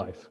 life.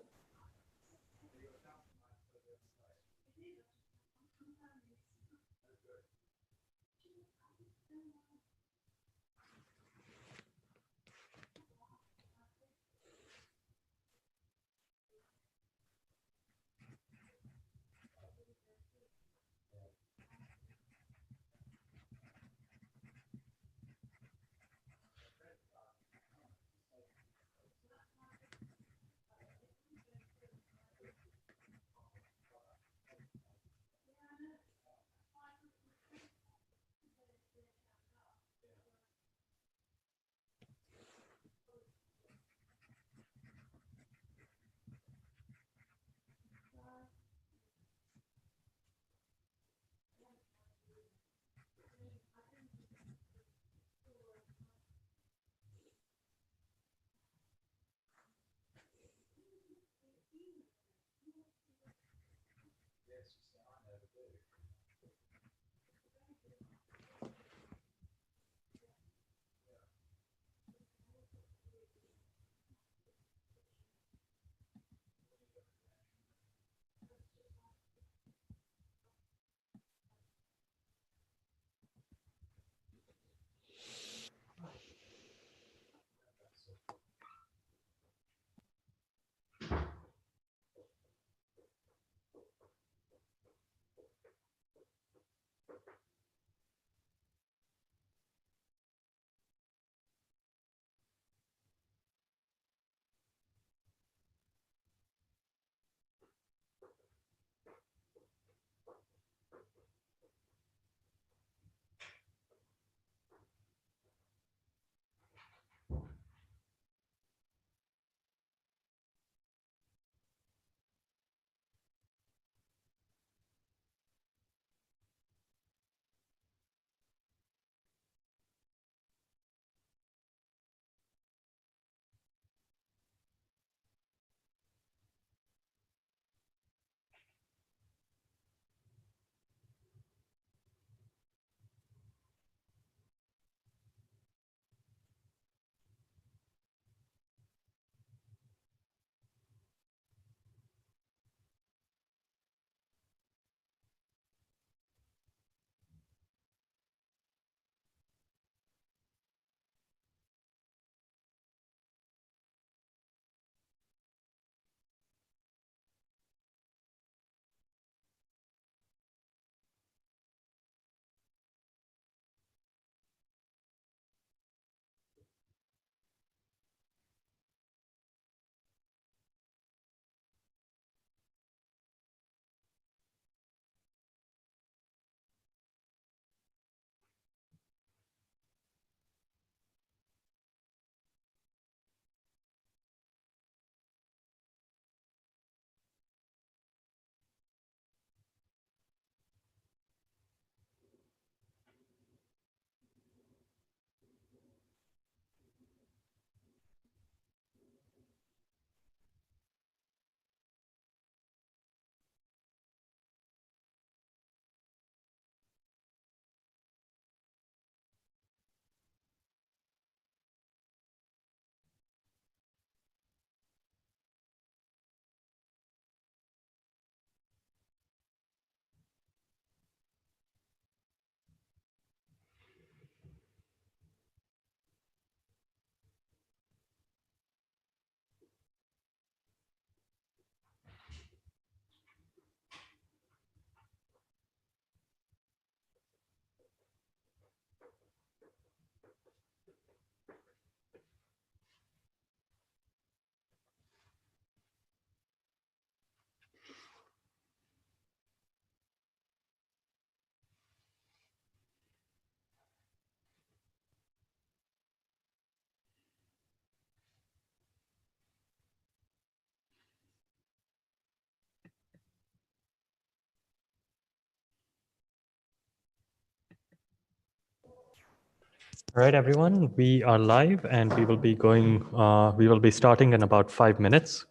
All right, everyone, we are live and we will be starting in about 5 minutes.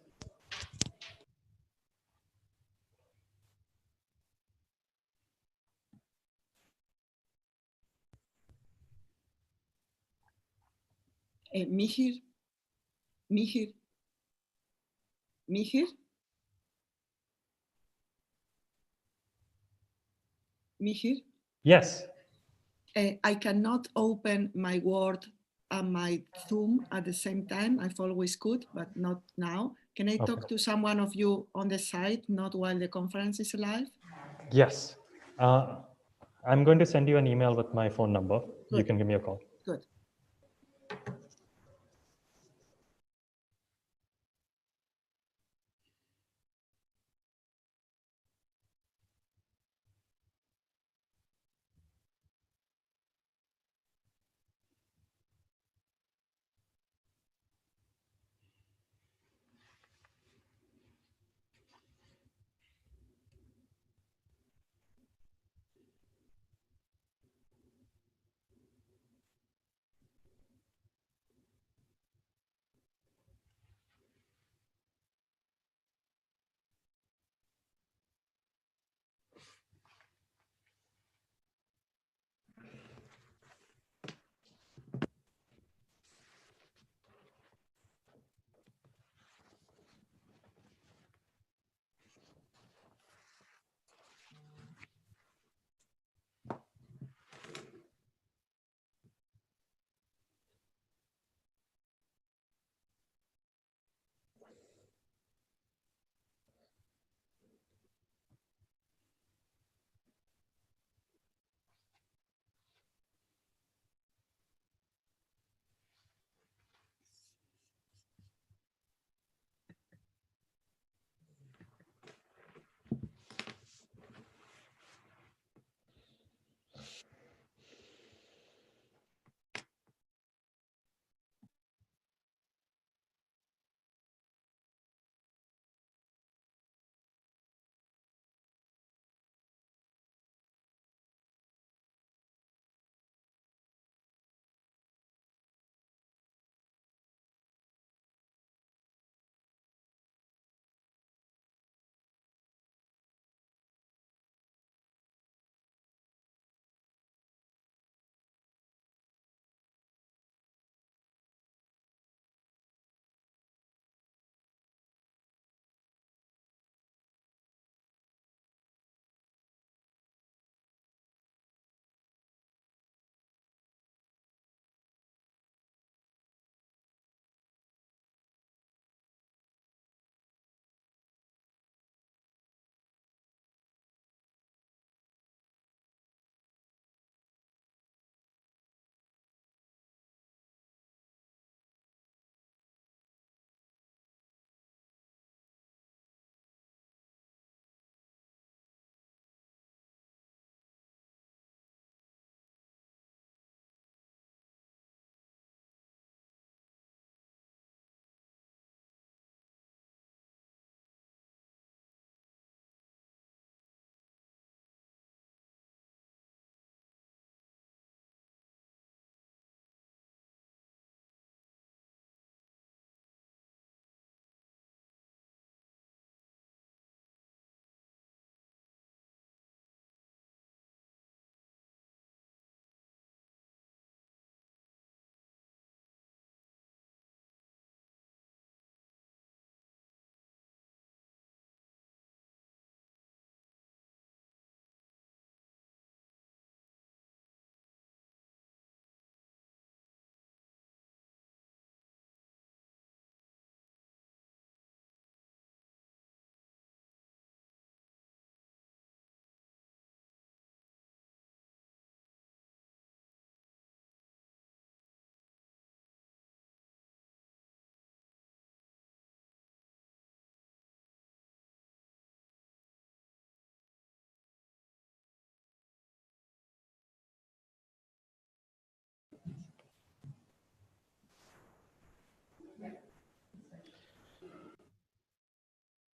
Mihir, Mihir? Mihir? Yes. I cannot open my Word and my Zoom at the same time. I've always could, but not now. Can I talk to someone of you on the side, not while the conference is live? Yes. I'm going to send you an email with my phone number. Good. You can give me a call. Good.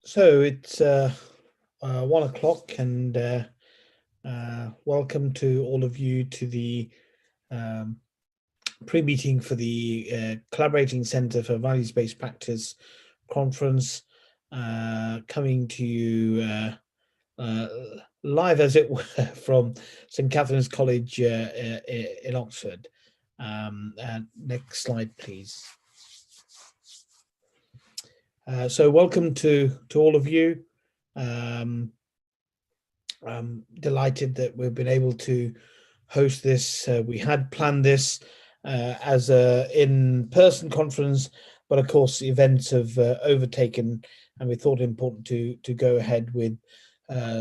So it's 1 o'clock, and welcome to all of you to the pre-meeting for the Collaborating Center for Values-Based Practice conference, coming to you live, as it were, from St. Catherine's College in Oxford. Next slide, please. So welcome to all of you. I'm delighted that we've been able to host this. We had planned this as a in-person conference, but of course events have overtaken, and we thought it important to go ahead with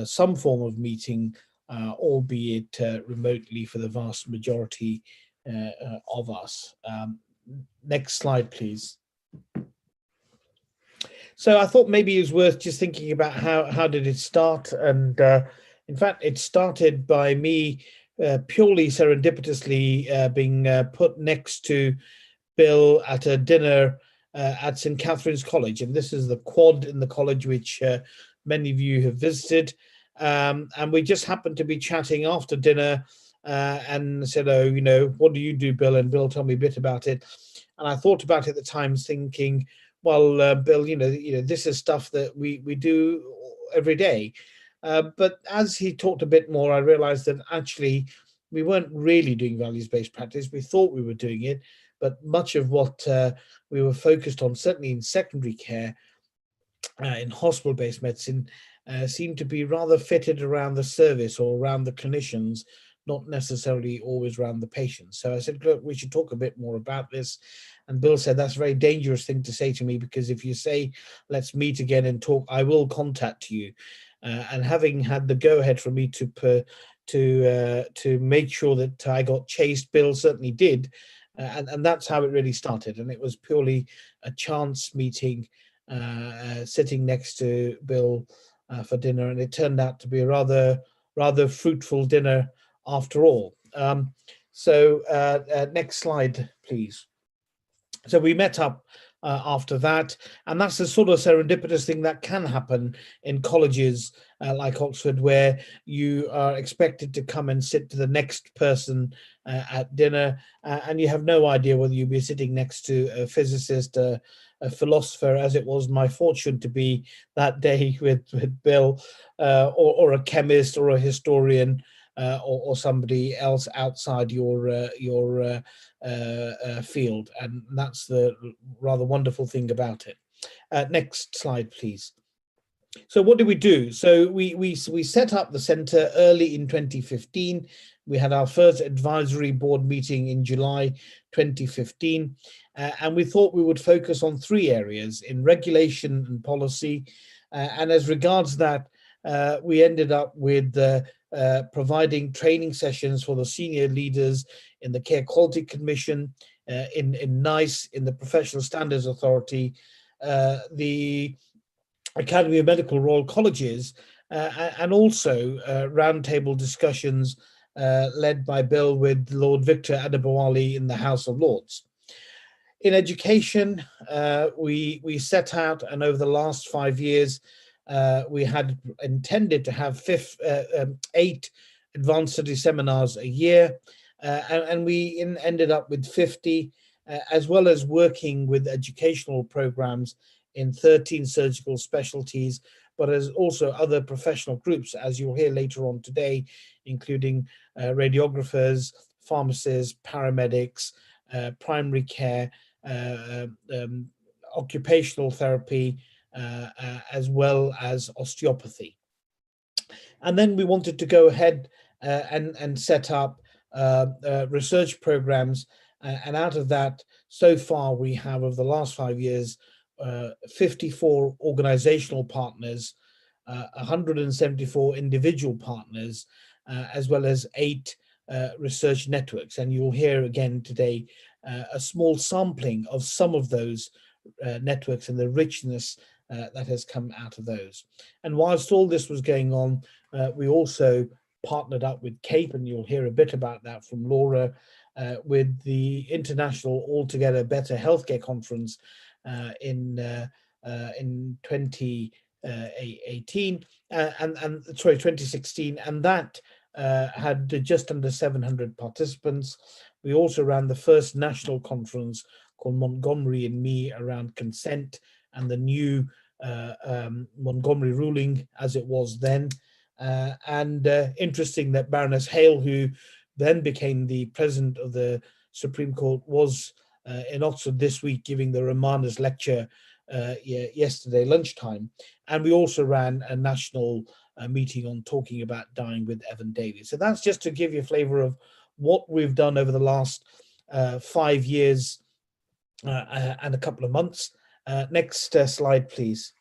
some form of meeting, albeit remotely for the vast majority of us. Next slide, please. So I thought maybe it was worth just thinking about how did it start, and in fact it started by me purely serendipitously being put next to Bill at a dinner at St. Catherine's College, and this is the quad in the college which many of you have visited, and we just happened to be chatting after dinner and said, oh, you know, what do you do, Bill? And Bill told me a bit about it, and I thought about it at the time thinking, well, Bill, you know, this is stuff that we do every day. But as he talked a bit more, I realized that actually we weren't really doing values-based practice. We thought we were doing it, but much of what we were focused on, certainly in secondary care, in hospital-based medicine, seemed to be rather fitted around the service or around the clinicians, not necessarily always around the patients. So I said, look, we should talk a bit more about this. And Bill said, that's a very dangerous thing to say to me, because if you say, let's meet again and talk, I will contact you. And having had the go-ahead for me to make sure that I got chased, Bill certainly did. And that's how it really started. And it was purely a chance meeting, sitting next to Bill for dinner. And it turned out to be a rather fruitful dinner after all. Next slide, please. So we met up after that, and that's the sort of serendipitous thing that can happen in colleges like Oxford, where you are expected to come and sit to the next person at dinner, and you have no idea whether you'll be sitting next to a physicist, a philosopher, as it was my fortune to be that day with Bill, or a chemist or a historian, or somebody else outside your field, and that's the rather wonderful thing about it. Next slide, please. So what did we do? So we set up the centre early in 2015. We had our first advisory board meeting in July 2015, and we thought we would focus on three areas: in regulation and policy. And as regards that, we ended up with providing training sessions for the senior leaders in the Care Quality Commission, in NICE, in the Professional Standards Authority, the Academy of Medical Royal Colleges, and also roundtable discussions led by Bill with Lord Victor Adebowale in the House of Lords. In education, we set out, and over the last 5 years, we had intended to have 8 advanced study seminars a year, and we ended up with 50, as well as working with educational programs in 13 surgical specialties, but as also other professional groups, as you'll hear later on today, including radiographers, pharmacists, paramedics, primary care, occupational therapy, as well as osteopathy. And then we wanted to go ahead and set up research programs, and out of that, so far we have, over the last 5 years, 54 organizational partners, 174 individual partners, as well as 8 research networks. And you'll hear again today a small sampling of some of those networks and the richness that has come out of those. And whilst all this was going on, we also partnered up with CAPE, and you'll hear a bit about that from Laura, with the International Altogether Better Healthcare Conference in 2018, and 2016, and that had just under 700 participants. We also ran the first national conference called Montgomery and Me around consent and the new Montgomery ruling as it was then. Interesting that Baroness Hale, who then became the president of the Supreme Court, was in Oxford this week giving the Romanas lecture yesterday lunchtime, and we also ran a national meeting on talking about dying with Evan Davies. So that's just to give you a flavour of what we've done over the last 5 years and a couple of months. Next slide, please.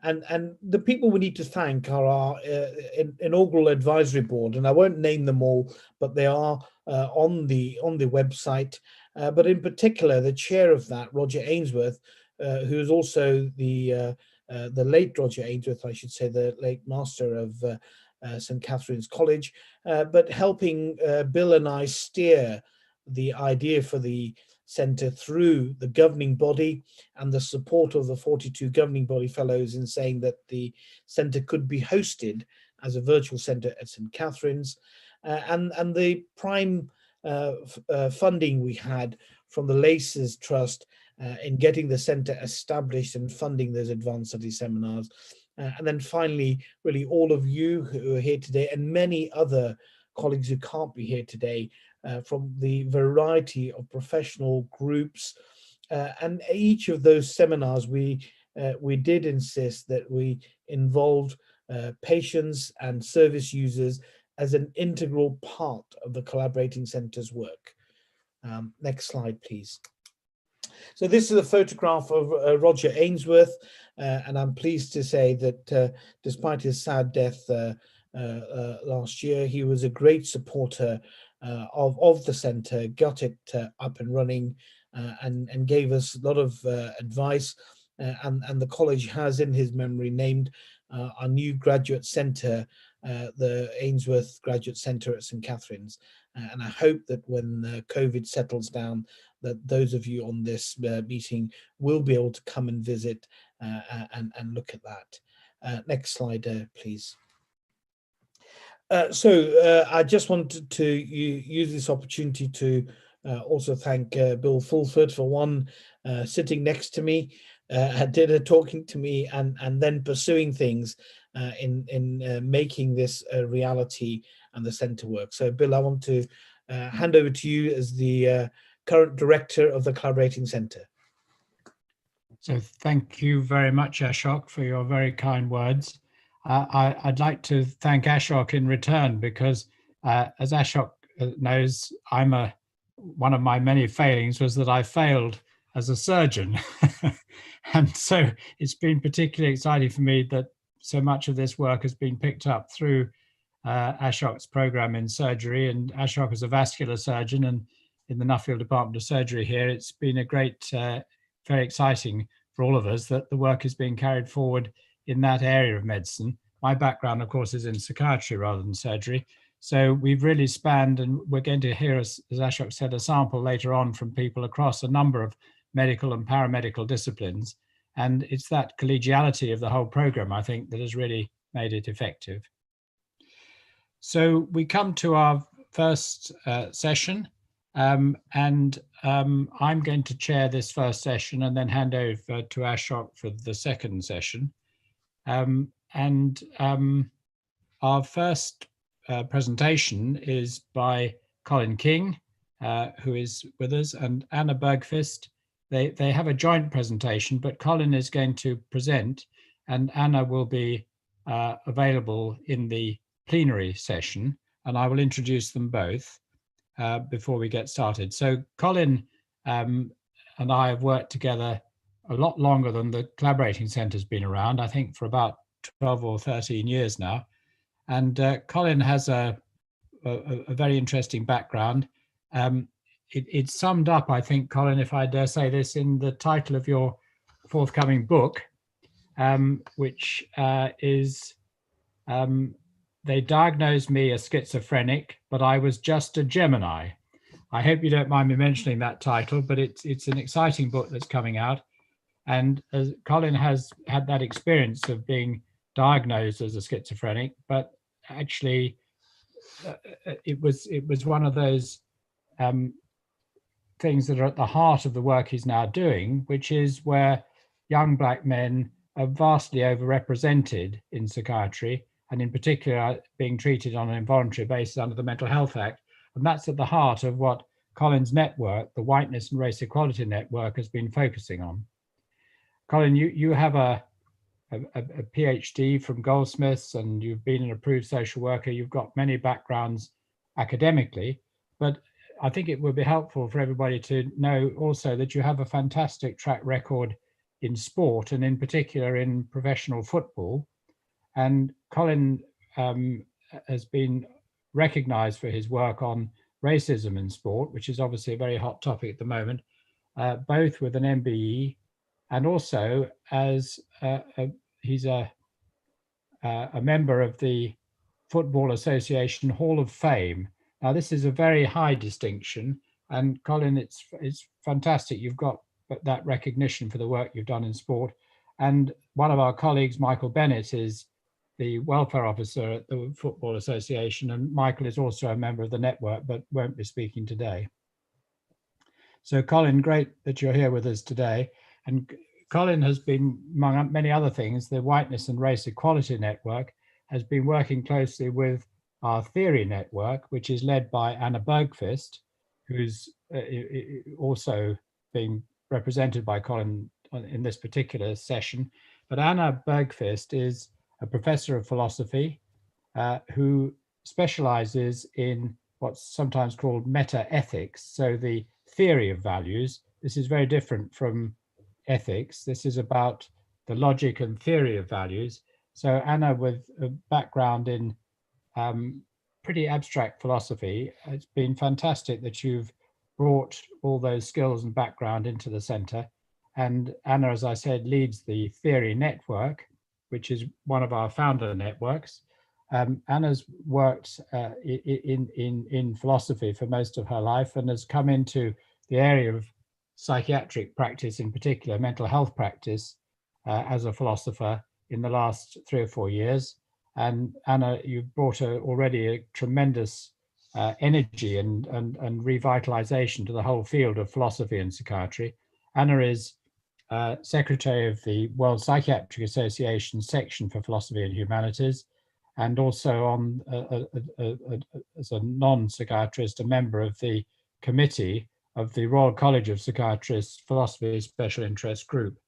And the people we need to thank are our inaugural advisory board, and I won't name them all, but they are on the website. But in particular, the chair of that, Roger Ainsworth, who is also the late Roger Ainsworth, I should say, the late master of St. Catherine's College, but helping Bill and I steer the idea for the centre through the governing body and the support of the 42 governing body fellows in saying that the centre could be hosted as a virtual centre at St. Catherine's, and the prime funding we had from the Laces Trust in getting the centre established and funding those advanced study seminars. And then finally, really all of you who are here today and many other colleagues who can't be here today, from the variety of professional groups, and each of those seminars we did insist that we involved patients and service users as an integral part of the collaborating centre's work. Next slide, please. So this is a photograph of Roger Ainsworth, and I'm pleased to say that despite his sad death last year, he was a great supporter of the centre, got it up and running, and gave us a lot of advice. And the college has in his memory named our new graduate centre the Ainsworth Graduate Centre at St. Catherine's. And I hope that when COVID settles down, that those of you on this meeting will be able to come and visit and look at that. Next slide, please. So I just wanted to use this opportunity to also thank Bill Fulford for one, sitting next to me at dinner, talking to me, and then pursuing things in making this a reality and the centre work. So Bill, I want to hand over to you as the current director of the Collaborating Centre. So thank you very much, Ashok, for your very kind words. I'd like to thank Ashok in return because, as Ashok knows, one of my many failings was that I failed as a surgeon. And so it's been particularly exciting for me that so much of this work has been picked up through Ashok's program in surgery, and Ashok is a vascular surgeon and in the Nuffield Department of Surgery here. It's been a great, very exciting for all of us that the work is being carried forward in that area of medicine. My background, of course, is in psychiatry rather than surgery. So we've really spanned, and we're going to hear, as Ashok said, a sample later on from people across a number of medical and paramedical disciplines. And it's that collegiality of the whole program, I think, that has really made it effective. So we come to our first session, and I'm going to chair this first session and then hand over to Ashok for the second session. Our first presentation is by Colin King, who is with us, and Anna Bergqvist. They have a joint presentation, but Colin is going to present and Anna will be available in the plenary session, and I will introduce them both before we get started. So Colin and I have worked together a lot longer than the Collaborating Centre has been around, I think for about 12 or 13 years now. And Colin has a very interesting background. It's summed up, I think, Colin, if I dare say this, in the title of your forthcoming book, which is They Diagnosed Me as Schizophrenic, but I Was Just a Gemini. I hope you don't mind me mentioning that title, but it's an exciting book that's coming out. And as Colin has had that experience of being diagnosed as a schizophrenic, but actually it was one of those things that are at the heart of the work he's now doing, which is where young Black men are vastly overrepresented in psychiatry, and in particular being treated on an involuntary basis under the Mental Health Act. And that's at the heart of what Colin's network, the Whiteness and Race Equality Network, has been focusing on. Colin, you have a PhD from Goldsmiths, and you've been an approved social worker. You've got many backgrounds academically, but I think it would be helpful for everybody to know also that you have a fantastic track record in sport, and in particular in professional football. And Colin has been recognized for his work on racism in sport, which is obviously a very hot topic at the moment, both with an MBE and also as he's a member of the Football Association Hall of Fame. Now, this is a very high distinction, and Colin, it's fantastic you've got that recognition for the work you've done in sport. And one of our colleagues, Michael Bennett, is the welfare officer at the Football Association, and Michael is also a member of the network, but won't be speaking today. So Colin, great that you're here with us today. And Colin has been, among many other things, the Whiteness and Race Equality Network has been working closely with our Theory Network, which is led by Anna Bergqvist, who's also being represented by Colin in this particular session. But Anna Bergqvist is a professor of philosophy who specializes in what's sometimes called meta-ethics, so the theory of values. This is very different from ethics. This is about the logic and theory of values. So Anna, with a background in pretty abstract philosophy, it's been fantastic that you've brought all those skills and background into the center. And Anna, as I said, leads the Theory Network, which is one of our founder networks. Anna's worked in philosophy for most of her life and has come into the area of psychiatric practice, in particular mental health practice, as a philosopher in the last 3 or 4 years. And Anna, you've brought already a tremendous energy and revitalization to the whole field of philosophy and psychiatry. Anna is secretary of the World Psychiatric Association section for philosophy and humanities, and also on as a non-psychiatrist, a member of the committee of the Royal College of Psychiatrists Philosophy Special Interest Group.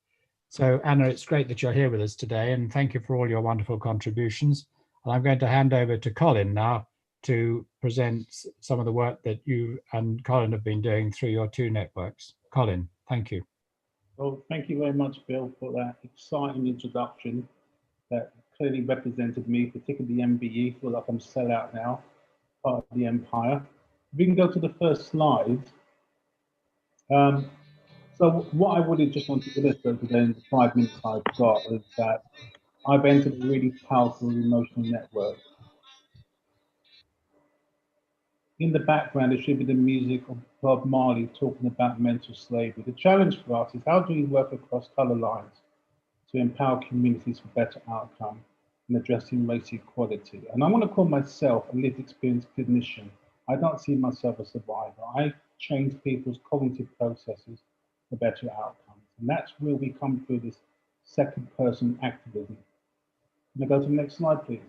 So Anna, it's great that you're here with us today, and thank you for all your wonderful contributions. And I'm going to hand over to Colin now to present some of the work that you and Colin have been doing through your 2 networks. Colin, thank you. Well, thank you very much, Bill, for that exciting introduction that clearly represented me, particularly the MBE. I feel like I'm sellout now, part of the empire. If we can go to the first slide. So what I really just want to illustrate today in the 5 minutes I've got is that I've entered a really powerful emotional network. In the background, there should be the music of Bob Marley talking about mental slavery. The challenge for us is how do we work across colour lines to empower communities for better outcome in addressing race equality? And I want to call myself a lived experience clinician. I don't see myself as a survivor. I change people's cognitive processes for better outcomes. And that's where we come through this second person activism. Can I go to the next slide, please?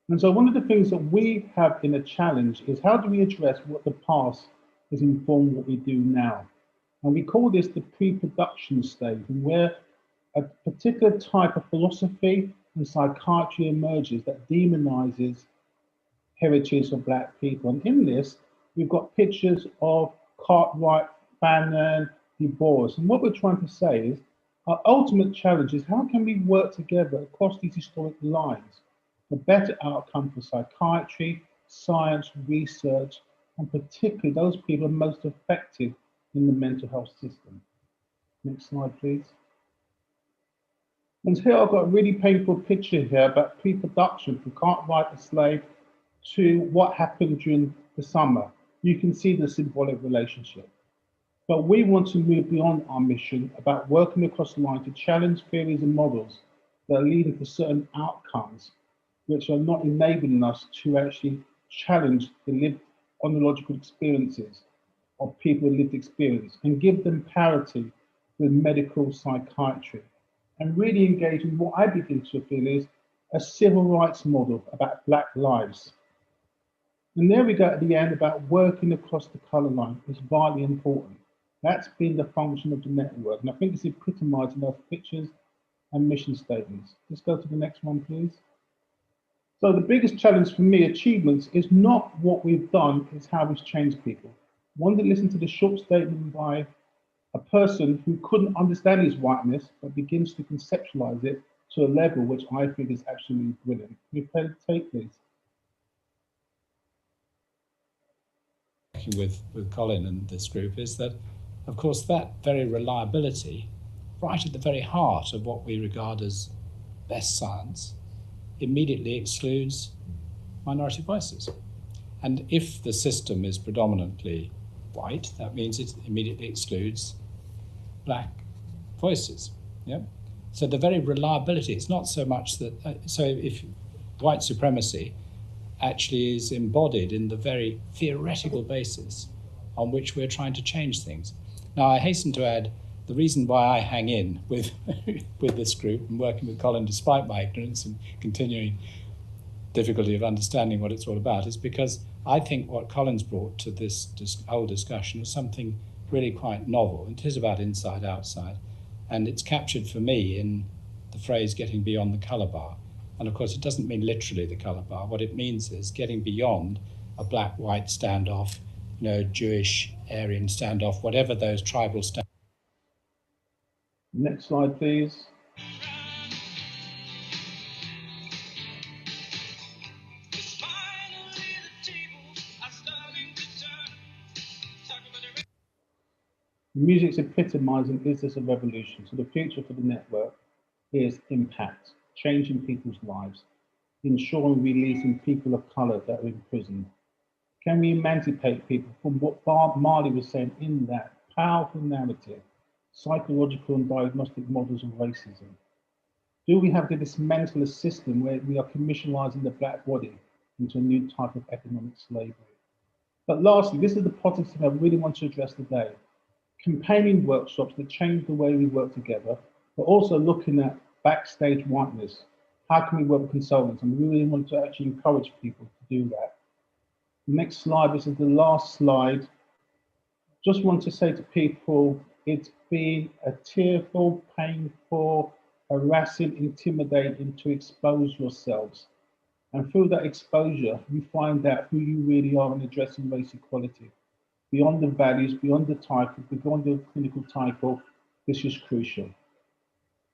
And so one of the things that we have in a challenge is how do we address what the past has informed what we do now? And we call this the pre-production stage, where a particular type of philosophy and psychiatry emerges that demonizes heritage of Black people. And in this, we've got pictures of Cartwright, Fanon, Du Bois. And what we're trying to say is our ultimate challenge is how can we work together across these historic lines for better outcome for psychiatry, science, research, and particularly those people most affected in the mental health system. Next slide, please. And here I've got a really painful picture here about pre-production from Cartwright the Slave to what happened during the summer. You can see the symbolic relationship. But we want to move beyond our mission about working across the line to challenge theories and models that are leading to certain outcomes which are not enabling us to actually challenge the lived ontological experiences of people with lived experience and give them parity with medical psychiatry and really engage in what I begin to feel is a civil rights model about Black lives. And there we go at the end about working across the colour line is vitally important. That's been the function of the network. And I think it's epitomized in those pictures and mission statements. Let's go to the next one, please. So the biggest challenge for me, achievements, is not what we've done, it's how we've changed people. One that listened to the short statement by a person who couldn't understand his whiteness, but begins to conceptualize it to a level which I think is absolutely brilliant. Can you play the tape, please? With Colin and this group is that, of course, that very reliability, right at the very heart of what we regard as best science, immediately excludes minority voices. And if the system is predominantly white, that means it immediately excludes black voices. Yeah. So the very reliability, it's not so much that, so if white supremacy actually is embodied in the very theoretical basis on which we're trying to change things. Now, I hasten to add, the reason why I hang in with this group and working with Colin despite my ignorance and continuing difficulty of understanding what it's all about is because I think what Colin's brought to this whole discussion is something really quite novel. It is about inside, outside, and it's captured for me in the phrase getting beyond the colour bar. And of course, it doesn't mean literally the colour bar. What it means is getting beyond a black-white standoff, Jewish, Aryan standoff, whatever those tribal standoffs. Next slide, please. The music's epitomizing, is this a revolution? So the future for the network is impact, changing people's lives, ensuring releasing people of colour that are in prison. Can we emancipate people from what Marley was saying in that powerful narrative, psychological and diagnostic models of racism? Do we have to dismantle a system where we are commercialising the black body into a new type of economic slavery? But lastly, this is the positive thing I really want to address today. Campaigning workshops that change the way we work together, but also looking at backstage whiteness. How can we work with consultants? And we really want to actually encourage people to do that. Next slide, this is the last slide. Just want to say to people, it's been a tearful, painful, harassing, intimidating to expose yourselves. And through that exposure, you find out who you really are in addressing race equality. Beyond the values, beyond the title, beyond the clinical title, this is crucial.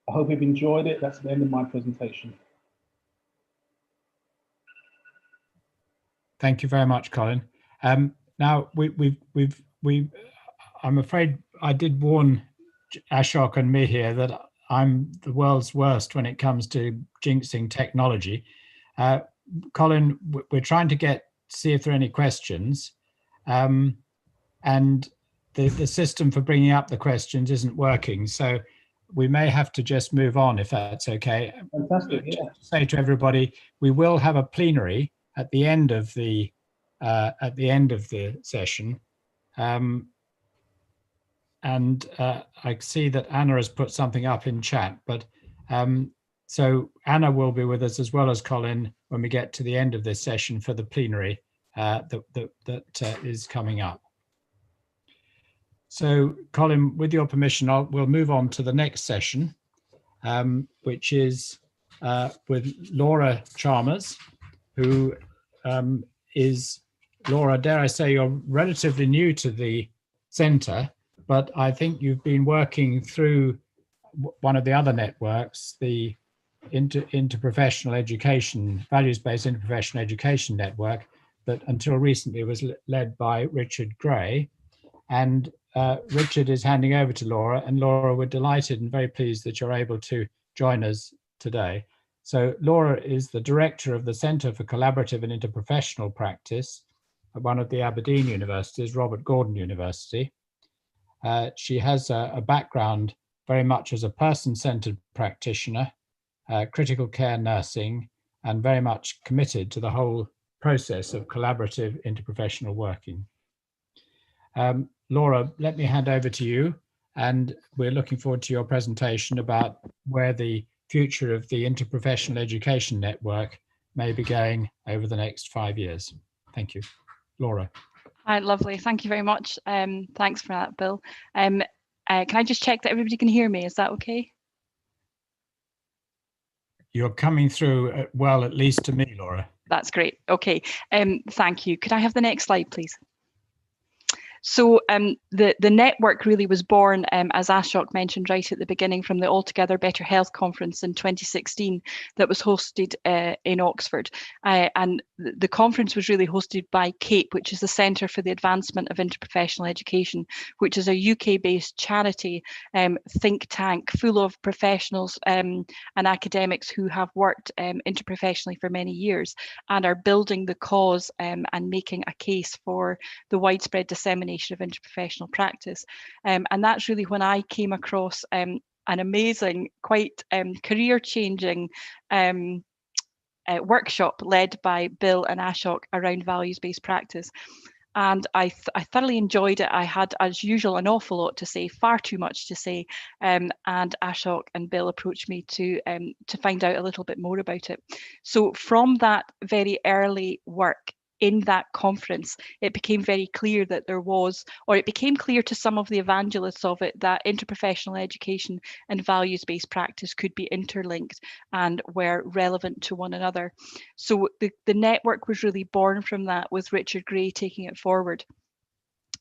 I hope you've enjoyed it. That's the end of my presentation. Thank you very much, Colin. Now I'm afraid I did warn Ashok and me here that I'm the world's worst when it comes to jinxing technology. Colin, we're trying to see if there are any questions. And the system for bringing up the questions isn't working. So we may have to just move on if that's okay. Fantastic, yeah. Just to say to everybody, we will have a plenary at the end of the session. I see that Anna has put something up in chat, but so Anna will be with us as well as Colin when we get to the end of this session for the plenary that is coming up. So Colin, with your permission, we'll move on to the next session, which is with Laura Chalmers, who is, Laura, dare I say, you're relatively new to the centre, but I think you've been working through one of the other networks, the Interprofessional Education, Values-Based Interprofessional Education Network, that until recently was led by Richard Gray. And Richard is handing over to Laura, and Laura, we're delighted and very pleased that you're able to join us today. So Laura is the director of the Centre for Collaborative and Interprofessional Practice at one of the Aberdeen universities, Robert Gordon University. She has a background very much as a person-centered practitioner, critical care nursing, and very much committed to the whole process of collaborative interprofessional working. Laura, let me hand over to you, and we're looking forward to your presentation about where the future of the Interprofessional Education Network may be going over the next 5 years. Thank you. Laura. Hi, lovely. Thank you very much. Thanks for that, Bill. Can I just check that everybody can hear me? Is that okay? You're coming through well, at least to me, Laura. That's great. Okay. Thank you. Could I have the next slide, please? So the network really was born, as Ashok mentioned right at the beginning, from the Altogether Better Health Conference in 2016 that was hosted in Oxford. And the conference was really hosted by CAPE, which is the Centre for the Advancement of Interprofessional Education, which is a UK-based charity think tank full of professionals and academics who have worked interprofessionally for many years and are building the cause and making a case for the widespread dissemination of interprofessional practice. And that's really when I came across an amazing, quite career-changing workshop led by Bill and Ashok around values-based practice. And I thoroughly enjoyed it. I had, as usual, an awful lot to say, far too much to say. And Ashok and Bill approached me to find out a little bit more about it. So from that very early work in that conference, it became very clear that there was, or it became clear to some of the evangelists of it, that interprofessional education and values-based practice could be interlinked and were relevant to one another. So the network was really born from that, with Richard Gray taking it forward.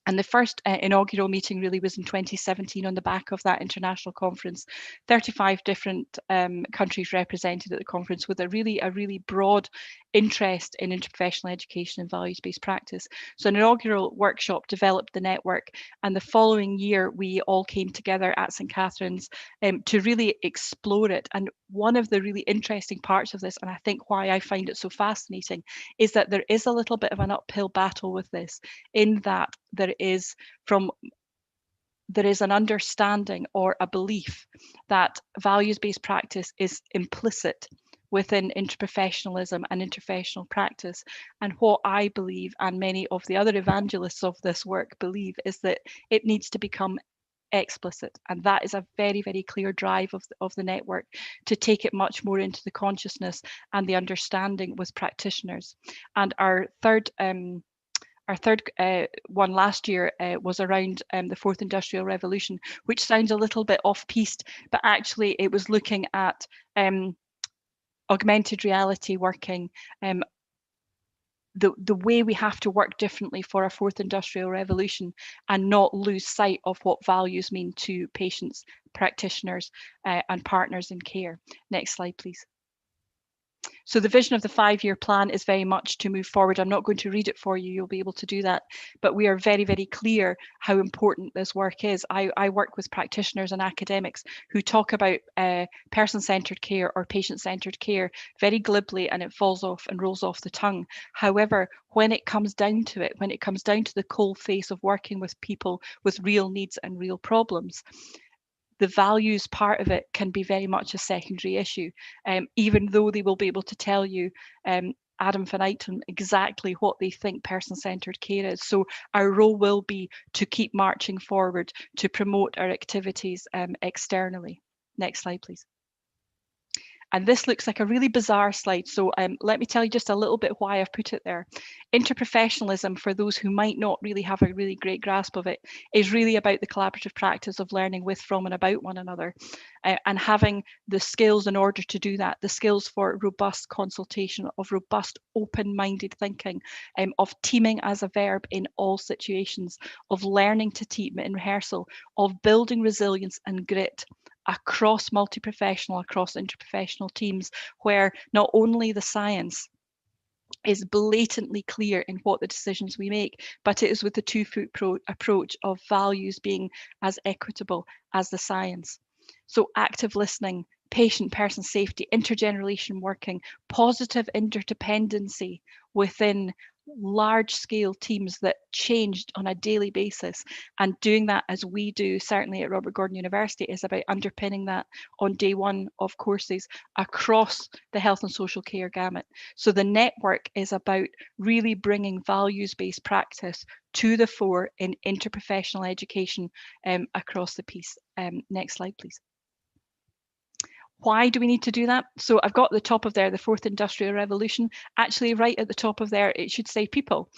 And the first inaugural meeting really was in 2017 on the back of that international conference. 35 different countries represented at the conference, with a really broad interest in interprofessional education and values-based practice. So an inaugural workshop developed the network, and the following year we all came together at St. Catherine's to really explore it. And one of the really interesting parts of this, and I think why I find it so fascinating, is that there is a little bit of an uphill battle with this, in that there is an understanding or a belief that values-based practice is implicit within interprofessionalism and interprofessional practice. And what I believe, and many of the other evangelists of this work believe, is that it needs to become explicit. And that is a very clear drive of the network, to take it much more into the consciousness and the understanding with practitioners. And our third one last year was around the Fourth Industrial Revolution, which sounds a little bit off-piste, but actually it was looking at augmented reality working, the way we have to work differently for a Fourth Industrial Revolution, and not lose sight of what values mean to patients, practitioners, and partners in care. Next slide, please. So the vision of the 5-year plan is very much to move forward. I'm not going to read it for you, you'll be able to do that, but we are very clear how important this work is. I work with practitioners and academics who talk about person-centered care or patient-centered care very glibly, and it falls off and rolls off the tongue. However, when it comes down to it, when it comes down to the cold face of working with people with real needs and real problems, the values part of it can be very much a secondary issue, even though they will be able to tell you Adam van Eyten exactly what they think person-centered care is. So our role will be to keep marching forward to promote our activities externally. Next slide, please. And this looks like a really bizarre slide, so let me tell you just a little bit why I've put it there. Interprofessionalism, for those who might not really have a really great grasp of it, is really about the collaborative practice of learning with, from, and about one another, and having the skills in order to do that, the skills for robust consultation, of robust open-minded thinking, of teaming as a verb in all situations, of learning to team in rehearsal, of building resilience and grit across multi-professional, across interprofessional teams, where not only the science is blatantly clear in what the decisions we make, but it is with the two-foot approach of values being as equitable as the science. So active listening, patient-person safety, intergeneration working, positive interdependency within large-scale teams that changed on a daily basis, and doing that as we do certainly at Robert Gordon University is about underpinning that on day one of courses across the health and social care gamut. So the network is about really bringing values-based practice to the fore in interprofessional education across the piece. Next slide, please. Why do we need to do that? So I've got the top of there, the Fourth Industrial Revolution. Actually, right at the top of there, it should say people.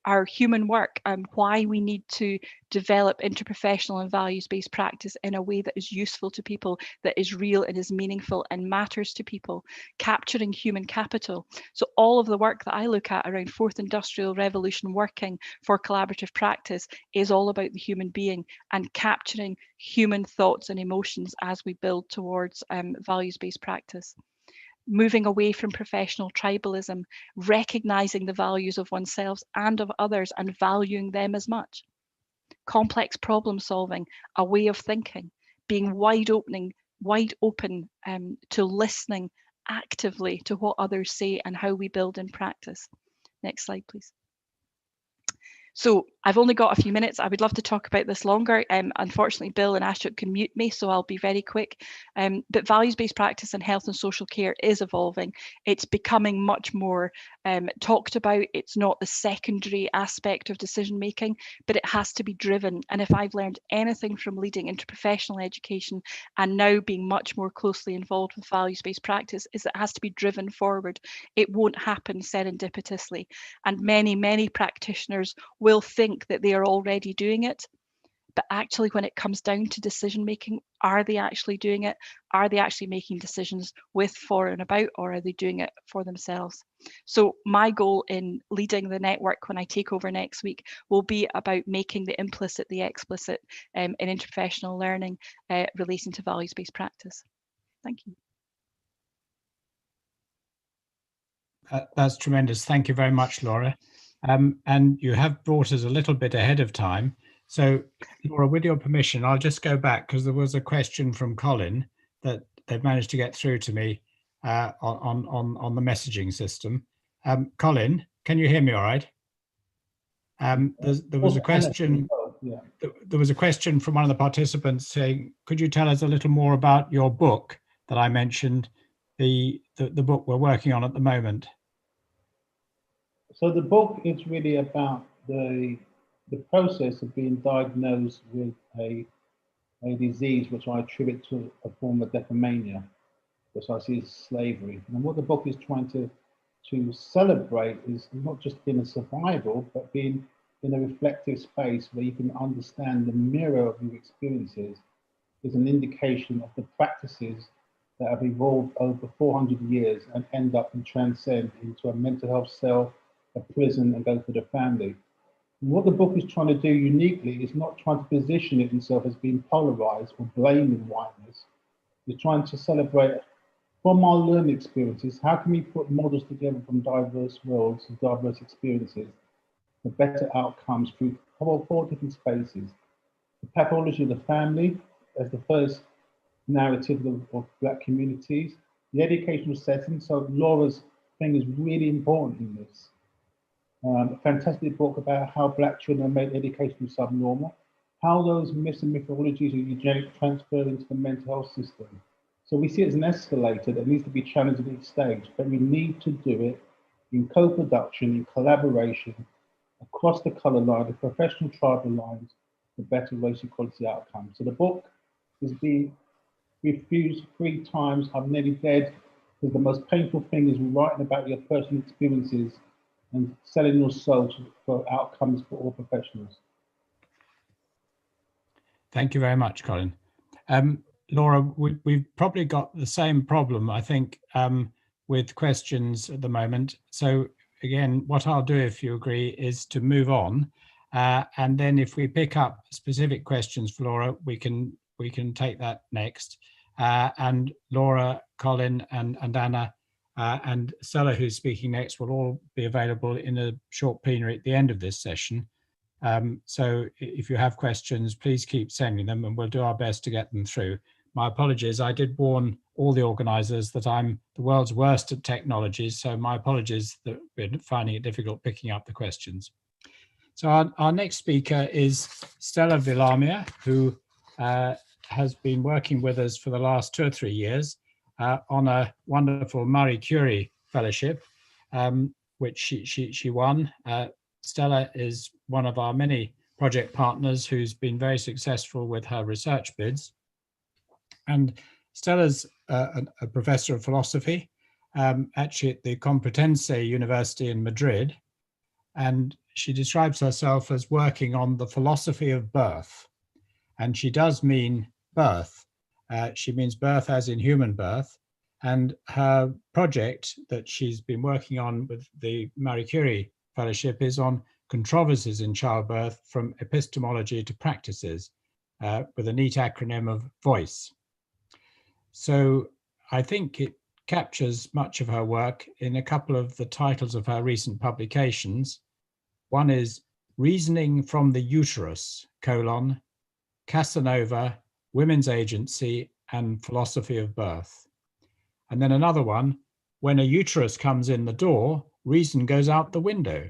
our human work, why we need to develop interprofessional and values-based practice in a way that is useful to people, that is real and is meaningful and matters to people, capturing human capital. So all of the work that I look at around Fourth Industrial Revolution working for collaborative practice is all about the human being and capturing human thoughts and emotions as we build towards values-based practice. Moving away from professional tribalism, recognizing the values of oneself and of others and valuing them as much. Complex problem solving, a way of thinking, being wide open to listening actively to what others say and how we build in practice. Next slide, please. So I've only got a few minutes. I would love to talk about this longer. Unfortunately, Bill and Ashok can mute me, so I'll be very quick. But values-based practice in health and social care is evolving. It's becoming much more talked about. It's not the secondary aspect of decision making, but it has to be driven. And if I've learned anything from leading interprofessional education and now being much more closely involved with values-based practice, is that it has to be driven forward. It won't happen serendipitously. And many practitioners will think that they are already doing it, but actually when it comes down to decision making, are they actually doing it? Are they actually making decisions with, for and about, or are they doing it for themselves? So my goal in leading the network when I take over next week will be about making the implicit the explicit in interprofessional learning relating to values-based practice. Thank you. That's tremendous. Thank you very much, Laura. And you have brought us a little bit ahead of time. So, Laura, with your permission, I'll just go back because there was a question from Colin that they've managed to get through to me on the messaging system. Colin, can you hear me all right? There was a question. There was a question from one of the participants saying, could you tell us a little more about your book that I mentioned, the book we're working on at the moment? So the book is really about the process of being diagnosed with a disease which I attribute to a form of dephimania, which I see as slavery. And what the book is trying to celebrate is not just being a survival, but being in a reflective space where you can understand the mirror of your experiences is an indication of the practices that have evolved over 400 years and end up and transcend into a mental health cell, a prison, and go to the family. And what the book is trying to do uniquely is not trying to position it itself as being polarized or blaming whiteness. It's trying to celebrate from our learning experiences, how can we put models together from diverse worlds and diverse experiences for better outcomes through four different spaces. The pathology of the family as the first narrative of Black communities, the educational setting, so Laura's thing is really important in this. A fantastic book about how Black children are made educational subnormal, how those myths and mythologies of eugenics transfer into the mental health system. So we see it as an escalator that needs to be challenged at each stage, but we need to do it in co-production, in collaboration, across the colour line, the professional tribal lines, for better race equality outcomes. So the book has been refused 3 times. I'm nearly dead, because the most painful thing is writing about your personal experiences and selling your soul for outcomes for all professionals. Thank you very much, Colin. Laura, we've probably got the same problem, I think, with questions at the moment. So again, what I'll do, if you agree, is to move on. And then if we pick up specific questions for Laura, we can take that next. And Laura, Colin, and Anna, and Stella, who's speaking next, will all be available in a short plenary at the end of this session. So if you have questions, please keep sending them and we'll do our best to get them through. My apologies, I did warn all the organisers that I'm the world's worst at technology, so my apologies that we're finding it difficult picking up the questions. So our next speaker is Stella Villamia, who has been working with us for the last 2 or 3 years on a wonderful Marie Curie fellowship, which she won. Stella is one of our many project partners who's been very successful with her research bids. And Stella's a professor of philosophy, actually at the Complutense University in Madrid. And she describes herself as working on the philosophy of birth. And she does mean birth. She means birth as in human birth. And her project that she's been working on with the Marie Curie Fellowship is on controversies in childbirth from epistemology to practices, with a neat acronym of VOICE. So I think it captures much of her work in a couple of the titles of her recent publications. One is Reasoning from the Uterus, Casanova, Women's Agency and Philosophy of Birth. And then another one, When a Uterus Comes in the Door, Reason Goes Out the Window.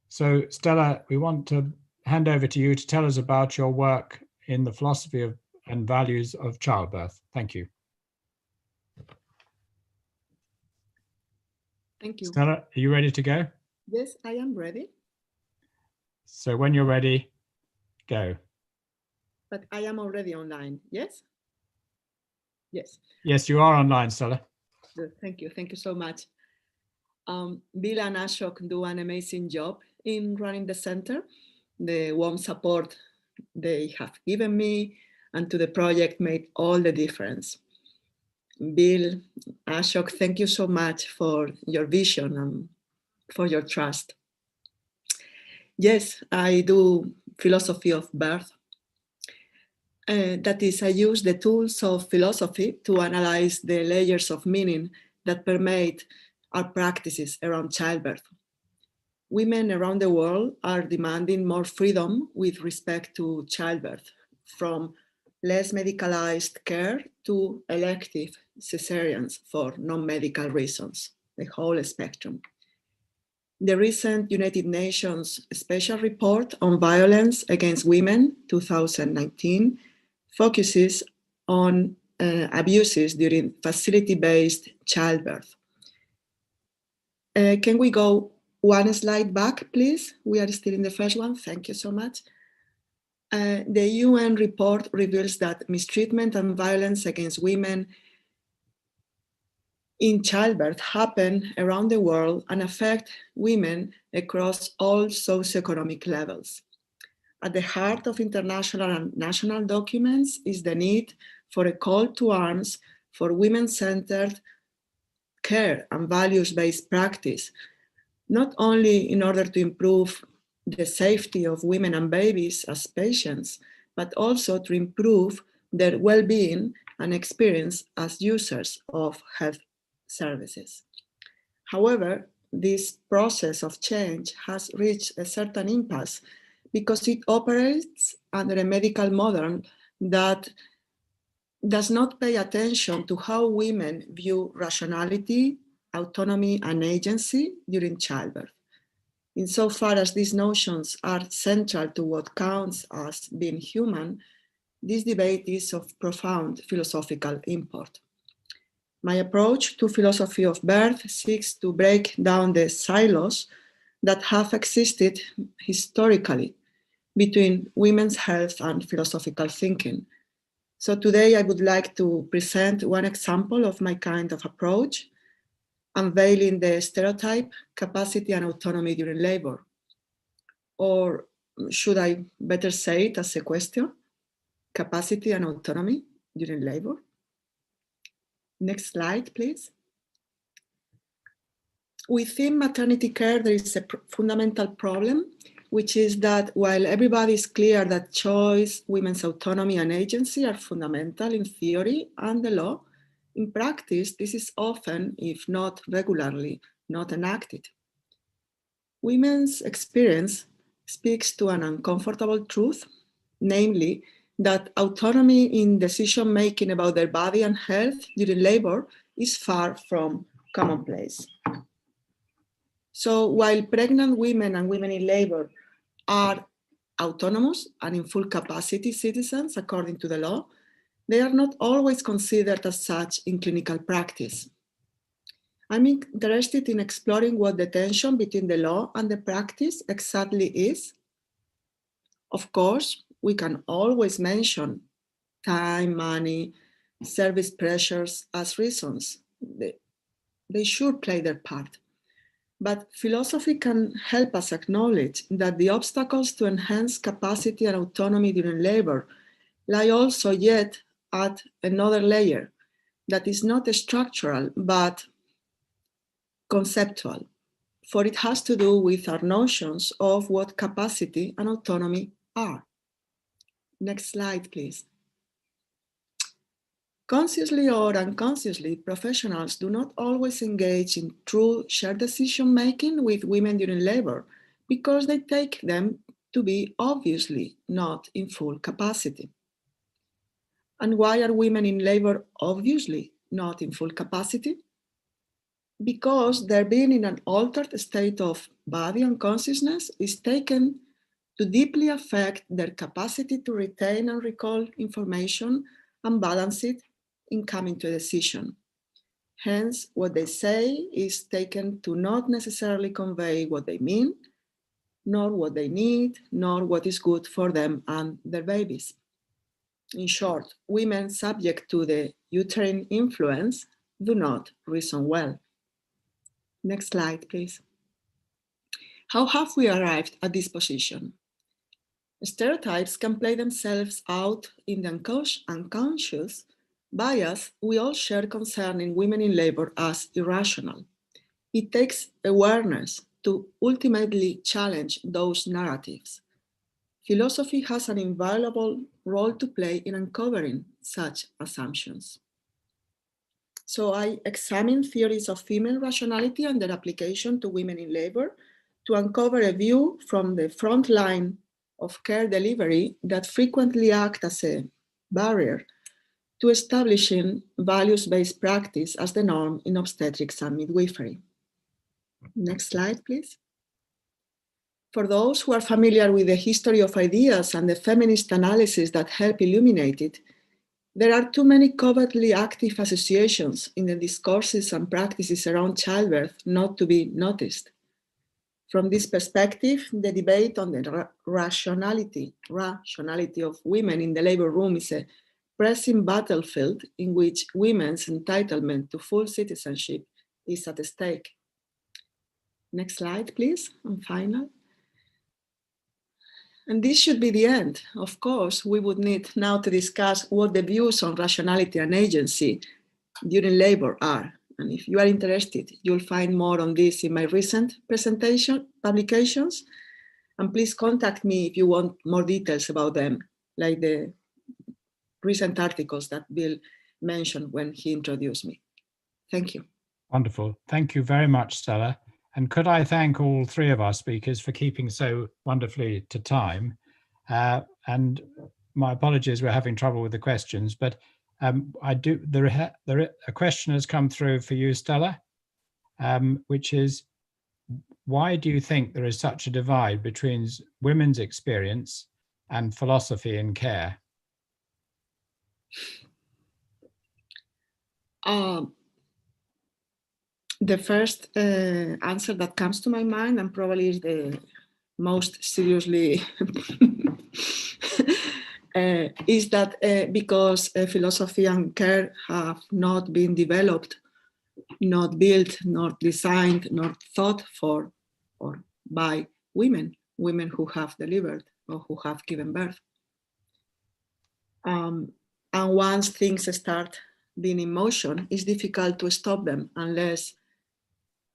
So Stella, we want to hand over to you to tell us about your work in the philosophy of and values of childbirth. Thank you. Thank you. Stella, are you ready to go? Yes, I am ready. So when you're ready, go. But I am already online, yes? Yes. Yes, you are online, Stella. Good. Thank you. Thank you so much. Bill and Ashok do an amazing job in running the center. The warm support they have given me and to the project made all the difference. Bill, Ashok, thank you so much for your vision and for your trust. Yes, I do philosophy of birth. That is, I use the tools of philosophy to analyze the layers of meaning that permeate our practices around childbirth. Women around the world are demanding more freedom with respect to childbirth, from less medicalized care to elective cesareans for non-medical reasons, the whole spectrum. The recent United Nations Special Report on Violence Against Women, 2019, focuses on abuses during facility-based childbirth. Can we go one slide back, please? We are still in the first one. Thank you so much. The UN report reveals that mistreatment and violence against women in childbirth happen around the world and affect women across all socioeconomic levels. At the heart of international and national documents is the need for a call to arms for women-centered care and values-based practice, not only in order to improve the safety of women and babies as patients, but also to improve their well-being and experience as users of health services. However, this process of change has reached a certain impasse because it operates under a medical model that does not pay attention to how women view rationality, autonomy, and agency during childbirth. Insofar as these notions are central to what counts as being human, this debate is of profound philosophical import. My approach to philosophy of birth seeks to break down the silos that have existed historically between women's health and philosophical thinking. So today I would like to present one example of my kind of approach, unveiling the stereotype, capacity and autonomy during labor. Or should I better say it as a question? Capacity and autonomy during labor? Next slide, please. Within maternity care, there is a fundamental problem, which is that while everybody is clear that choice, women's autonomy and agency are fundamental in theory and the law, in practice, this is often, if not regularly, not enacted. Women's experience speaks to an uncomfortable truth, namely that autonomy in decision-making about their body and health during labor is far from commonplace. So while pregnant women and women in labor are autonomous and in full capacity citizens according to the law, they are not always considered as such in clinical practice. I'm interested in exploring what the tension between the law and the practice exactly is. Of course, we can always mention time, money, service pressures as reasons. They should play their part. But philosophy can help us acknowledge that the obstacles to enhance capacity and autonomy during labor lie also yet at another layer that is not structural but conceptual, for it has to do with our notions of what capacity and autonomy are. Next slide, please. Consciously or unconsciously, professionals do not always engage in true shared decision-making with women during labor because they take them to be obviously not in full capacity. And why are women in labor obviously not in full capacity? Because their being in an altered state of body and consciousness is taken to deeply affect their capacity to retain and recall information and balance it in coming to a decision. Hence, what they say is taken to not necessarily convey what they mean, nor what they need, nor what is good for them and their babies. In short, women subject to the uterine influence do not reason well. Next slide, please. How have we arrived at this position? Stereotypes can play themselves out in the unconscious bias we all share concerning women in labor as irrational. It takes awareness to ultimately challenge those narratives. Philosophy has an invaluable role to play in uncovering such assumptions. So I examined theories of female rationality and their application to women in labor to uncover a view from the front line of care delivery that frequently act as a barrier to establishing values-based practice as the norm in obstetrics and midwifery. Next slide, please. For those who are familiar with the history of ideas and the feminist analysis that help illuminate it, there are too many covertly active associations in the discourses and practices around childbirth not to be noticed. From this perspective, the debate on the rationality of women in the labor room is a pressing battlefield in which women's entitlement to full citizenship is at stake. Next slide, please, and final. And this should be the end. Of course, we would need now to discuss what the views on rationality and agency during labor are. And if you are interested, you'll find more on this in my recent publications. And please contact me if you want more details about them, like the recent articles that Bill mentioned when he introduced me. Thank you. Wonderful. Thank you very much, Stella. And could I thank all three of our speakers for keeping so wonderfully to time. And my apologies, we're having trouble with the questions, but a question has come through for you, Stella, which is, why do you think there is such a divide between women's experience and philosophy in care? The first answer that comes to my mind, and probably is the most seriously, is that because philosophy and care have not been developed, not built, not designed, not thought for or by women who have delivered or who have given birth. And once things start being in motion, it's difficult to stop them unless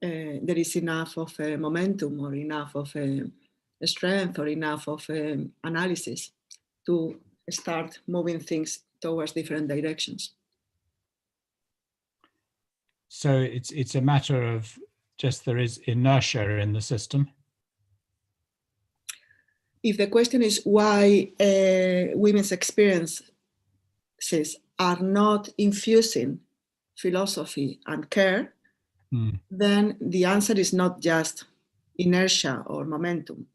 there is enough of a momentum or enough of a strength or enough of analysis to start moving things towards different directions. So it's a matter of just there is inertia in the system? If the question is why women's experiences are not infusing philosophy and care, then the answer is not just inertia or momentum.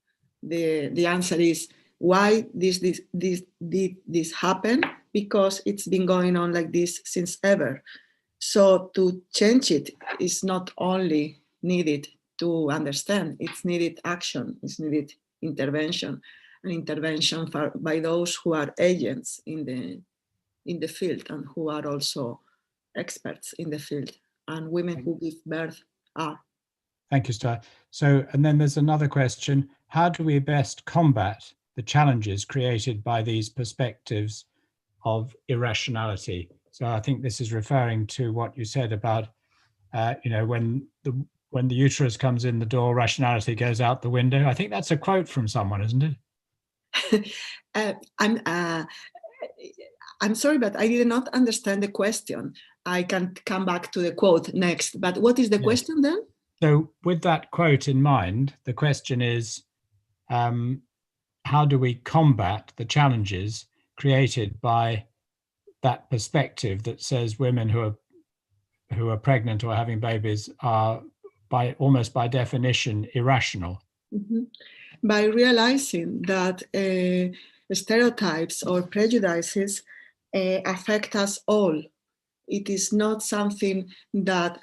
The answer is why did this happen? Because it's been going on like this since ever. So to change it is not only needed to understand, it's needed action, it's needed intervention, and intervention by those who are agents in the field and who are also experts in the field, and women who give birth are. Thank you, Stella. So, and then there's another question. How do we best combat the challenges created by these perspectives of irrationality? So I think this is referring to what you said about, when the uterus comes in the door, rationality goes out the window. I think that's a quote from someone, isn't it? I'm sorry, but I did not understand the question. I can come back to the quote next, but what is the question then? So with that quote in mind, the question is, how do we combat the challenges created by that perspective that says women who are pregnant or having babies are almost by definition irrational? Mm-hmm. By realizing that stereotypes or prejudices affect us all. It is not something that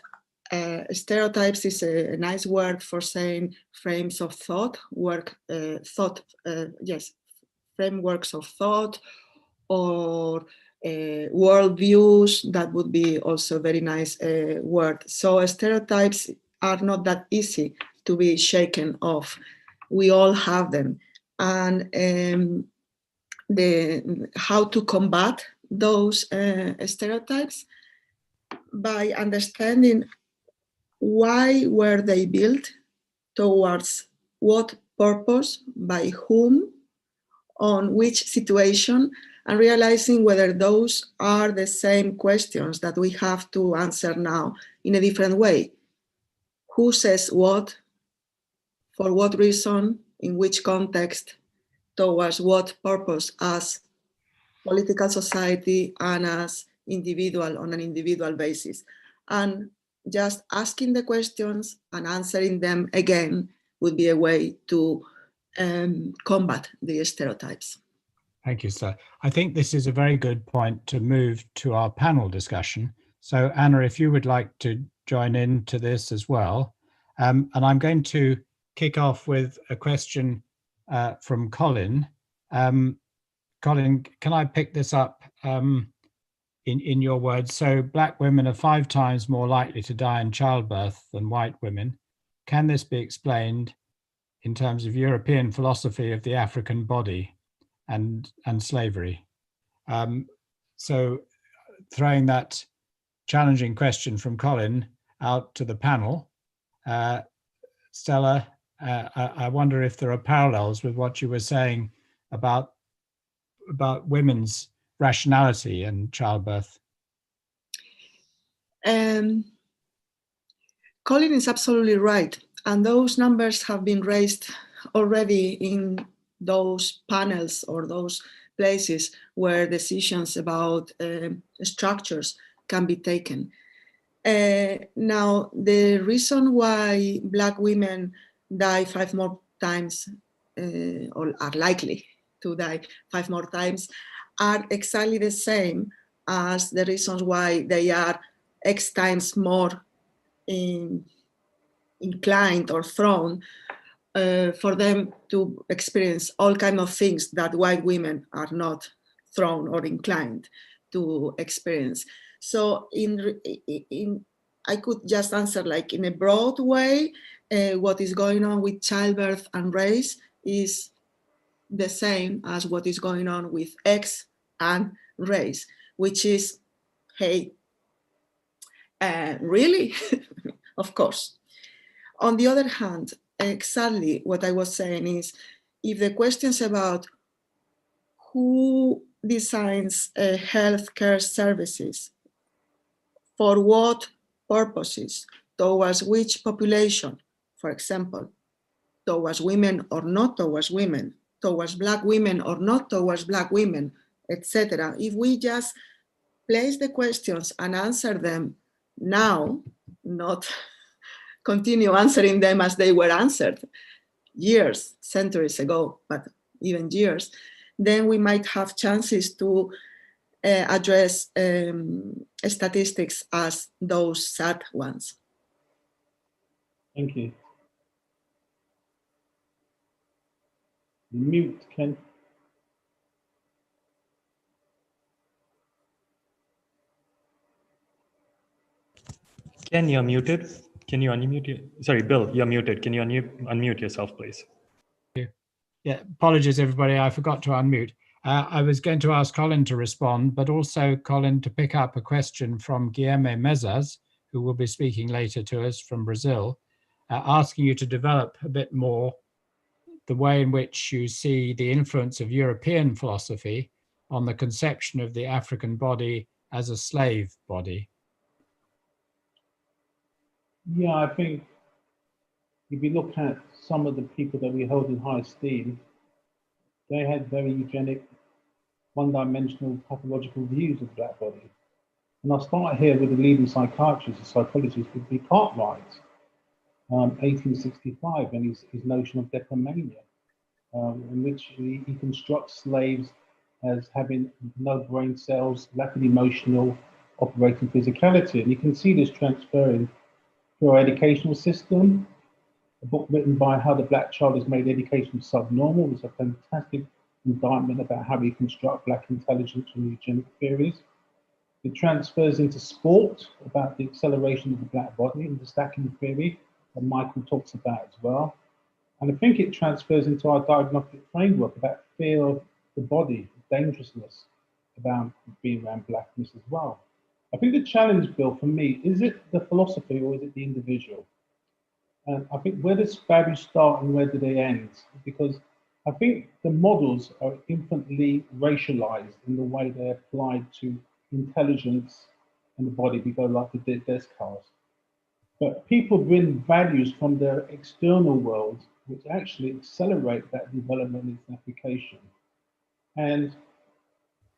stereotypes is a nice word for saying frames of thought, frameworks of thought, or worldviews. That would be also a very nice word. So stereotypes are not that easy to be shaken off. We all have them, and how to combat those stereotypes by understanding why were they built, towards what purpose, by whom, on which situation, and realizing whether those are the same questions that we have to answer now in a different way. Who says what, for what reason, in which context, towards what purpose, as political society and as individual, on an individual basis. And just asking the questions and answering them again would be a way to combat the stereotypes. Thank you, sir. I think this is a very good point to move to our panel discussion. So Anna, if you would like to join in to this as well. And I'm going to kick off with a question from Colin. Colin, can I pick this up in your words? So Black women are 5 times more likely to die in childbirth than white women. Can this be explained in terms of European philosophy of the African body and slavery? So throwing that challenging question from Colin out to the panel, Stella, I wonder if there are parallels with what you were saying about women's rationality and childbirth. Colin is absolutely right. And those numbers have been raised already in those panels or those places where decisions about structures can be taken. Now, the reason why Black women die 5 more times or are likely to die 5 more times are exactly the same as the reasons why they are X times more inclined or thrown for them to experience all kinds of things that white women are not thrown or inclined to experience. So I could just answer like in a broad way, what is going on with childbirth and race is the same as what is going on with X and race, which is, hey, really? Of course. On the other hand, exactly what I was saying is, if the questions about who designs healthcare services, for what purposes, towards which population, for example, towards women or not towards women, towards Black women or not towards Black women, etc. If we just place the questions and answer them now, not continue answering them as they were answered years, centuries ago, but even years, then we might have chances to address statistics as those sad ones. Thank you. Mute, Ken. Ken, you're muted. Can you unmute you? Sorry, Bill, you're muted. Can you unmute yourself, please? Yeah, apologies, everybody. I forgot to unmute. I was going to ask Colin to respond, but also Colin to pick up a question from Guilherme Mezas, who will be speaking later to us from Brazil, asking you to develop a bit more the way in which you see the influence of European philosophy on the conception of the African body as a slave body. Yeah, I think if you look at some of the people that we hold in high esteem, they had very eugenic, one-dimensional pathological views of the black body. And I'll start here with the leading psychiatrist and psychologist, would be Cartwright, 1865, and his notion of declomania, in which he constructs slaves as having no brain cells, lack of emotional operating physicality. And you can see this transferring through our educational system. A book written by How the Black Child Has Made Education Subnormal is a fantastic indictment about how we construct black intelligence from eugenic theories. It transfers into sport, about the acceleration of the black body and the stacking theory that Michael talks about as well. And I think it transfers into our diagnostic framework about fear of the body, dangerousness about being around blackness as well. I think the challenge, Bill, for me, is it the philosophy or is it the individual? And I think where does values start and where do they end? Because I think the models are infinitely racialized in the way they're applied to intelligence and the body. We go like the Descartes. But people bring values from their external world, which actually accelerate that development and its application. And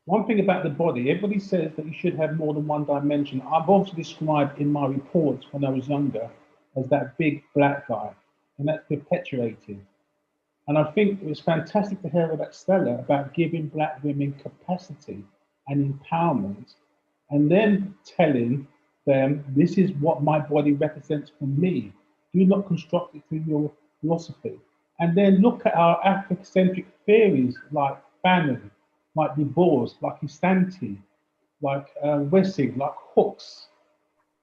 one thing about the body, everybody says that you should have more than one dimension. I've also described in my reports when I was younger as that big black guy, and that's perpetuated. And I think it was fantastic to hear about Stella about giving black women capacity and empowerment, and then telling them, this is what my body represents for me. Do not construct it through your philosophy. And then look at our Afrocentric theories like Fanon, like Du Bois, like Istanti, like Wessing, like Hooks.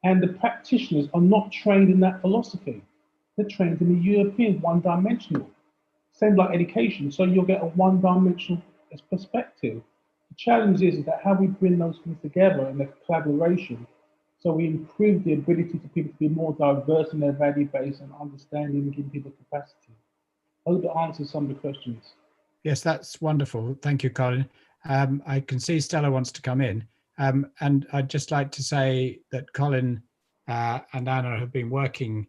And the practitioners are not trained in that philosophy. They're trained in the European one-dimensional. Same like education, so you'll get a one-dimensional perspective. The challenge is that how we bring those things together in a collaboration, so we improve the ability for people to be more diverse in their value base and understanding and giving people capacity. I hope that answers some of the questions. Yes, that's wonderful. Thank you, Colin. I can see Stella wants to come in. And I'd just like to say that Colin and Anna have been working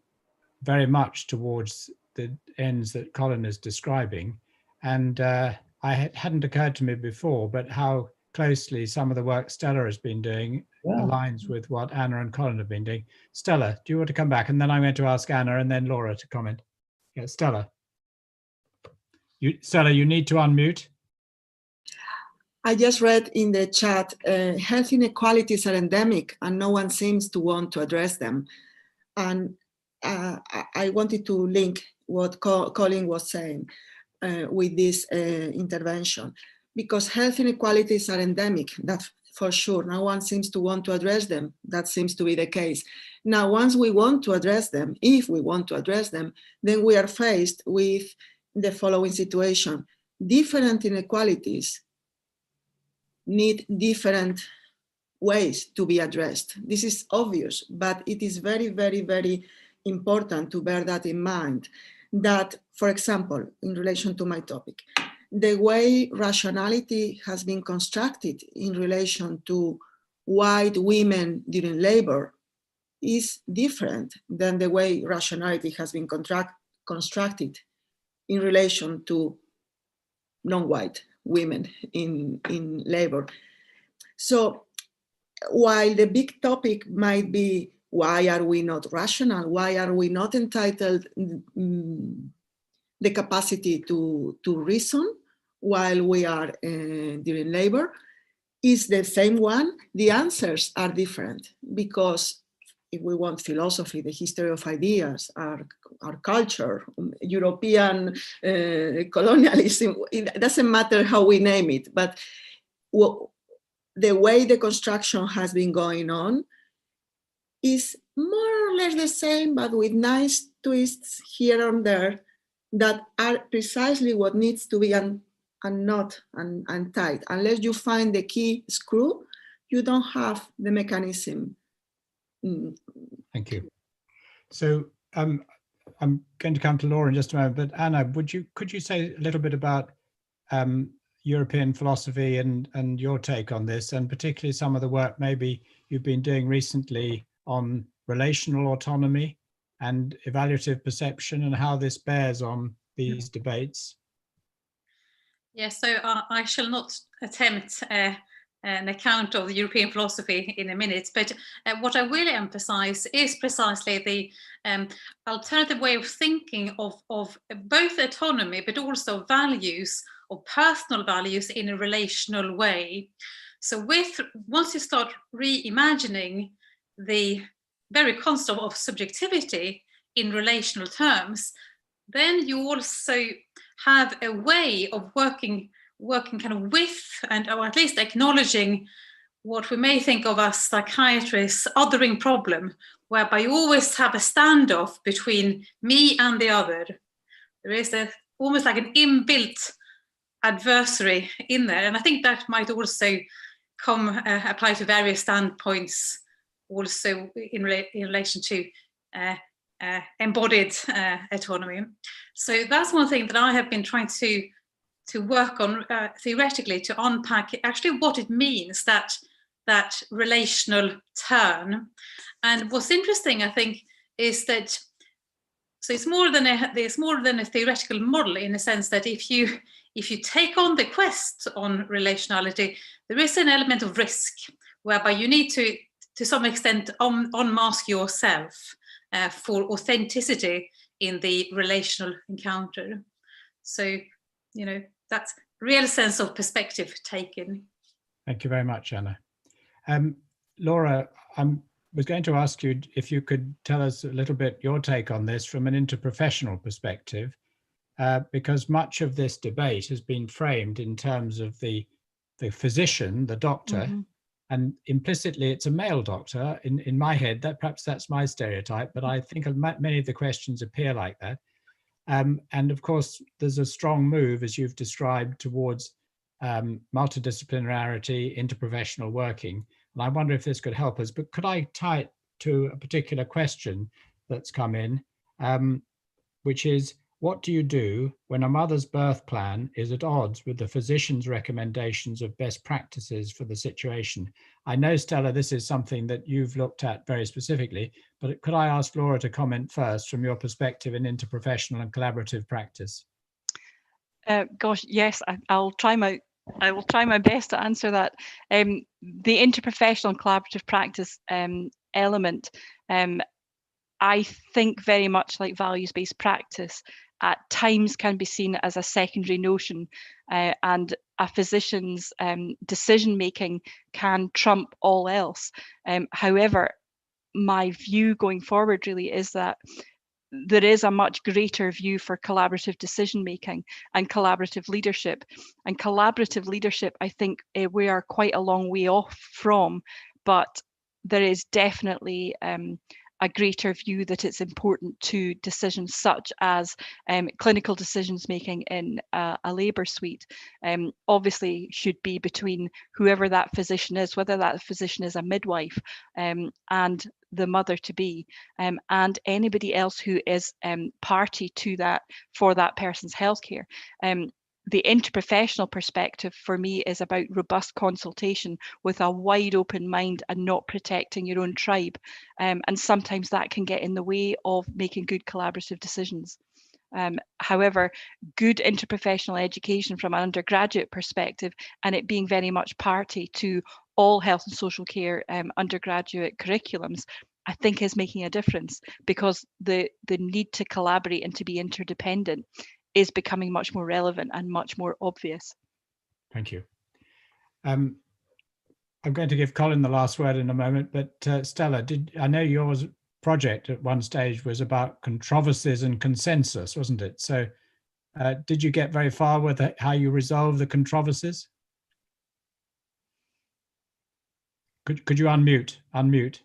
very much towards the ends that Colin is describing. And hadn't occurred to me before, but how closely some of the work Stella has been doing aligns with what Anna and Colin have been doing. Stella, do you want to come back? And then I'm going to ask Anna and then Laura to comment. Yeah, Stella. Stella, you need to unmute. I just read in the chat, health inequalities are endemic and no one seems to want to address them. And I wanted to link what Colin was saying with this intervention, because health inequalities are endemic, that's for sure. No one seems to want to address them. That seems to be the case. Now, once we want to address them, if we want to address them, then we are faced with the following situation. Different inequalities need different ways to be addressed. This is obvious, but it is very, very, very important to bear that in mind. That, for example, in relation to my topic, the way rationality has been constructed in relation to white women during labor is different than the way rationality has been constructed in relation to non-white women in labor. So while the big topic might be, why are we not rational? Why are we not entitled the capacity to reason while we are during labor? Is the same one? The answers are different, because if we want philosophy, the history of ideas, our culture, European colonialism, it doesn't matter how we name it, but the way the construction has been going on is more or less the same, but with nice twists here and there that are precisely what needs to be untied. Unless you find the key screw, you don't have the mechanism. Thank you. So I'm going to come to Laura in just a moment, but Anna, could you say a little bit about European philosophy and your take on this, and particularly some of the work maybe you've been doing recently on relational autonomy and evaluative perception, and how this bears on these debates? Yes, so I shall not attempt an account of the European philosophy in a minute, but what I will emphasize is precisely the alternative way of thinking of both autonomy, but also values, or personal values, in a relational way. So once you start reimagining the very concept of subjectivity in relational terms, then you also have a way of working kind of with, or at least acknowledging, what we may think of as psychiatrists' othering problem, whereby you always have a standoff between me and the other. There is almost like an inbuilt adversary in there, and I think that might also apply to various standpoints, also in relation to embodied autonomy. So that's one thing that I have been trying to work on theoretically, to unpack actually what it means, that relational turn. And what's interesting, I think, is that it's more than a theoretical model, in a sense that if you take on the quest on relationality, there is an element of risk, whereby you need to some extent unmask yourself for authenticity in the relational encounter. So, that's real sense of perspective taken. Thank you very much, Anna. Laura, I was going to ask you if you could tell us a little bit your take on this from an interprofessional perspective, because much of this debate has been framed in terms of the physician, the doctor, and implicitly it's a male doctor. In my head, perhaps that's my stereotype, but I think many of the questions appear like that. And of course, there's a strong move, as you've described, towards multidisciplinarity, interprofessional working. And I wonder if this could help us, but could I tie it to a particular question that's come in, which is, what do you do when a mother's birth plan is at odds with the physician's recommendations of best practices for the situation? I know, Stella, this is something that you've looked at very specifically, but could I ask Laura to comment first from your perspective in interprofessional and collaborative practice? Gosh, yes, I will try my best to answer that. The interprofessional and collaborative practice element, I think very much like values-based practice, at times can be seen as a secondary notion, and a physician's decision-making can trump all else. However, my view going forward really is that there is a much greater view for collaborative decision-making and collaborative leadership. And collaborative leadership, I think we are quite a long way off from, but there is definitely a greater view that it's important to decisions such as clinical decisions making in a labour suite. Obviously should be between whoever that physician is, whether that physician is a midwife and the mother to be, and anybody else who is party to that for that person's healthcare. The interprofessional perspective for me is about robust consultation with a wide open mind and not protecting your own tribe. And sometimes that can get in the way of making good collaborative decisions. However, good interprofessional education from an undergraduate perspective, and it being very much party to all health and social care undergraduate curriculums, I think is making a difference, because the need to collaborate and to be interdependent is becoming much more relevant and much more obvious. Thank you. I'm going to give Colin the last word in a moment, but Stella, I know your project at one stage was about controversies and consensus, wasn't it? So did you get very far with how you resolve the controversies? Could you unmute?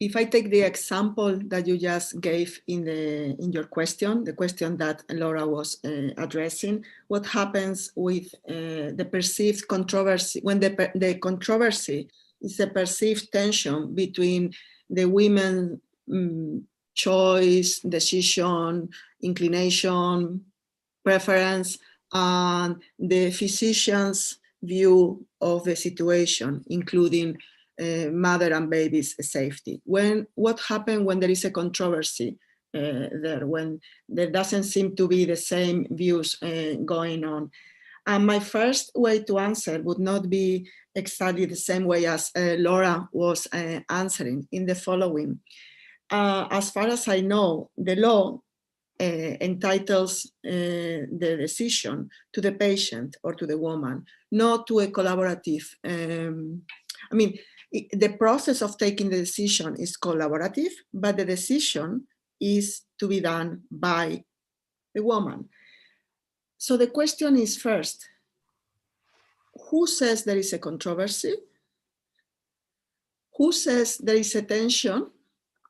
if I take the example that you just gave in your question, the question that Laura was addressing, what happens with the perceived controversy, when the controversy is a perceived tension between the women choice, decision, inclination, preference, and the physician's view of the situation, including mother and baby's safety. What happens when there is a controversy there, when there doesn't seem to be the same views going on? And my first way to answer would not be exactly the same way as Laura was answering, in the following. As far as I know, the law entitles the decision to the patient or to the woman, not to a collaborative. I mean, the process of taking the decision is collaborative, but the decision is to be done by the woman. So the question is, first, who says there is a controversy? Who says there is a tension?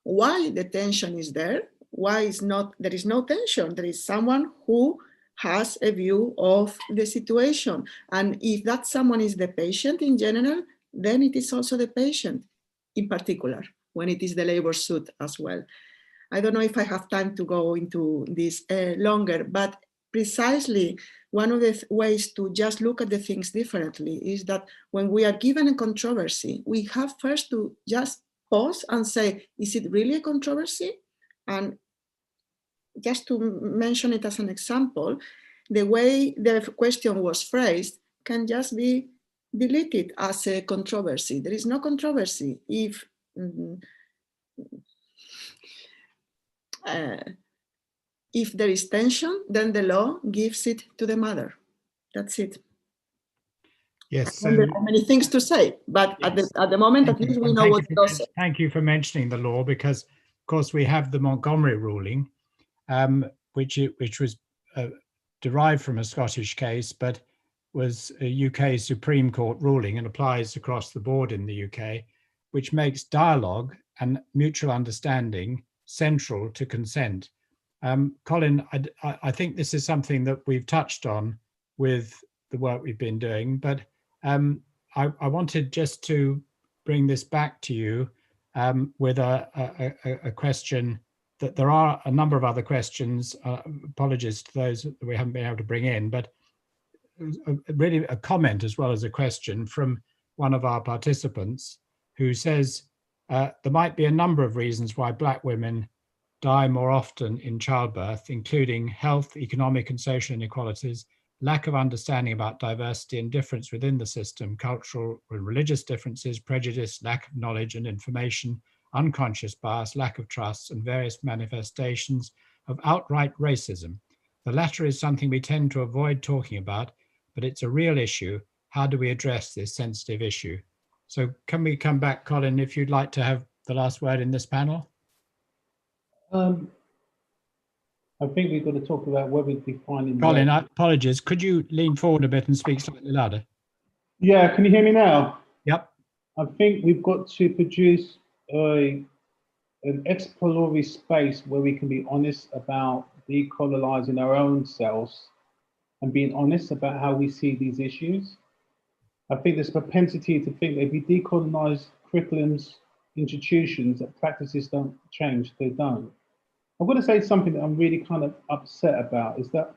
Why the tension is there? Why there is no tension? There is someone who has a view of the situation. And if that someone is the patient in general, then it is also the patient in particular, when it is the labor suit as well. I don't know if I have time to go into this longer, but precisely one of the ways to just look at the things differently is that when we are given a controversy, we have first to just pause and say, is it really a controversy? And just to mention it as an example, the way the question was phrased can just be deleted as a controversy. There is no controversy if there is tension, then the law gives it to the mother. That's it. Yes. So, there are many things to say, but yes, at the moment, at least we know what the law says. Thank you for mentioning the law, because, of course, we have the Montgomery ruling, which was derived from a Scottish case, but was a UK Supreme Court ruling and applies across the board in the UK, which makes dialogue and mutual understanding central to consent. Colin, I think this is something that we've touched on with the work we've been doing, but I wanted just to bring this back to you with a question that there are a number of other questions. Apologies to those that we haven't been able to bring in, but really a comment as well as a question from one of our participants who says there might be a number of reasons why Black women die more often in childbirth, including health, economic and social inequalities, lack of understanding about diversity and difference within the system, cultural and religious differences, prejudice, lack of knowledge and information, unconscious bias, lack of trust, and various manifestations of outright racism. The latter is something we tend to avoid talking about, but it's a real issue. How do we address this sensitive issue? So can we come back, Colin, if you'd like to have the last word in this panel? I think we've got to talk about whether we're defining. Colin, apologies. Could you lean forward a bit and speak slightly louder? Yeah, can you hear me now? Yep. I think we've got to produce an exploratory space where we can be honest about decolonizing our own selves and being honest about how we see these issues. I think there's propensity to think that if we decolonize curriculums, institutions, that practices don't change. They don't. I'm going to say something that I'm really kind of upset about is that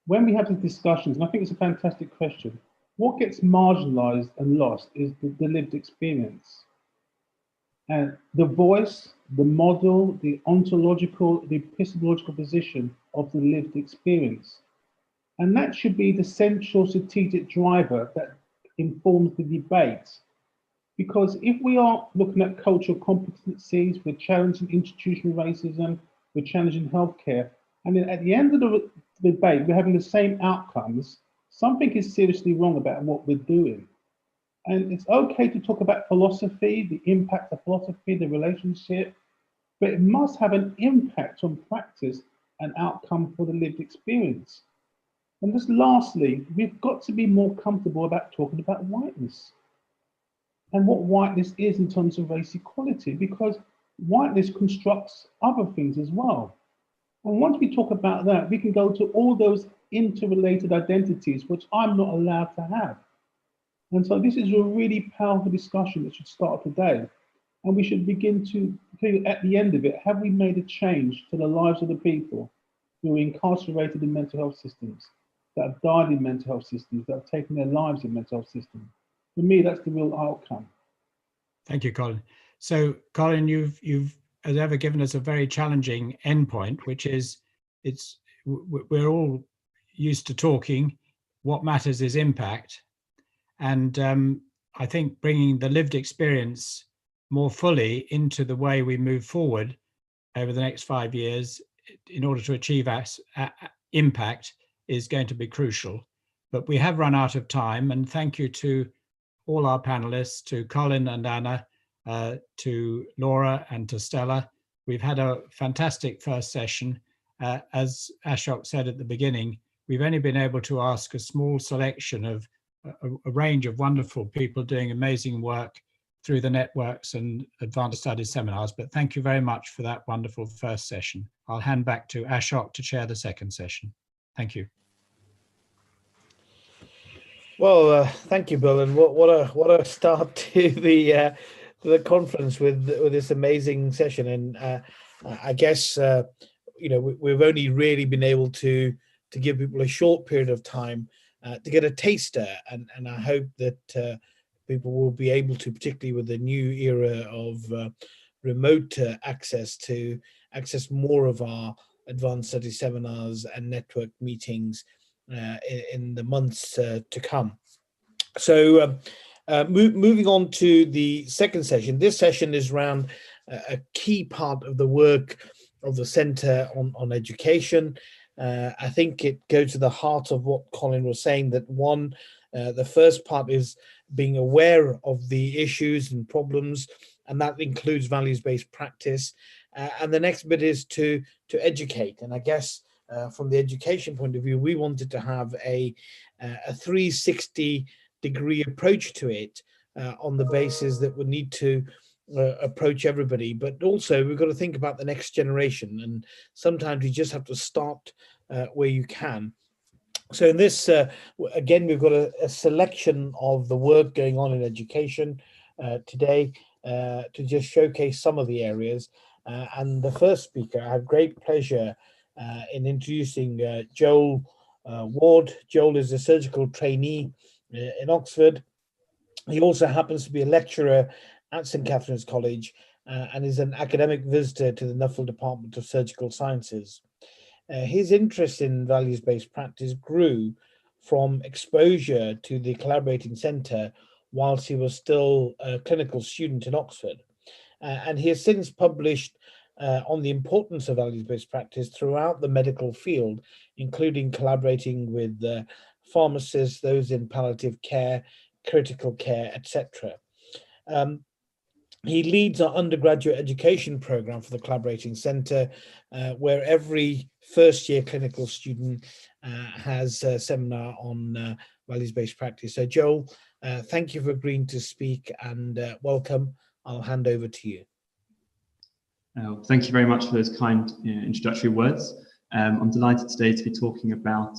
when we have these discussions, and I think it's a fantastic question, what gets marginalized and lost is the lived experience. And the voice, the model, the ontological, the epistemological position of the lived experience. And that should be the central strategic driver that informs the debate. Because if we are looking at cultural competencies, we're challenging institutional racism, we're challenging healthcare, and then at the end of the debate, we're having the same outcomes, something is seriously wrong about what we're doing. And it's okay to talk about philosophy, the impact of philosophy, the relationship, but it must have an impact on practice and outcome for the lived experience. And just lastly, we've got to be more comfortable about talking about whiteness and what whiteness is in terms of race equality, because whiteness constructs other things as well. And once we talk about that, we can go to all those interrelated identities, which I'm not allowed to have. And so this is a really powerful discussion that should start today. And we should begin to, at the end of it, have we made a change to the lives of the people who are incarcerated in mental health systems, that have died in mental health systems, that have taken their lives in mental health systems? For me, that's the real outcome. Thank you, Colin. So, Colin, you've as ever given us a very challenging endpoint, which is we're all used to talking. What matters is impact. And I think bringing the lived experience more fully into the way we move forward over the next 5 years in order to achieve impact is going to be crucial. But we have run out of time, and thank you to all our panelists, to Colin and Anna, to Laura and to Stella. We've had a fantastic first session. As Ashok said at the beginning, we've only been able to ask a small selection of a range of wonderful people doing amazing work through the networks and advanced studies seminars. But thank you very much for that wonderful first session. I'll hand back to Ashok to chair the second session. Thank you. Well, thank you, Bill, and what a start to the conference with this amazing session. And I guess we've only really been able to give people a short period of time to get a taster, and I hope that people will be able to, particularly with the new era of remote access, to access more of our advanced studies seminars and network meetings in the months to come. So moving on to the second session. This session is around a key part of the work of the Centre on Education. I think it goes to the heart of what Colin was saying, that the first part is being aware of the issues and problems, and that includes values-based practice. And the next bit is to educate. And I guess from the education point of view, we wanted to have a 360-degree approach to it on the basis that we need to approach everybody, but also we've got to think about the next generation, and sometimes you just have to start where you can. So in this, again, we've got a selection of the work going on in education today to just showcase some of the areas. And the first speaker, I have great pleasure in introducing Joel Ward. Joel is a surgical trainee in Oxford. He also happens to be a lecturer at St Catherine's College and is an academic visitor to the Nuffield Department of Surgical Sciences. His interest in values-based practice grew from exposure to the Collaborating Centre whilst he was still a clinical student in Oxford. And he has since published on the importance of values-based practice throughout the medical field, including collaborating with pharmacists, those in palliative care, critical care, etc. He leads our undergraduate education program for the Collaborating Centre, where every first-year clinical student has a seminar on values-based practice. So Joel, thank you for agreeing to speak, and welcome. I'll hand over to you. Thank you very much for those kind introductory words. I'm delighted today to be talking about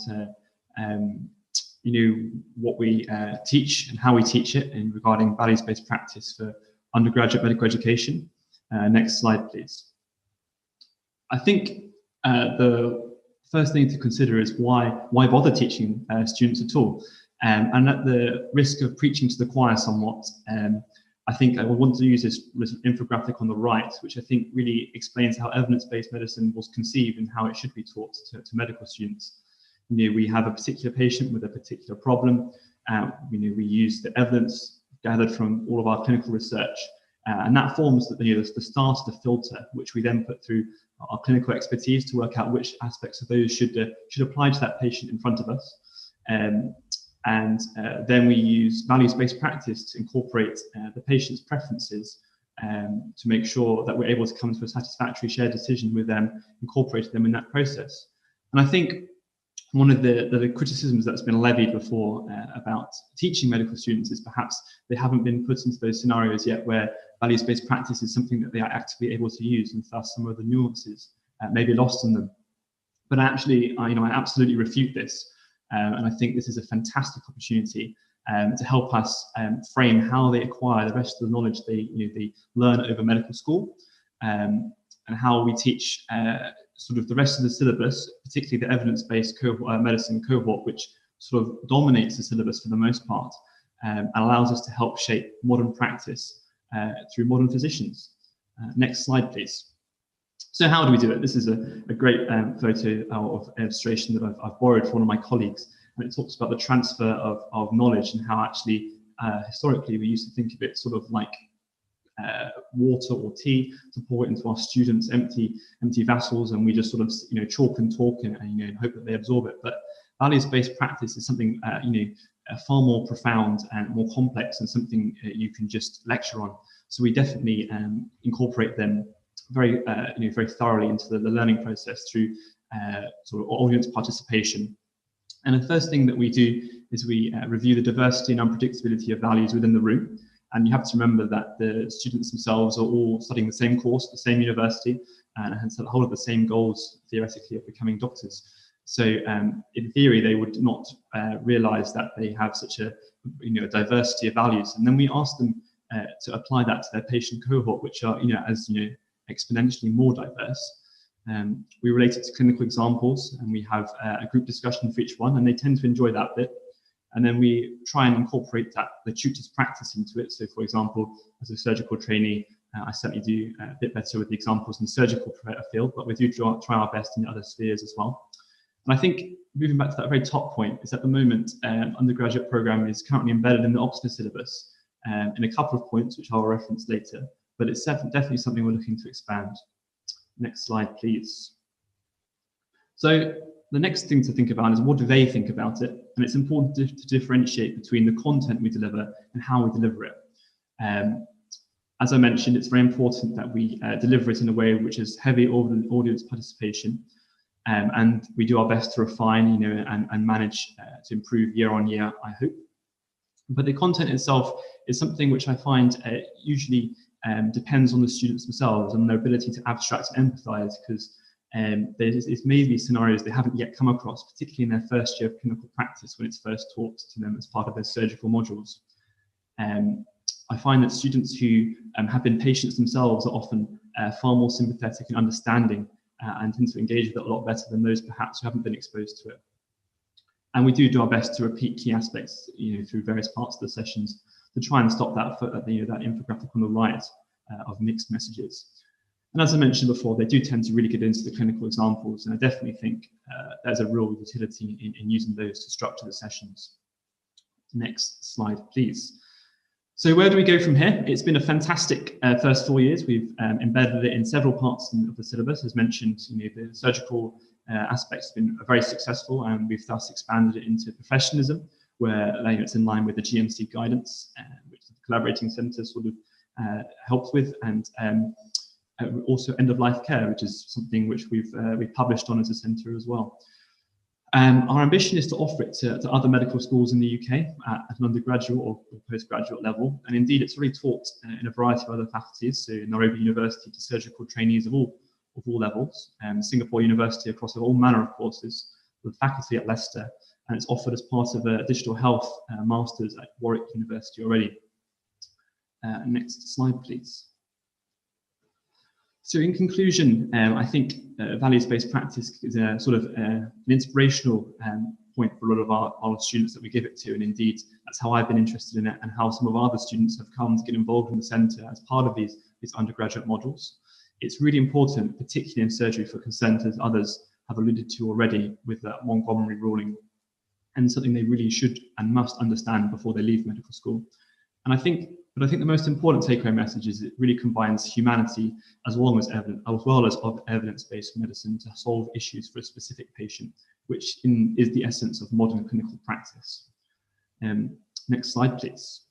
what we teach and how we teach it in regarding values-based practice for undergraduate medical education. Next slide, please. I think the first thing to consider is why bother teaching students at all? And at the risk of preaching to the choir somewhat, I think I want to use this infographic on the right, which I think really explains how evidence-based medicine was conceived and how it should be taught to medical students. We have a particular patient with a particular problem. We use the evidence gathered from all of our clinical research, and that forms the start of the filter, which we then put through our clinical expertise to work out which aspects of those should apply to that patient in front of us. Then we use values-based practice to incorporate the patient's preferences to make sure that we're able to come to a satisfactory shared decision with them, incorporating them in that process. And I think one of the criticisms that's been levied before about teaching medical students is perhaps they haven't been put into those scenarios yet where values-based practice is something that they are actively able to use, and thus some of the nuances may be lost in them. But actually, I absolutely refute this, and I think this is a fantastic opportunity to help us frame how they acquire the rest of the knowledge they learn over medical school, and how we teach sort of the rest of the syllabus, particularly the evidence-based medicine cohort, which sort of dominates the syllabus for the most part, and allows us to help shape modern practice through modern physicians. Next slide, please. So how do we do it? This is a great photo of illustration that I've borrowed from one of my colleagues, and it talks about the transfer of knowledge and how actually historically we used to think of it sort of like water or tea, to pour it into our students' empty vessels, and we just sort of chalk and talk and hope that they absorb it. But values-based practice is something far more profound and more complex, and something you can just lecture on. So we definitely incorporate them very very thoroughly into the learning process through sort of audience participation. And the first thing that we do is we review the diversity and unpredictability of values within the room. And you have to remember that the students themselves are all studying the same course at the same university, and hence hold the same goals, theoretically, of becoming doctors. So in theory, they would not realize that they have such a diversity of values. And then we ask them to apply that to their patient cohort, which are exponentially more diverse. We relate it to clinical examples, and we have a group discussion for each one, and they tend to enjoy that bit. And then we try and incorporate the tutor's practice into it. So, for example, as a surgical trainee, I certainly do a bit better with the examples in the surgical field, but we do try our best in other spheres as well. And I think, moving back to that very top point, is at the moment, undergraduate program is currently embedded in the Oxford syllabus in a couple of points, which I'll reference later, but it's definitely something we're looking to expand. Next slide, please. So the next thing to think about is, what do they think about it? And it's important to differentiate between the content we deliver and how we deliver it. As I mentioned, it's very important that we deliver it in a way which is heavy audience participation, and we do our best to refine, and manage to improve year on year, I hope. But the content itself is something which I find usually depends on the students themselves and their ability to abstract and empathize, because there's maybe scenarios they haven't yet come across, particularly in their first year of clinical practice when it's first taught to them as part of their surgical modules. I find that students who have been patients themselves are often far more sympathetic and understanding, and tend to engage with it a lot better than those perhaps who haven't been exposed to it. And we do our best to repeat key aspects, through various parts of the sessions, to try and stop that infographic on the right of mixed messages. And as I mentioned before, they do tend to really get into the clinical examples, and I definitely think there's a real utility in using those to structure the sessions. Next slide, please. So where do we go from here? It's been a fantastic first 4 years. We've embedded it in several parts of the syllabus. As mentioned, the surgical aspects have been very successful, and we've thus expanded it into professionalism, where it's in line with the GMC guidance, which the collaborating centre sort of helps with, and also end-of-life care, which is something which we've published on as a centre as well. Our ambition is to offer it to other medical schools in the UK at an undergraduate or postgraduate level, and indeed it's already taught in a variety of other faculties, so Nairobi University to surgical trainees of all levels, Singapore University across all manner of courses, with faculty at Leicester, and it's offered as part of a digital health master's at Warwick University already. Next slide, please. So in conclusion, I think values-based practice is a sort of an inspirational point for a lot of our students that we give it to, and indeed that's how I've been interested in it, and how some of our other students have come to get involved in the centre as part of these undergraduate modules. It's really important, particularly in surgery, for consent, as others have alluded to already with that Montgomery ruling, and something they really should and must understand before they leave medical school. And I think the most important take-home message is it really combines humanity as well as evidence-based medicine to solve issues for a specific patient, which is the essence of modern clinical practice. Next slide, please.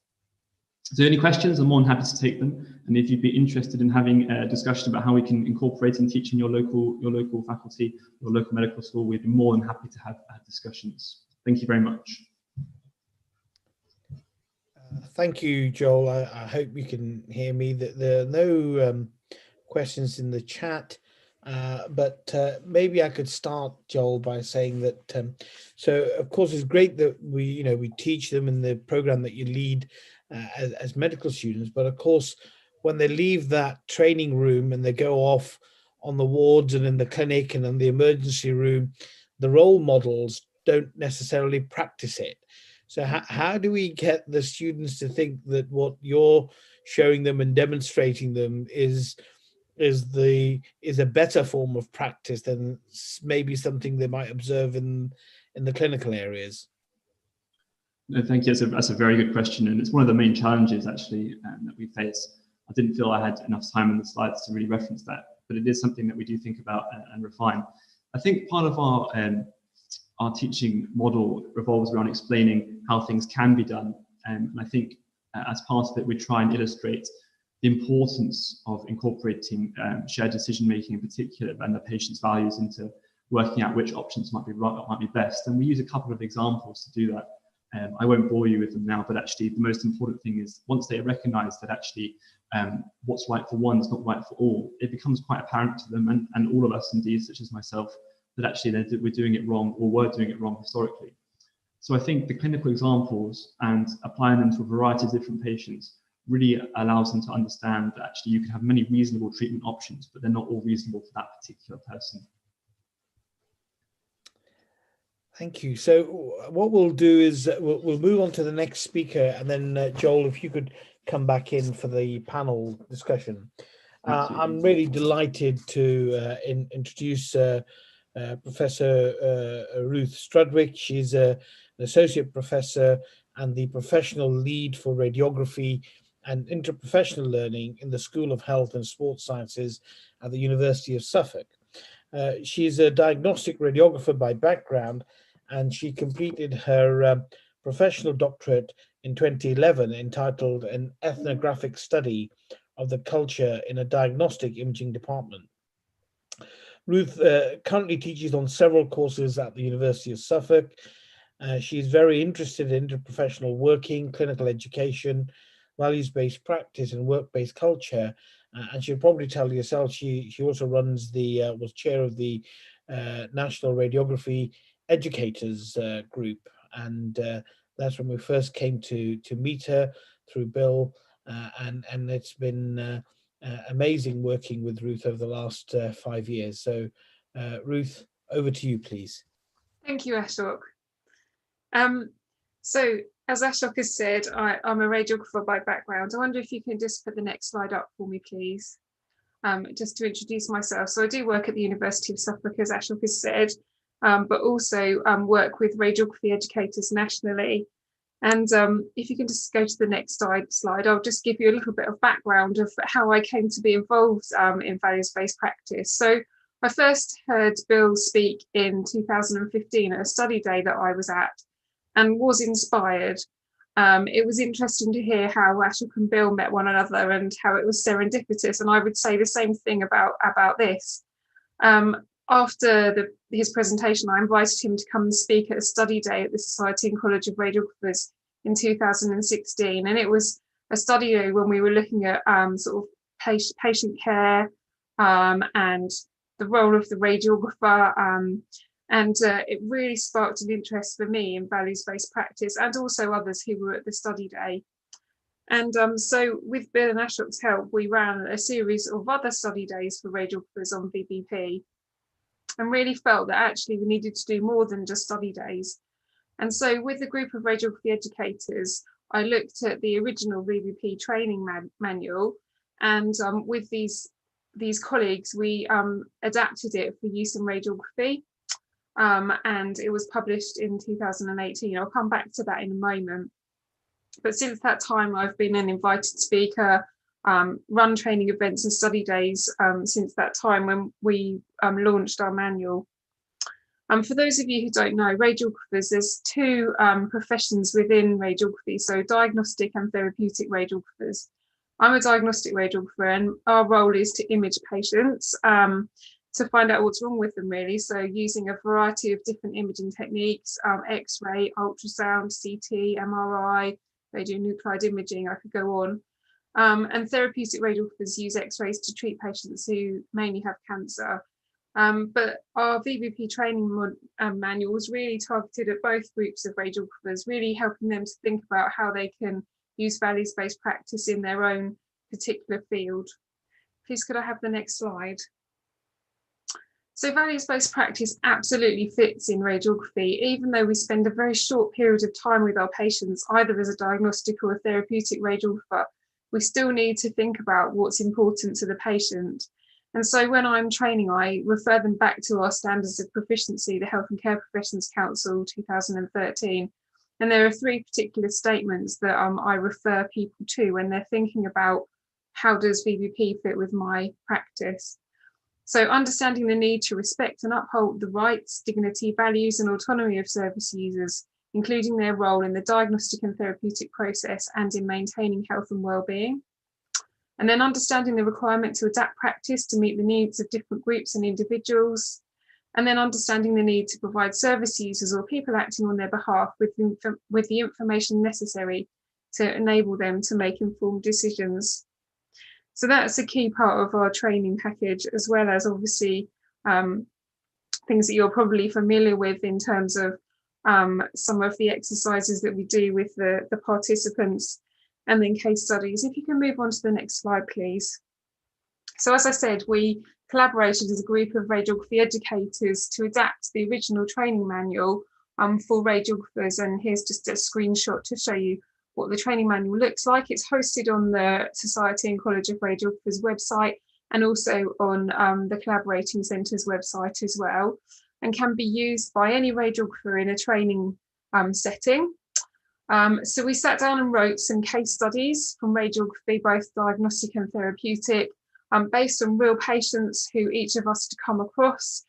So any questions, I'm more than happy to take them. And if you'd be interested in having a discussion about how we can incorporate and teach in your local faculty, your local medical school, we'd be more than happy to have discussions. Thank you very much. Thank you, Joel. I hope you can hear me. There are no questions in the chat, but maybe I could start, Joel, by saying that. So, of course, it's great that we teach them in the program that you lead as medical students. But of course, when they leave that training room and they go off on the wards and in the clinic and in the emergency room, the role models don't necessarily practice it. So how do we get the students to think that what you're showing them and demonstrating them is a better form of practice than maybe something they might observe in the clinical areas? No, thank you. That's a very good question, and it's one of the main challenges actually that we face. I didn't feel I had enough time in the slides to really reference that, but it is something that we do think about and refine. I think part of our teaching model revolves around explaining how things can be done. And I think as part of it, we try and illustrate the importance of incorporating shared decision-making in particular and the patient's values into working out which options might be right, might be best. And we use a couple of examples to do that. I won't bore you with them now, but actually the most important thing is once they recognize that actually what's right for one is not right for all, it becomes quite apparent to them and all of us indeed, such as myself, that actually we're doing it wrong or were doing it wrong historically. So I think the clinical examples and applying them to a variety of different patients really allows them to understand that actually you can have many reasonable treatment options, but they're not all reasonable for that particular person. Thank you. So what we'll do is we'll move on to the next speaker, and then Joel, if you could come back in for the panel discussion. I'm really delighted to introduce Professor Ruth Strudwick. She's an associate professor and the professional lead for radiography and interprofessional learning in the School of Health and Sports Sciences at the University of Suffolk. She's a diagnostic radiographer by background, and she completed her professional doctorate in 2011 entitled An Ethnographic Study of the Culture in a Diagnostic Imaging Department. Ruth currently teaches on several courses at the University of Suffolk. She's very interested in interprofessional working, clinical education, values-based practice, and work-based culture. And she'll probably tell you herself, she also runs was chair of the National Radiography Educators Group. And that's when we first came to meet her through Bill. And it's been amazing working with Ruth over the last 5 years. So Ruth, over to you, please. Thank you, Ashok. So as Ashok has said, I'm a radiographer by background. I wonder if you can just put the next slide up for me, please. Just to introduce myself. So I do work at the University of Suffolk, as Ashok has said, but also work with radiography educators nationally. And if you can just go to the next slide, I'll just give you a little bit of background of how I came to be involved in values-based practice. So I first heard Bill speak in 2015 at a study day that I was at and was inspired. It was interesting to hear how Ashok and Bill met one another and how it was serendipitous. And I would say the same thing about this. After his presentation, I invited him to come and speak at a study day at the Society and College of Radiographers in 2016. And it was a study day when we were looking at sort of patient care and the role of the radiographer. And it really sparked an interest for me in values-based practice and also others who were at the study day. And so with Bill and Ashok's help, we ran a series of other study days for radiographers on VBP and really felt that actually we needed to do more than just study days. And so with a group of radiography educators, I looked at the original VBP training manual, and with these colleagues, we adapted it for use in radiography. And it was published in 2018. I'll come back to that in a moment. But since that time, I've been an invited speaker, run training events and study days since that time when we launched our manual. For those of you who don't know, radiographers, there's two professions within radiography, so diagnostic and therapeutic radiographers. I'm a diagnostic radiographer, and our role is to image patients to find out what's wrong with them, really. So using a variety of different imaging techniques, X-ray, ultrasound, CT, MRI, radionuclide imaging. I could go on. And therapeutic radiographers use X-rays to treat patients who mainly have cancer. But our VBP training manual was really targeted at both groups of radiographers, really helping them to think about how they can use values-based practice in their own particular field. Please could I have the next slide? So values-based practice absolutely fits in radiography, even though we spend a very short period of time with our patients, either as a diagnostic or a therapeutic radiographer. We still need to think about what's important to the patient. And so when I'm training, I refer them back to our standards of proficiency, the Health and Care Professions Council 2013. And there are 3 particular statements that I refer people to when they're thinking about how does VBP fit with my practice. So understanding the need to respect and uphold the rights, dignity, values and autonomy of service users, including their role in the diagnostic and therapeutic process and in maintaining health and well-being. And then understanding the requirement to adapt practice to meet the needs of different groups and individuals. And then understanding the need to provide service users or people acting on their behalf with the information necessary to enable them to make informed decisions. So that's a key part of our training package, as well as obviously things that you're probably familiar with in terms of some of the exercises that we do with the participants, and then case studies. If you can move on to the next slide, please. So as I said, we collaborated as a group of radiography educators to adapt the original training manual for radiographers. And here's just a screenshot to show you what the training manual looks like. It's hosted on the Society and College of Radiographers website, and also on the Collaborating Centre's website as well, and can be used by any radiographer in a training setting. So we sat down and wrote some case studies from radiography, both diagnostic and therapeutic, based on real patients who each of us had come across.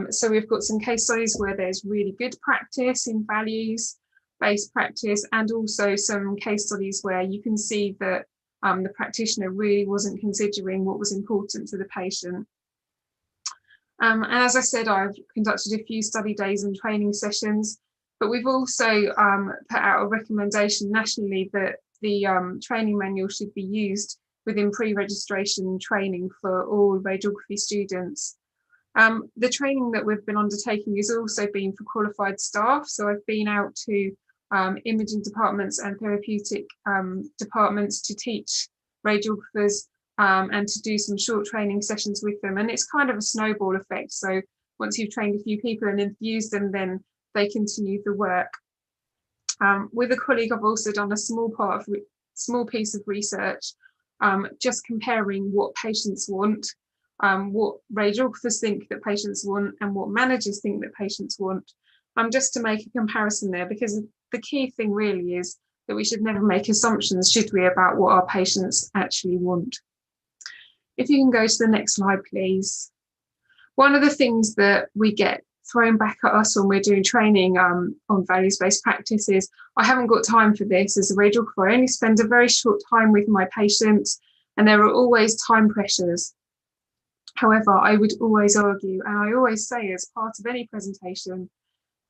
So we've got some case studies where there's really good practice in values-based practice, and also some case studies where you can see that the practitioner really wasn't considering what was important to the patient. And as I said, I've conducted a few study days and training sessions, but we've also put out a recommendation nationally that the training manual should be used within pre-registration training for all radiography students. The training that we've been undertaking has also been for qualified staff. So I've been out to imaging departments and therapeutic departments to teach radiographers and to do some short training sessions with them. And it's kind of a snowball effect. So once you've trained a few people and infused them, then they continue the work. With a colleague, I've also done a small piece of research, just comparing what patients want, what radiographers think that patients want, and what managers think that patients want, just to make a comparison there, because the key thing really is that we should never make assumptions, should we, about what our patients actually want. If you can go to the next slide, please. One of the things that we get thrown back at us when we're doing training on values-based practices, I haven't got time for this as a radiographer. I only spend a very short time with my patients, and there are always time pressures. However, I would always argue, and I always say as part of any presentation,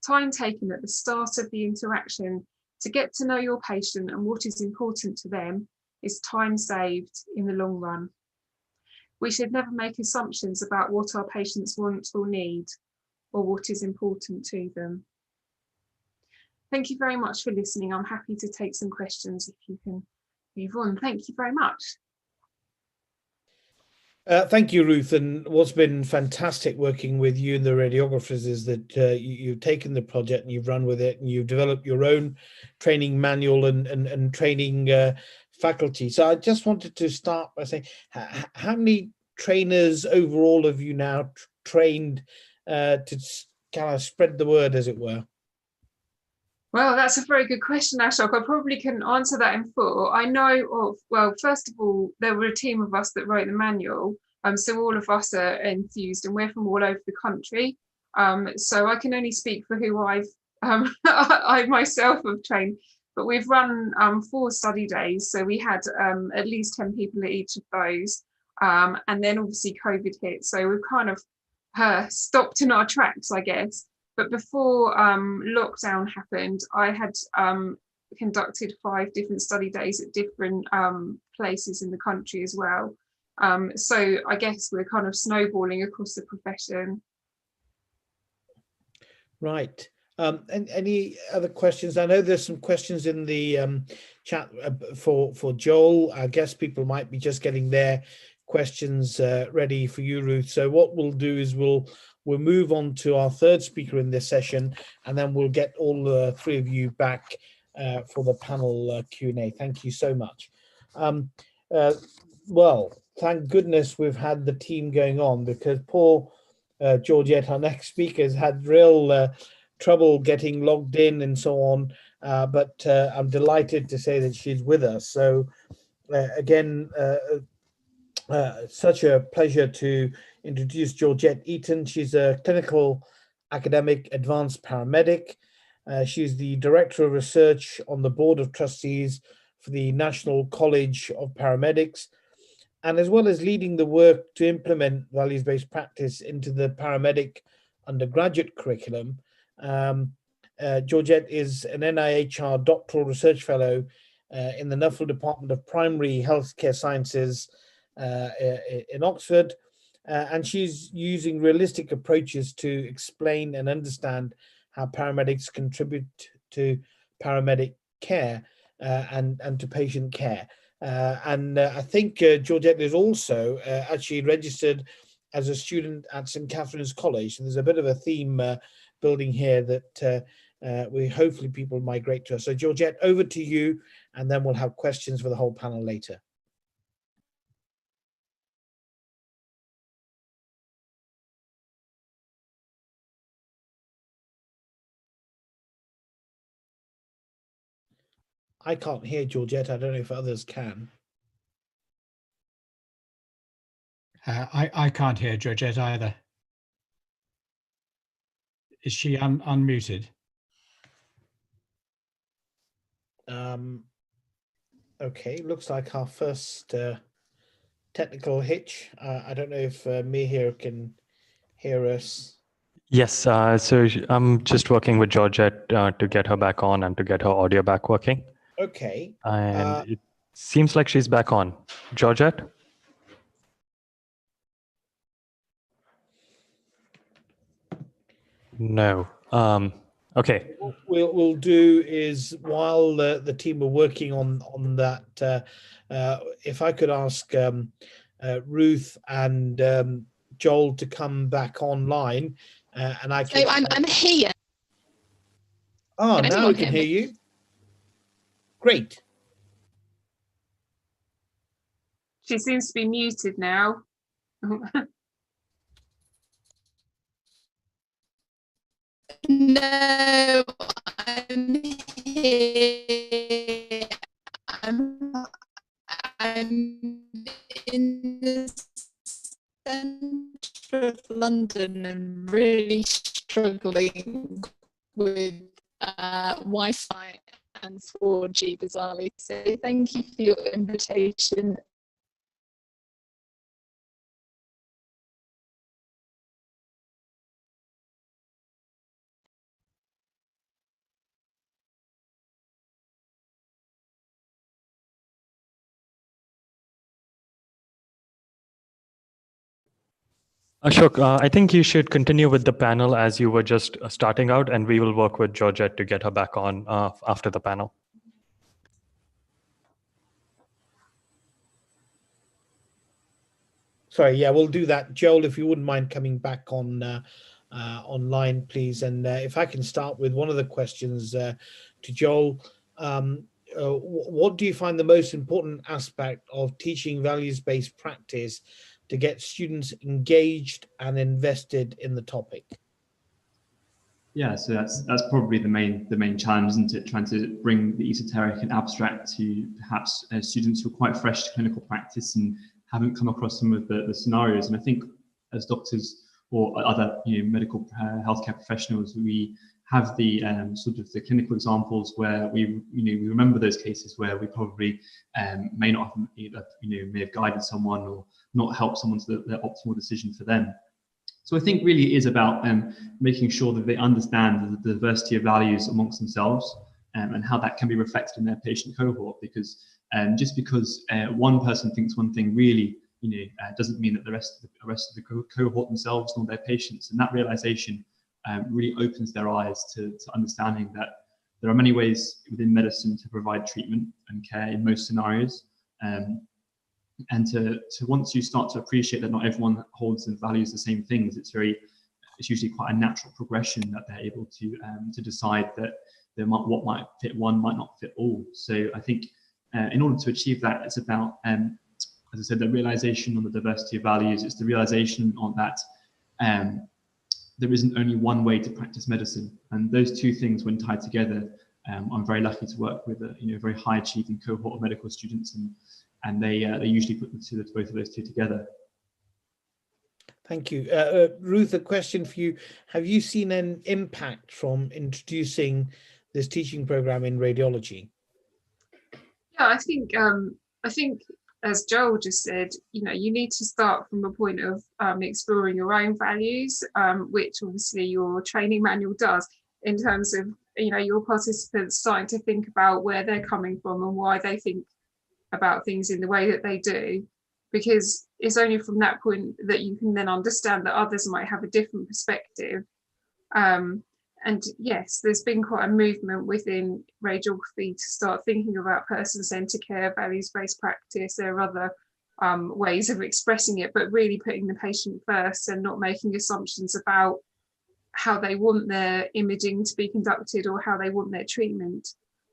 time taken at the start of the interaction to get to know your patient and what is important to them is time saved in the long run. We should never make assumptions about what our patients want or need, or what is important to them. Thank you very much for listening. I'm happy to take some questions if you can move on. Thank you very much. Thank you, Ruth. And what's been fantastic working with you and the radiographers is that you've taken the project and you've run with it, and you've developed your own training manual and training faculty. So I just wanted to start by saying, how many trainers overall have you now trained to kind of spread the word, as it were? Well, that's a very good question, Ashok. I probably couldn't answer that in full. I know of, well, first of all, there were a team of us that wrote the manual. So all of us are enthused, and we're from all over the country. So I can only speak for who I myself have trained. But we've run 4 study days. So we had at least 10 people at each of those. And then obviously COVID hit. So we've kind of stopped in our tracks, I guess. But before lockdown happened, I had conducted 5 different study days at different places in the country as well. So I guess we're kind of snowballing across the profession. Right. And any other questions? I know there's some questions in the chat for Joel. I guess people might be just getting their questions ready for you, Ruth. So what we'll do is we'll move on to our third speaker in this session, and then we'll get all the 3 of you back for the panel Q&A. Thank you so much. Well, thank goodness we've had the team going on, because poor Georgette, our next speaker, has had real trouble getting logged in and so on, but I'm delighted to say that she's with us. So again, such a pleasure to introduce Georgette Eaton. She's a clinical academic advanced paramedic. She's the Director of Research on the Board of Trustees for the National College of Paramedics, and as well as leading the work to implement values-based practice into the paramedic undergraduate curriculum, Georgette is an NIHR doctoral research fellow in the Nuffield Department of Primary Healthcare Sciences in Oxford, and she's using realistic approaches to explain and understand how paramedics contribute to paramedic care and to patient care. And I think Georgette is also actually registered as a student at St. Catherine's College. So there's a bit of a theme building here that we hopefully people migrate to us. So Georgette, over to you, and then we'll have questions for the whole panel later. I can't hear Georgette. I don't know if others can. I can't hear Georgette either. Is she unmuted? Okay, looks like our first technical hitch. I don't know if Mihir can hear us. Yes, so I'm just working with Georgette to get her back on and to get her audio back working. Okay. And it seems like she's back on. Georgette? No. Okay. What we'll do is, while the team are working on that, if I could ask Ruth and Joel to come back online, and I can. So I'm here. Oh, Can now we anyone can hear hear me? you. Great. She seems to be muted now. No, I'm here. I'm in the centre of London and really struggling with Wi-Fi and 4G bizarrely. So thank you for your invitation. Ashok, I think you should continue with the panel as you were just starting out, and we will work with Georgette to get her back on after the panel. Sorry, yeah, we'll do that. Joel, if you wouldn't mind coming back on online, please. And if I can start with one of the questions to Joel, what do you find the most important aspect of teaching values-based practice to get students engaged and invested in the topic? Yeah, so that's probably the main challenge, isn't it? Trying to bring the esoteric and abstract to perhaps students who are quite fresh to clinical practice and haven't come across some of the scenarios. And I think as doctors or other medical healthcare professionals, we have the sort of the clinical examples where we remember those cases where we probably may not have may have guided someone or not helped someone to the optimal decision for them. So I think really it is about making sure that they understand the diversity of values amongst themselves, and how that can be reflected in their patient cohort, because just because one person thinks one thing really doesn't mean that the rest of the cohort themselves nor their patients, and that realization really opens their eyes to understanding that there are many ways within medicine to provide treatment and care in most scenarios, and to once you start to appreciate that not everyone holds and values the same things, it's usually quite a natural progression that they're able to decide that what might fit one might not fit all. So I think in order to achieve that, it's about, as I said, the realization on the diversity of values. It's the realization on that there isn't only one way to practice medicine, and those two things, when tied together, I'm very lucky to work with a very high achieving cohort of medical students, and they usually put both of those two together. Thank you. Ruth, a question for you. Have you seen an impact from introducing this teaching program in radiology? Yeah, I think as Joel just said, you need to start from a point of exploring your own values, which obviously your training manual does, in terms of your participants starting to think about where they're coming from and why they think about things in the way that they do, because it's only from that point that you can then understand that others might have a different perspective. And yes, there's been quite a movement within radiography to start thinking about person-centered care, values-based practice. There are other ways of expressing it, but really putting the patient first and not making assumptions about how they want their imaging to be conducted or how they want their treatment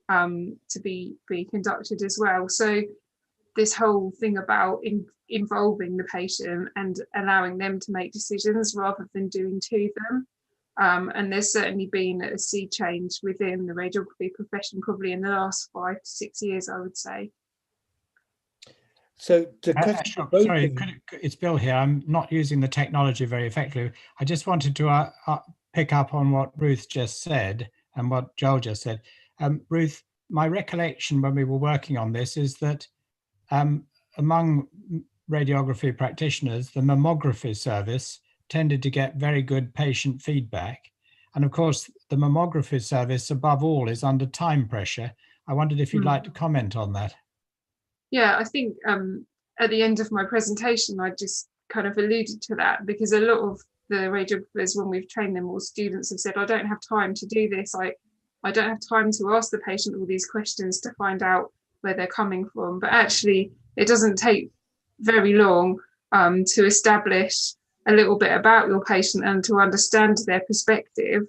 to be conducted as well. So this whole thing about involving the patient and allowing them to make decisions rather than doing to them. And there's certainly been a sea change within the radiography profession probably in the last 5 to 6 years, I would say. So the question, sorry, it's Bill here. I'm not using the technology very effectively. I just wanted to pick up on what Ruth just said and what Joel just said. Ruth, my recollection when we were working on this is that among radiography practitioners, the mammography service tended to get very good patient feedback. And of course, the mammography service above all is under time pressure. I wondered if you'd like to comment on that. Yeah, I think at the end of my presentation, I just kind of alluded to that, because a lot of the radiographers, when we've trained them, or students have said, I don't have time to do this. I don't have time to ask the patient all these questions to find out where they're coming from. But actually, it doesn't take very long to establish a little bit about your patient and to understand their perspective.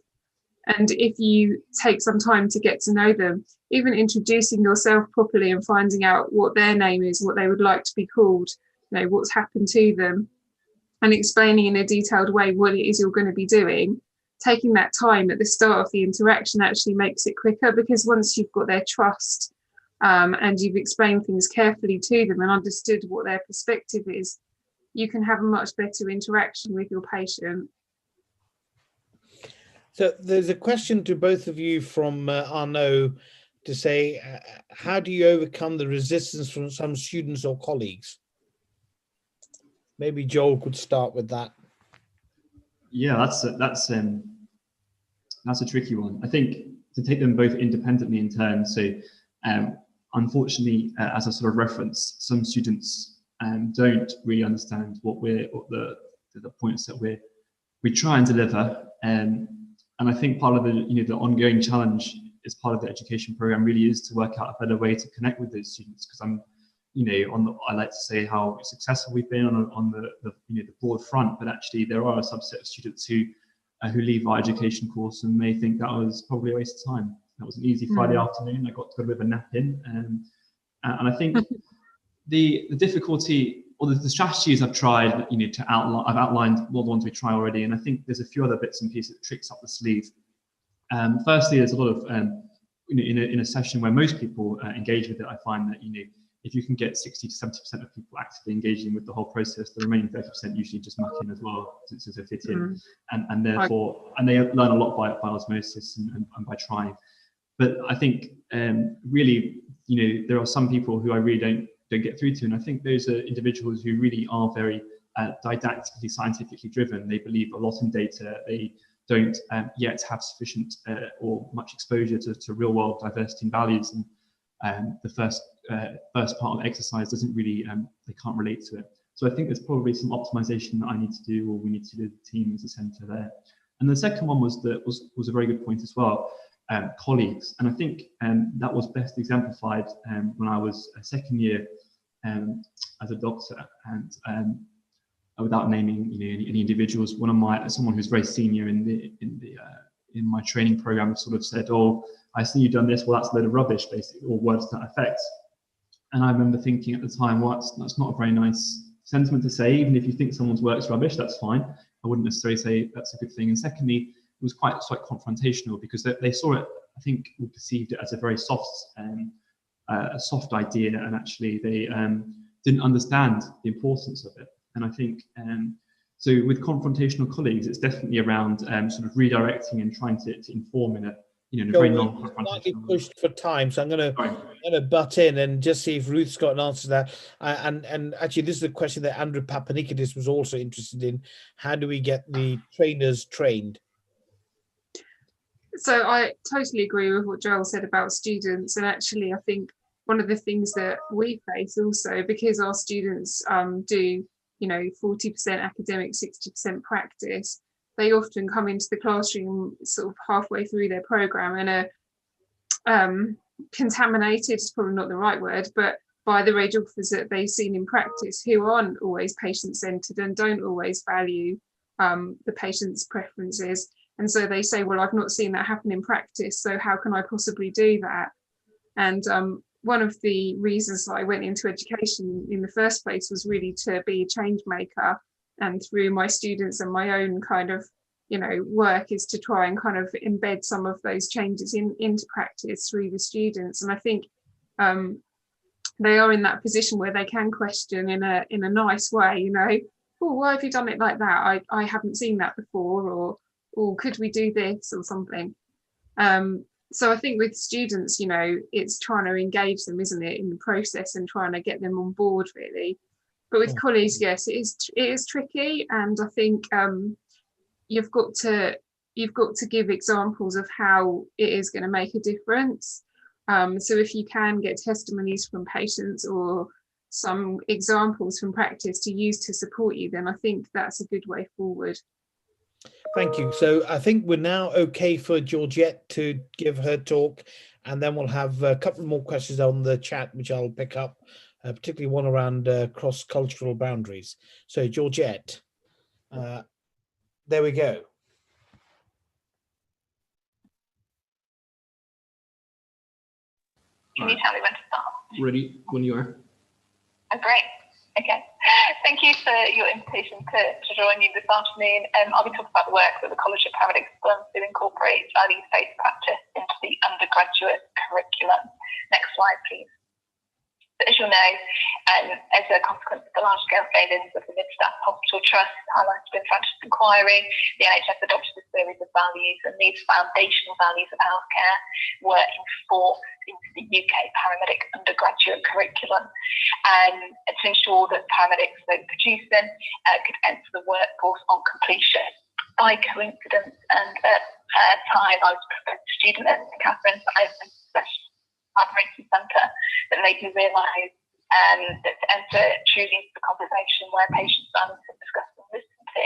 And if you take some time to get to know them, even introducing yourself properly and finding out what their name is, what they would like to be called, what's happened to them, and explaining in a detailed way what it is you're going to be doing, taking that time at the start of the interaction actually makes it quicker, because once you've got their trust and you've explained things carefully to them and understood what their perspective is, you can have a much better interaction with your patient. So there's a question to both of you from Arnaud to say, how do you overcome the resistance from some students or colleagues? Maybe Joel could start with that. Yeah, that's a tricky one. I think to take them both independently in turn. So unfortunately, as I sort of referenced, some students don't really understand what the points that we try and deliver. And I think part of the ongoing challenge as part of the education program really is to work out a better way to connect with those students, because I like to say how successful we've been on the broad front, but actually there are a subset of students who leave our education course and may think that was probably a waste of time. That was an easy Friday afternoon. I got a bit of a nap in, and I think the difficulty or the strategies I've tried, to outline, I've outlined all the ones we try already, and I think there's a few other bits and pieces, tricks up the sleeve. Firstly, there's a lot of in a session where most people engage with it, I find that if you can get 60 to 70% of people actively engaging with the whole process, the remaining 30% usually just muck in as well to fit in, and therefore they learn a lot by osmosis and by trying. But I think really, there are some people who I really don't get through to, and I think those are individuals who really are very didactically, scientifically driven. They believe a lot in data. They don't yet have sufficient or much exposure to real world diversity and values, and the first part of exercise doesn't really, they can't relate to it. So I think there's probably some optimization that I need to do, or we need to do, the team as a centre there. And the second one was a very good point as well, colleagues. And I think that was best exemplified when I was a second year as a doctor, and without naming any individuals, someone who's very senior in my training program sort of said, "Oh, I see you've done this. Well, that's a load of rubbish," basically, or words to that effect. And I remember thinking at the time, well, that's not a very nice sentiment to say. Even if you think someone's work's rubbish, that's fine. I wouldn't necessarily say that's a good thing. And secondly, it was quite confrontational, because they saw it, I think, or perceived it as a very soft idea, and actually they didn't understand the importance of it. And I think, so with confrontational colleagues, it's definitely around sort of redirecting and trying to inform in a very non-confrontational way. Pushed for time, so I'm going to butt in and just see if Ruth's got an answer to that. And actually, this is a question that Andrew Papanikidis was also interested in. How do we get the trainers trained? So I totally agree with what Joel said about students, and actually I think one of the things that we face also, because our students do 40% academic, 60% practice, they often come into the classroom sort of halfway through their program and are contaminated, is probably not the right word, but by the radiographers that they've seen in practice, who aren't always patient-centered and don't always value the patient's preferences. And so they say, well, I've not seen that happen in practice, so how can I possibly do that? And one of the reasons that I went into education in the first place was really to be a change maker. And through my students and my own kind of, work, is to try and kind of embed some of those changes into practice through the students. And I think they are in that position where they can question in a nice way, oh, why have you done it like that? I haven't seen that before, or could we do this or something? So I think with students, it's trying to engage them, isn't it, in the process and trying to get them on board, really. But with colleagues, yes, it is tricky, and I think you've got to give examples of how it is going to make a difference. So if you can get testimonies from patients or some examples from practice to use to support you, then I think that's a good way forward. Thank you. So I think we're now okay for Georgette to give her talk, and then we'll have a couple more questions on the chat, which I'll pick up, particularly one around cross-cultural boundaries. So Georgette, there we go. Can you tell me when to start? Ready when you are. Oh, great. Okay. Thank you for your invitation to join you this afternoon. I'll be talking about the work that the College of Paramedics has done to incorporate values-based practice into the undergraduate curriculum. Next slide, please. So as you'll know, as a consequence of the large-scale failings of the Mid-Staff Hospital Trust highlighted in Francis' inquiry, the NHS adopted a series of values, and these foundational values of healthcare were enforced into the UK paramedic undergraduate curriculum to ensure that paramedics that produce them could enter the workforce on completion. By coincidence, and at time I was a student at St Catherine's, I opened a collaboration centre that made me realise that to enter truly into the conversation where patients are discussed and listened to,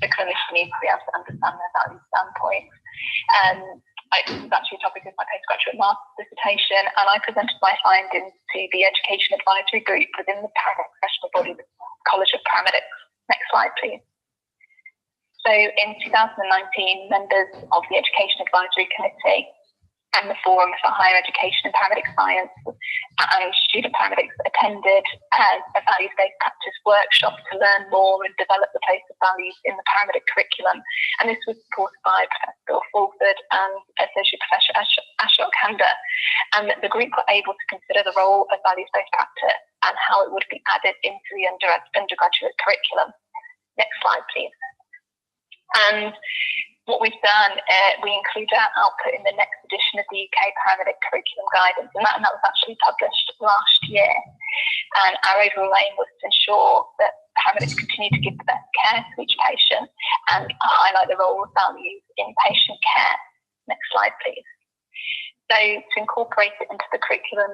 the clinician needs to be able to understand their value standpoints. This was actually a topic of my postgraduate master's dissertation, and I presented my findings to the Education Advisory Group within the professional body, the College of Paramedics. Next slide, please. So in 2019, members of the Education Advisory Committee and the Forum for Higher Education and Paramedic Science and student paramedics attended a values-based practice workshop to learn more and develop the place of values in the paramedic curriculum. And this was supported by Professor Bill Fulford and Associate Professor Ashok Kanda. And the group were able to consider the role of values-based practice and how it would be added into the undergraduate curriculum. Next slide, please. And what we've done, we include our output in the next edition of the UK Paramedic Curriculum Guidance, and that was actually published last year. And our overall aim was to ensure that paramedics continue to give the best care to each patient and highlight the role of values in patient care. Next slide, please. So to incorporate it into the curriculum,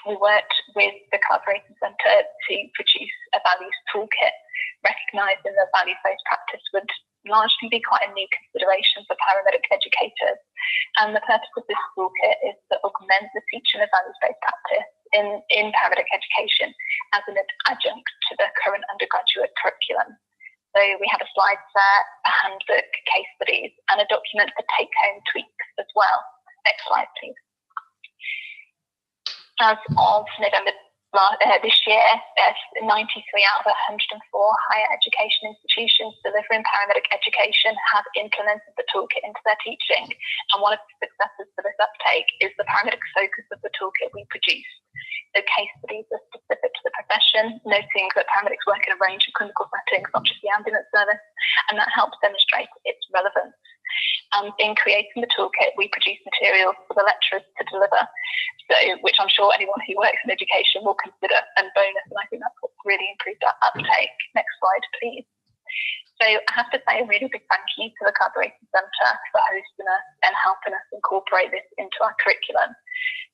we worked with the Collaborators Centre to produce a values toolkit, recognising that values-based practice would largely be quite a new consideration for paramedic educators. And the purpose of this toolkit is to augment the teaching of values-based practice in paramedic education as an adjunct to the current undergraduate curriculum. So we have a slide set, a handbook, case studies, and a document for take-home tweaks as well. Next slide, please. As of November this year, 93 out of 104 higher education institutions delivering paramedic education have implemented the toolkit into their teaching. And one of the successes for this uptake is the paramedic focus of the toolkit we produced. So case studies are specific to the profession, noting that paramedics work in a range of clinical settings, not just the ambulance service, and that helps demonstrate its relevance. In creating the toolkit, we produce materials for the lecturers to deliver, which I'm sure anyone who works in education will consider a bonus, and I think that's what really improved that uptake. Next slide, please. So I have to say a really big thank you to the Collaborators Centre for hosting us and helping us incorporate this into our curriculum.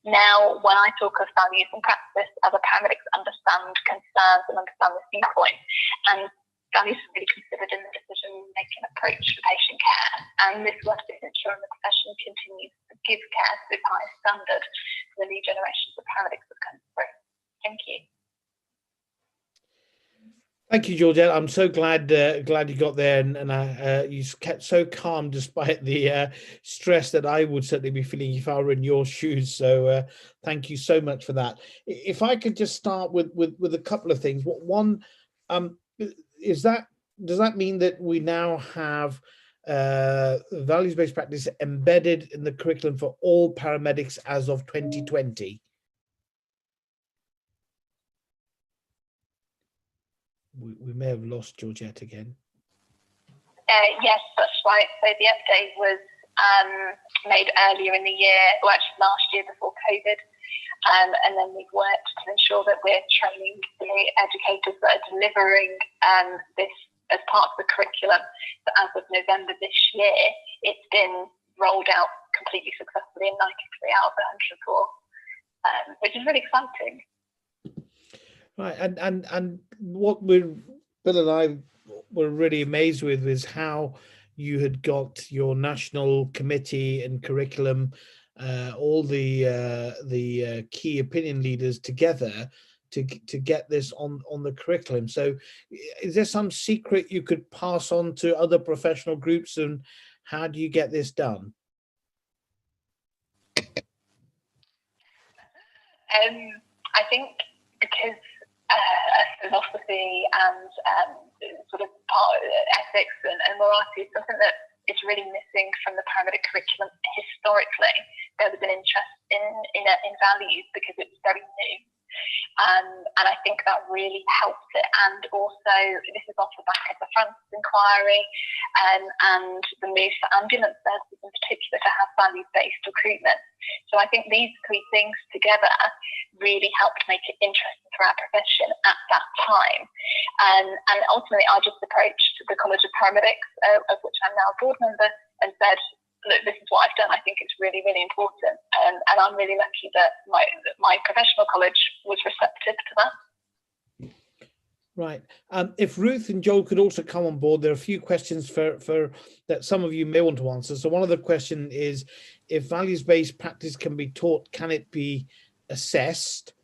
Now, when I talk of values and practice, other paramedics understand concerns and understand this viewpoint, and values are really considered in the decision-making approach for patient care, and this work is ensuring the profession continues to give care to the highest standard for the new generations of paramedics that come through. Thank you. Thank you, Georgette. I'm so glad you got there, and you kept so calm despite the stress that I would certainly be feeling if I were in your shoes. So thank you so much for that. If I could just start with a couple of things. One, does that mean that we now have values-based practice embedded in the curriculum for all paramedics as of 2020? We may have lost Georgette again. Yes, that's right. So the update was made earlier in the year, or actually last year before COVID. And then we've worked to ensure that we're training the educators that are delivering this as part of the curriculum. So as of November this year, it's been rolled out completely successfully in 93 out of 104, which is really exciting. Right, and what Bill and I were really amazed with is how you had got your national committee and curriculum, all the key opinion leaders together to get this on the curriculum. So is there some secret you could pass on to other professional groups, and how do you get this done? I think because philosophy and sort of part of ethics and morality is something that is really missing from the paramedic curriculum historically. There was an interest in values because it's very new. And I think that really helps it. And also, this is off the back of the Francis inquiry and the move for ambulance services in particular to have values-based recruitment. So I think these three things together really helped make it interesting for our profession at that time. And ultimately, I just approached the College of Paramedics, of which I'm now a board member, and said, look, this is what I've done. I think it's really, really important. And I'm really lucky that my professional college was receptive to that. Right. If Ruth and Joel could also come on board, there are a few questions for that some of you may want to answer. So one of the question is, if values-based practice can be taught, can it be assessed?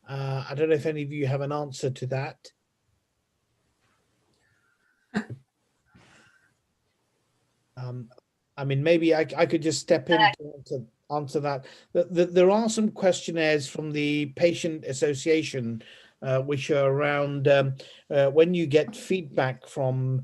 I don't know if any of you have an answer to that. I mean, maybe I could just step in to answer that. There are some questionnaires from the patient association, which are around when you get feedback from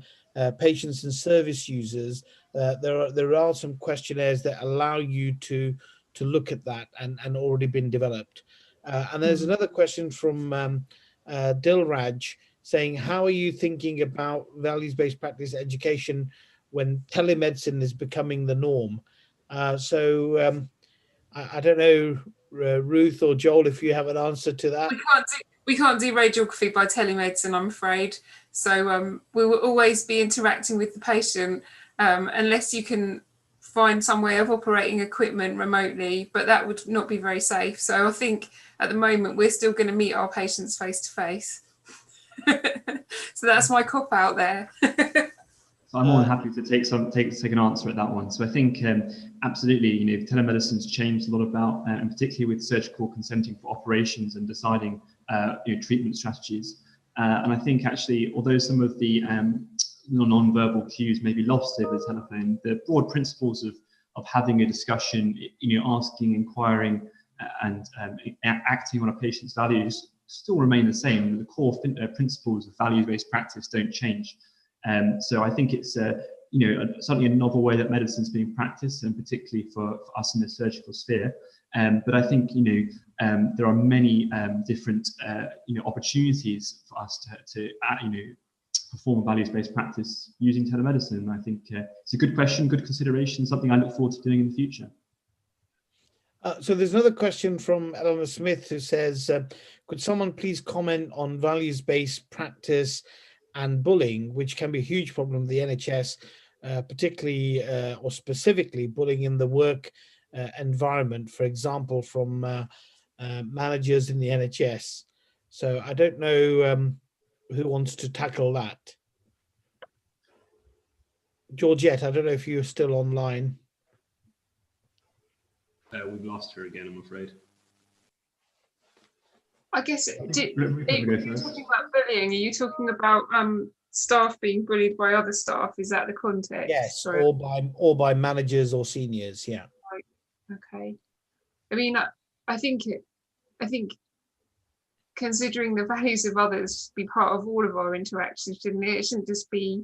patients and service users. There are some questionnaires that allow you to look at that and already been developed. And there's another question from Dilraj saying, how are you thinking about values-based practice education when telemedicine is becoming the norm? So I don't know, Ruth or Joel, if you have an answer to that. We can't do radiography by telemedicine, I'm afraid. So we will always be interacting with the patient unless you can find some way of operating equipment remotely, but that would not be very safe. So I think at the moment we're still going to meet our patients face to face. So that's my cop out there. So I'm more than happy to take an answer at that one. So I think absolutely, you know, telemedicine's changed a lot about, and particularly with surgical consenting for operations and deciding treatment strategies. And I think actually, although some of the non-verbal cues may be lost over the telephone, the broad principles of having a discussion, you know, asking, inquiring, and acting on a patient's values still remain the same. The core principles of values-based practice don't change. So I think it's certainly a novel way that medicine's being practiced, and particularly for us in the surgical sphere. But I think there are many different opportunities for us to perform values-based practice using telemedicine. And I think it's a good question, good consideration, something I look forward to doing in the future. So there's another question from Eleanor Smith who says, could someone please comment on values-based practice and bullying, which can be a huge problem with the NHS, particularly or specifically bullying in the work environment, for example, from managers in the NHS. So I don't know who wants to tackle that. Georgette, I don't know if you're still online. We've lost her again, I'm afraid. I guess, when you're talking about bullying, are you talking about staff being bullied by other staff? Is that the context? Yes, or by managers or seniors, yeah. Right. Okay. I mean, I think considering the values of others be part of all of our interactions, it shouldn't just be,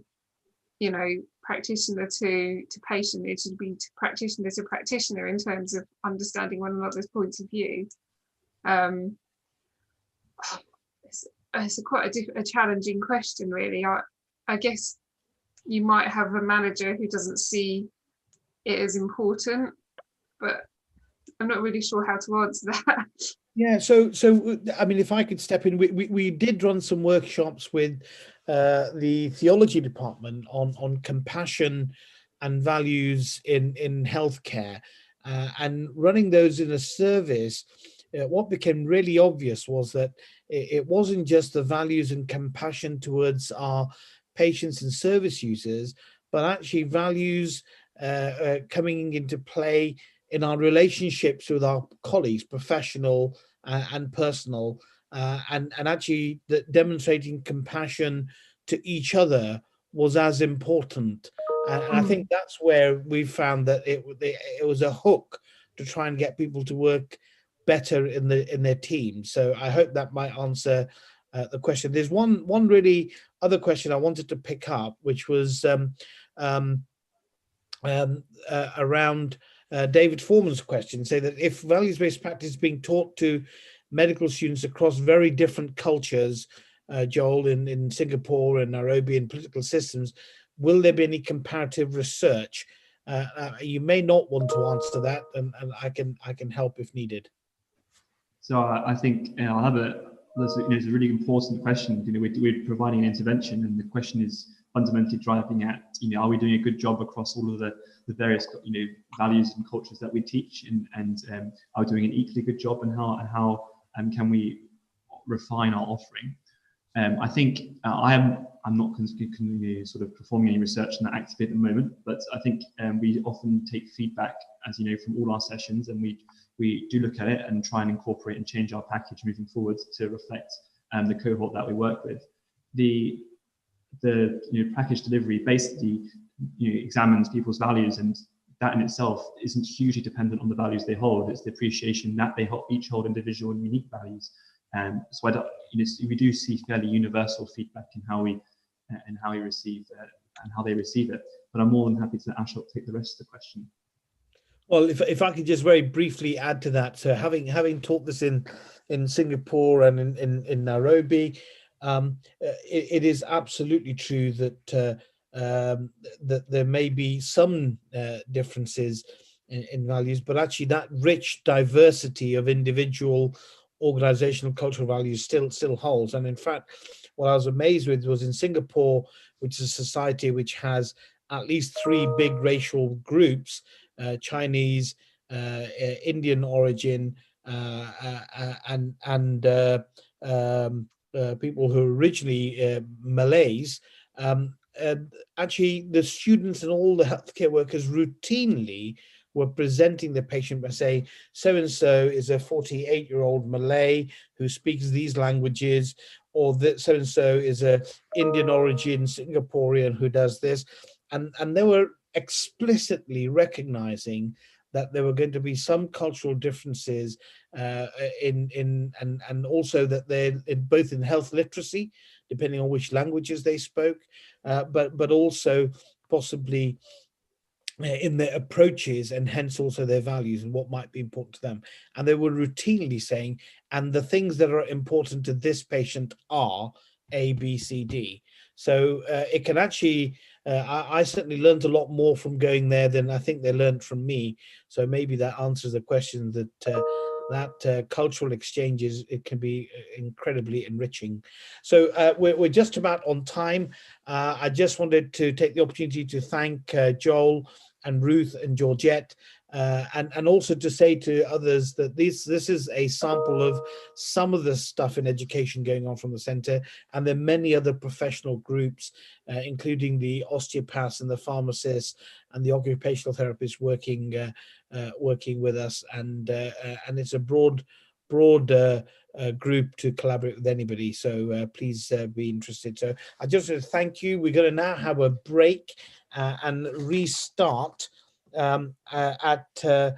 you know, practitioner to patient. It should be practitioner to practitioner in terms of understanding one another's points of view. It's quite a challenging question, really. I guess you might have a manager who doesn't see it as important, but I'm not really sure how to answer that. Yeah, so I mean, if I could step in, we did run some workshops with the theology department on compassion and values in healthcare, and running those in a service. What became really obvious was that it wasn't just the values and compassion towards our patients and service users, but actually values coming into play in our relationships with our colleagues, professional and personal, and actually demonstrating compassion to each other was as important. And I think that's where we found that it was a hook to try and get people to work better in their team. So I hope that might answer the question. There's one really other question I wanted to pick up, which was around David Foreman's question, say that if values-based practice is being taught to medical students across very different cultures, Joel, in Singapore and Nairobi and political systems, will there be any comparative research? You may not want to answer that, and I can help if needed. So I think it's a really important question. You know, we're providing an intervention, and the question is fundamentally driving at, are we doing a good job across all of the various values and cultures that we teach, and are we doing an equally good job, and how can we refine our offering? I think I'm not sort of performing any research on that actively at the moment, but I think we often take feedback, as you know, from all our sessions, and we do look at it and try and incorporate and change our package moving forward to reflect the cohort that we work with. The package delivery basically examines people's values, and that in itself isn't hugely dependent on the values they hold. It's the appreciation that they each hold individual and unique values. So we do see fairly universal feedback in how we receive and how they receive it. But I'm more than happy to Ashok take the rest of the question. Well, if I could just very briefly add to that, so having taught this in Singapore and in Nairobi, it is absolutely true that that there may be some differences in values, but actually that rich diversity of individual organizational cultural values still holds. And in fact, what I was amazed with was in Singapore, which is a society which has at least 3 big racial groups, Chinese, Indian origin, and people who are originally Malays. Actually, the students and all the healthcare workers routinely were presenting the patient by saying, so-and-so is a 48-year-old Malay who speaks these languages, or that so-and-so is a Indian origin Singaporean who does this. And they were explicitly recognizing that there were going to be some cultural differences and also that they're both in health literacy, depending on which languages they spoke, but also possibly in their approaches and hence also their values and what might be important to them. And they were routinely saying, and the things that are important to this patient are A, B, C, D. So it can actually, I certainly learned a lot more from going there than I think they learned from me. So maybe that answers the question that cultural exchanges, it can be incredibly enriching. So we're just about on time. I just wanted to take the opportunity to thank Joel and Ruth and Georgette, and also to say to others that this is a sample of some of the stuff in education going on from the centre, and there are many other professional groups, including the osteopaths and the pharmacists and the occupational therapists working with us, and it's a broad group to collaborate with anybody. So please be interested. So I just want to thank you. We're going to now have a break and restart at 3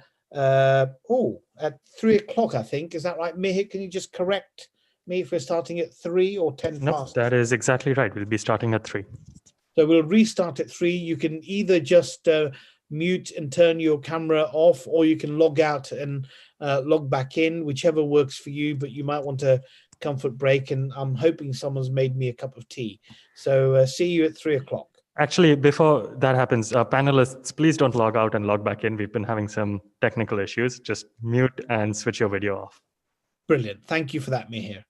o'clock, I think. Is that right, Mihir? Can you just correct me if we're starting at 3 or 10 Nope, past? that is exactly right. We'll be starting at 3. So we'll restart at 3. You can either just mute and turn your camera off, or you can log out and log back in, whichever works for you, but you might want a comfort break, and I'm hoping someone's made me a cup of tea. So see you at 3 o'clock. Actually, before that happens, panelists, please don't log out and log back in. We've been having some technical issues. Just mute and switch your video off. Brilliant. Thank you for that, Mihir.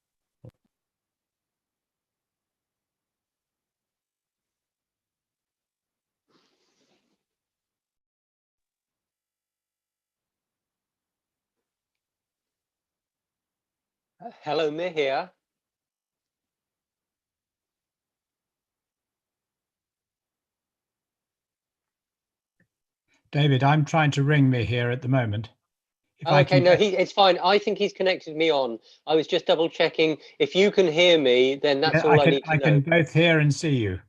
Hello, Mihir. David, I'm trying to ring Mihir at the moment. Okay, no, it's fine. I think he's connected me on. I was just double checking. If you can hear me, then that's all I need to know. I can both hear and see you.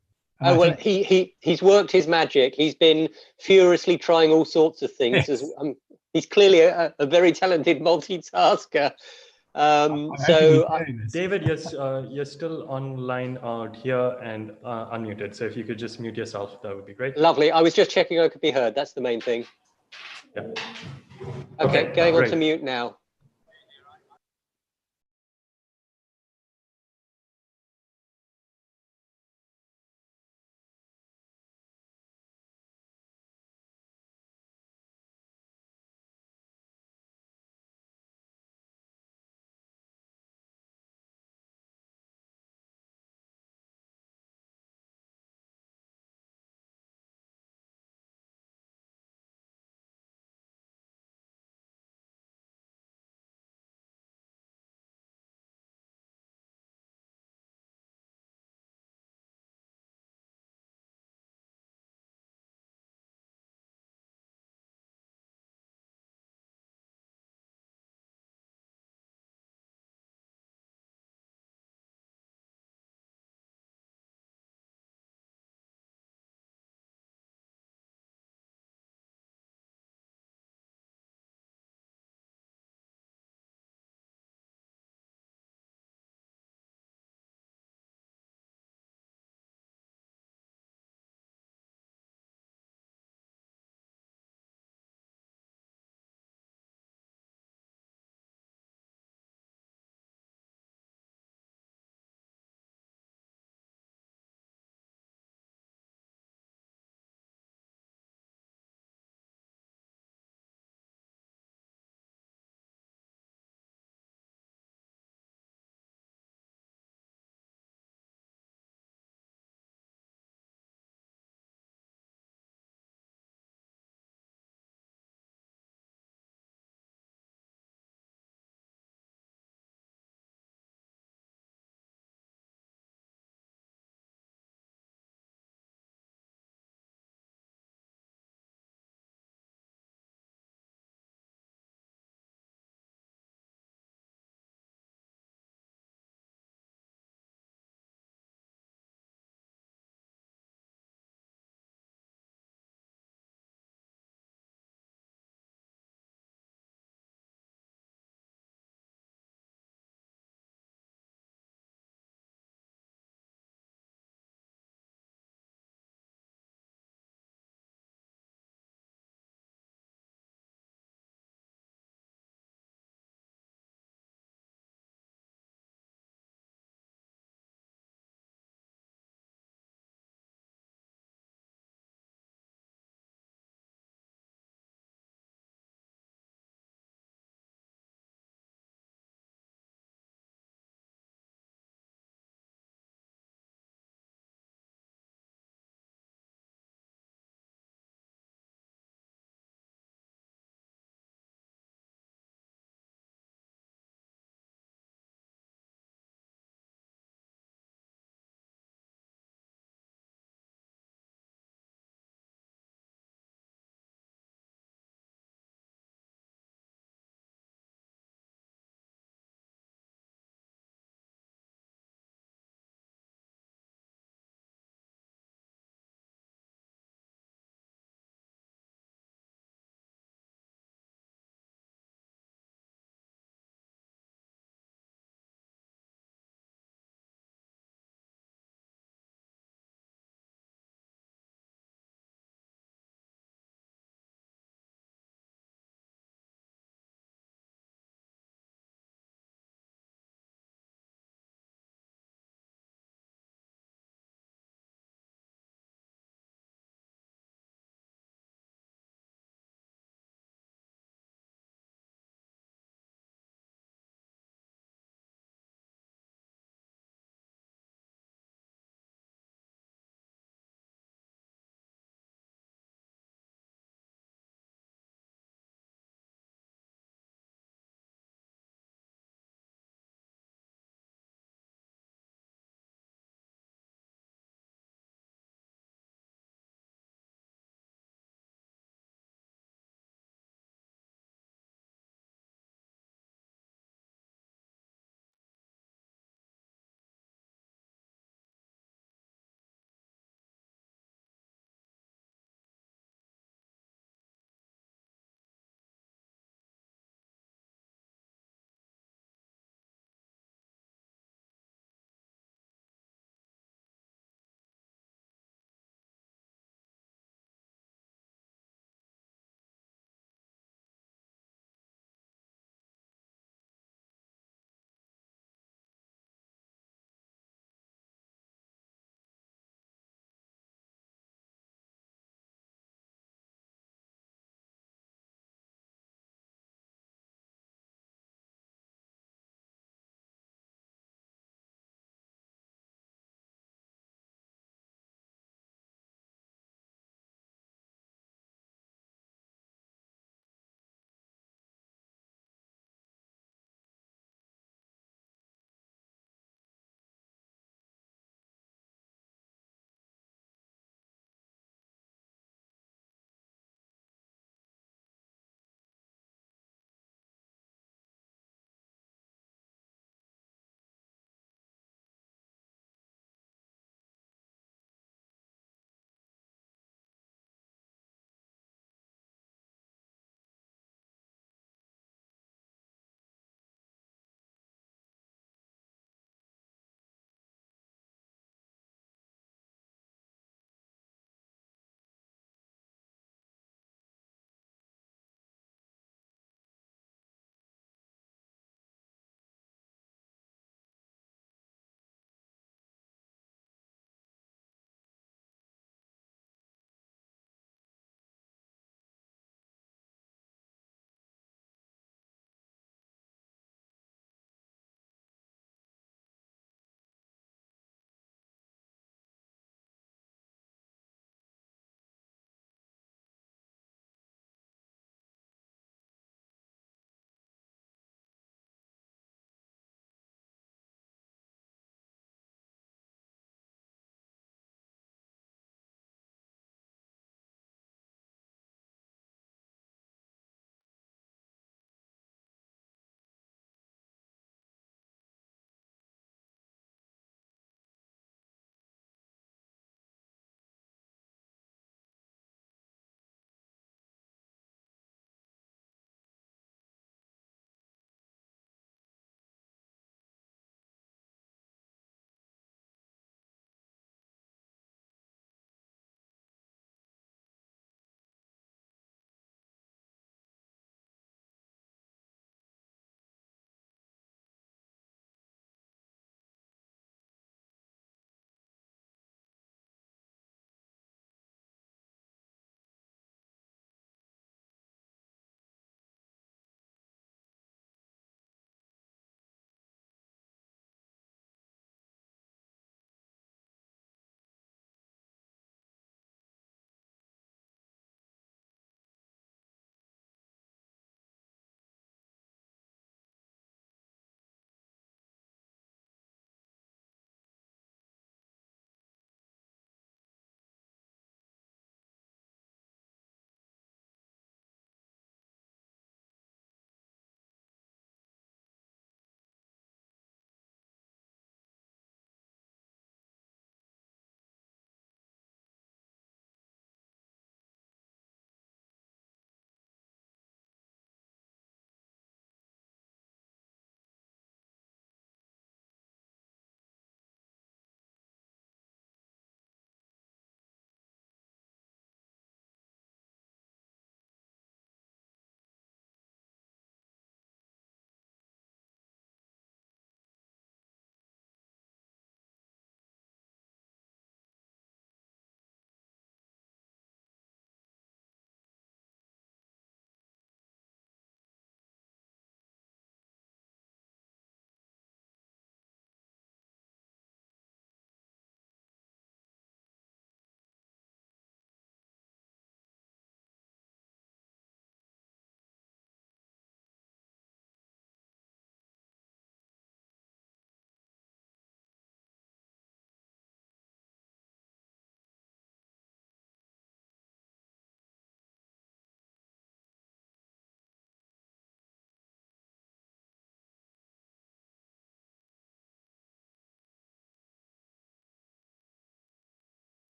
Oh, well, he's worked his magic. He's been furiously trying all sorts of things. Yes. He's clearly a very talented multitasker. So, David, you're still online out here and unmuted. So if you could just mute yourself, that would be great. Lovely. I was just checking I could be heard. That's the main thing. Yeah. Okay, going on to mute now.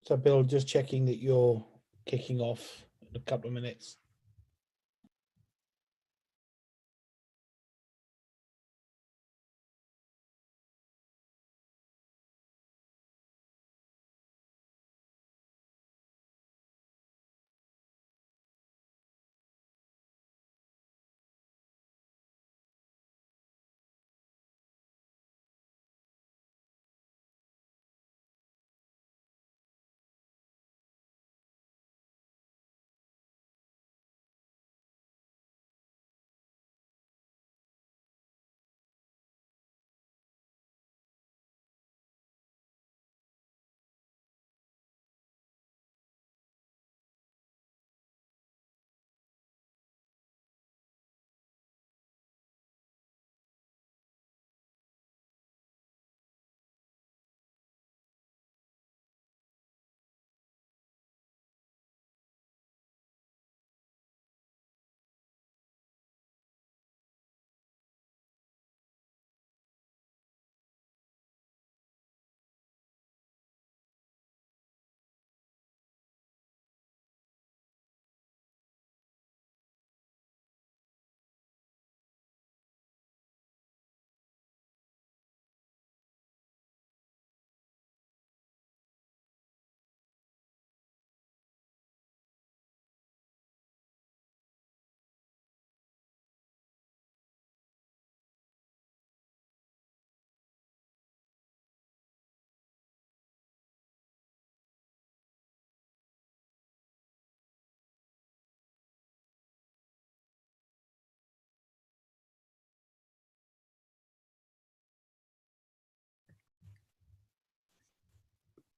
So Bill, just checking that you're kicking off in a couple of minutes.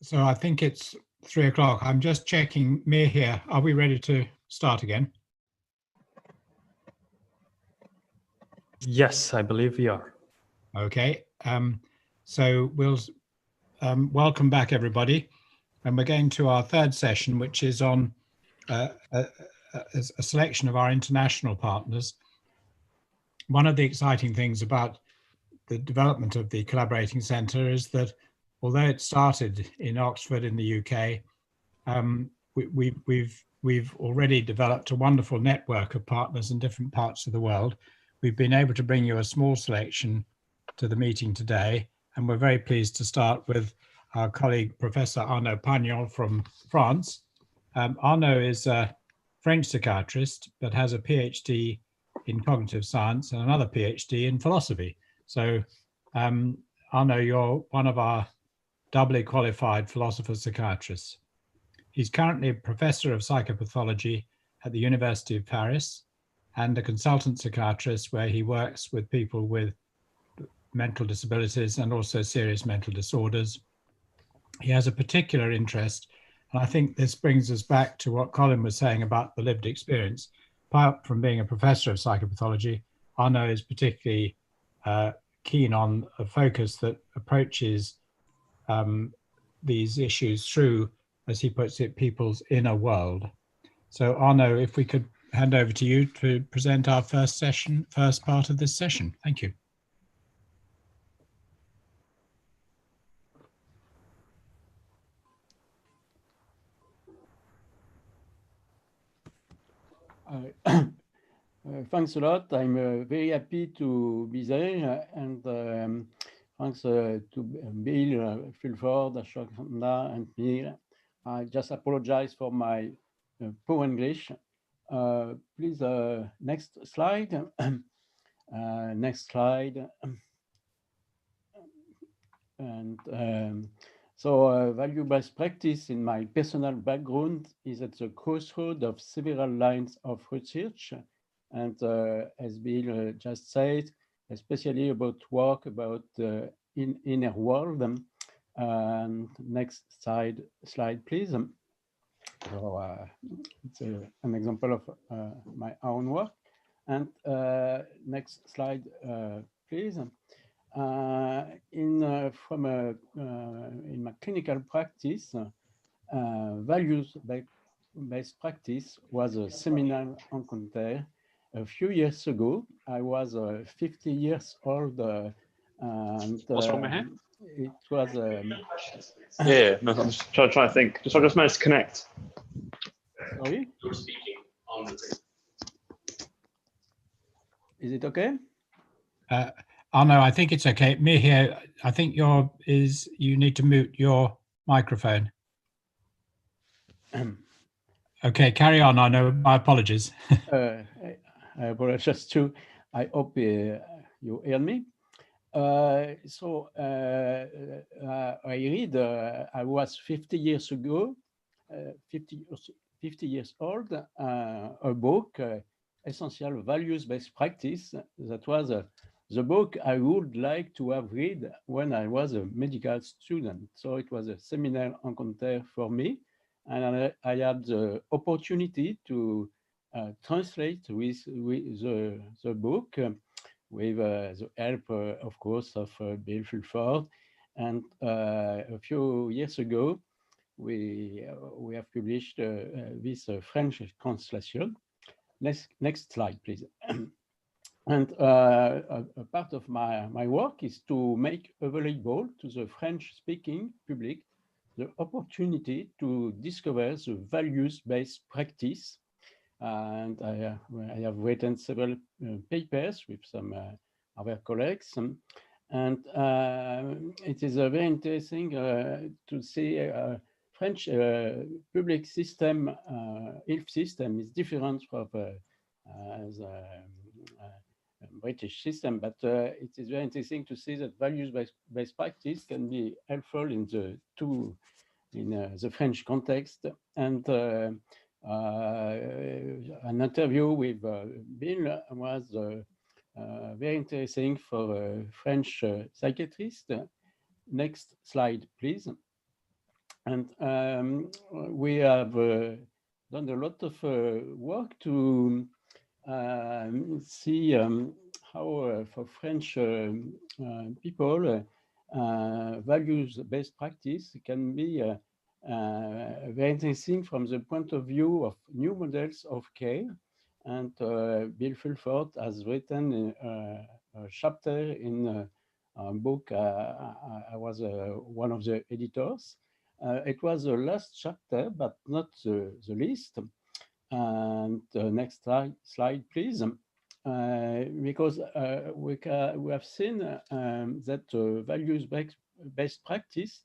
So I think it's 3 o'clock. I'm just checking Mir here. Are we ready to start again? Yes, I believe we are. Okay. So we'll welcome back everybody. And we're going to our third session, which is on a selection of our international partners. One of the exciting things about the development of the Collaborating Centre is that although it started in Oxford in the UK, we've already developed a wonderful network of partners in different parts of the world. We've been able to bring you a small selection to the meeting today, and we're very pleased to start with our colleague, Professor Arnaud Pagnol from France. Arnaud is a French psychiatrist, but has a PhD in cognitive science and another PhD in philosophy. So Arnaud, you're one of our doubly qualified philosopher psychiatrists. He's currently a professor of psychopathology at the University of Paris and a consultant psychiatrist where he works with people with mental disabilities and also serious mental disorders. He has a particular interest, and I think this brings us back to what Colin was saying about the lived experience. Apart from being a professor of psychopathology, Arnaud is particularly keen on a focus that approaches these issues through, as he puts it, people's inner world. So Arnaud, if we could hand over to you to present our first part of this session. Thank you. Thanks a lot. I'm very happy to be there, and thanks to Bill, Fulford, Ashokanda, and Mir. I just apologize for my poor English. Please, next slide. Next slide. And so value-based practice in my personal background is at the crossroad of several lines of research. And as Bill just said, especially about work about inner world. Next slide, please. So it's an example of my own work. And next slide, please. In my clinical practice, values-based practice was a seminal encounter. A few years ago, I was 50 years old, and it was. Yeah, no, I'm just trying to think. I just managed to connect. Sorry? Is it okay? Oh no, I think it's okay. Me here, I think you need to mute your microphone. Okay, carry on. I know. My apologies. I apologize too. I hope you hear me. I read. I was 50 years ago, 50 years old. A book, Essential Values-Based Practice. That was the book I would like to have read when I was a medical student. So it was a seminal encounter for me, and I had the opportunity to translate with the book with the help, of course, of Bill Fulford. And a few years ago, we have published this French translation. Next slide, please. And a part of my work is to make available to the French-speaking public the opportunity to discover the values-based practice. And I have written several papers with some other colleagues. And it is very interesting to see French public system, health system is different from the British system, but it is very interesting to see that values-based practice can be helpful in the French context. And an interview with Bill was very interesting for a French psychiatrist. Next slide, please. And we have done a lot of work to see how for French people values-based practice can be very interesting from the point of view of new models of care. And Bill Fulford has written a chapter in a book. I was one of the editors. It was the last chapter, but not the least. And next slide, please. Because we have seen that values-based practice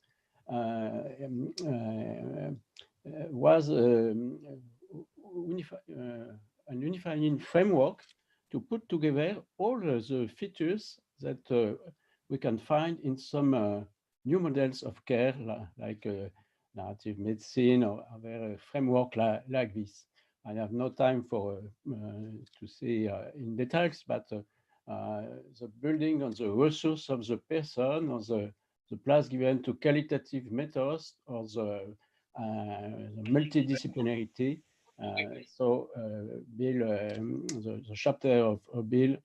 was an unifying framework to put together all the features that we can find in some new models of care, like narrative medicine or other framework like this. I have no time to see in details, but the building on the resource of the person, or the place given to qualitative methods, or the multidisciplinarity. So Bill, the chapter of Bill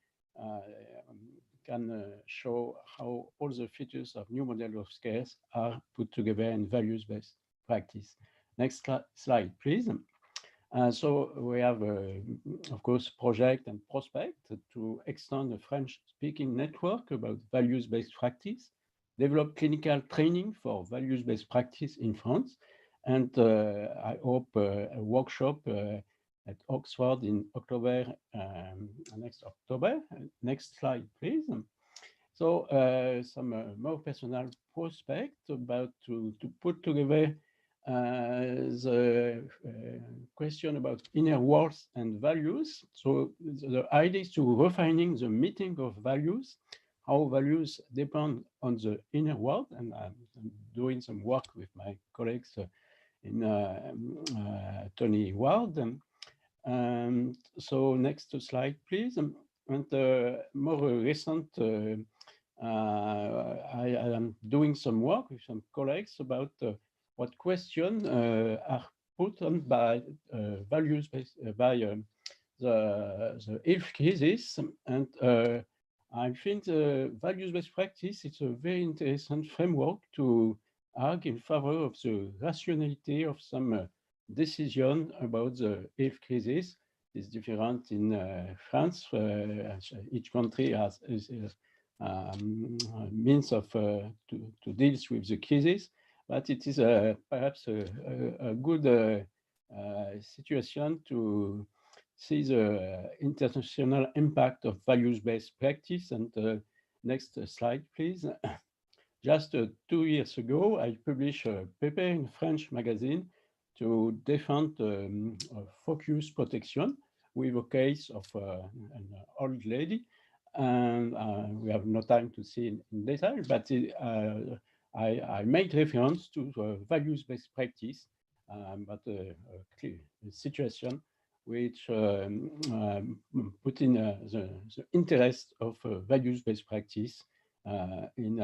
can show how all the features of new model of care are put together in values-based practice. Next slide, please. So we have, of course, project and prospect to extend the French-speaking network about values-based practice, develop clinical training for values-based practice in France, and I hope a workshop at Oxford in October, next October. Next slide, please. So some more personal prospect about to put together the question about inner worlds and values. So the idea is to refining the meaning of values, how values depend on the inner world, and I'm doing some work with my colleagues in Tony Ward. So next slide, please. And more recent, I am doing some work with some colleagues about what questions are put on by values-based by the health crisis, and I think the values-based practice is a very interesting framework to argue in favor of the rationality of some decision about the health crisis. It's different in France. Each country has means of to deal with the cases, but it is perhaps a good situation to see the international impact of values-based practice. And next slide, please. Just 2 years ago, I published a paper in a French magazine to defend focus protection with a case of an old lady. And we have no time to see in detail, but I made reference to the values-based practice, but a clear situation which put in the interest of values-based practice in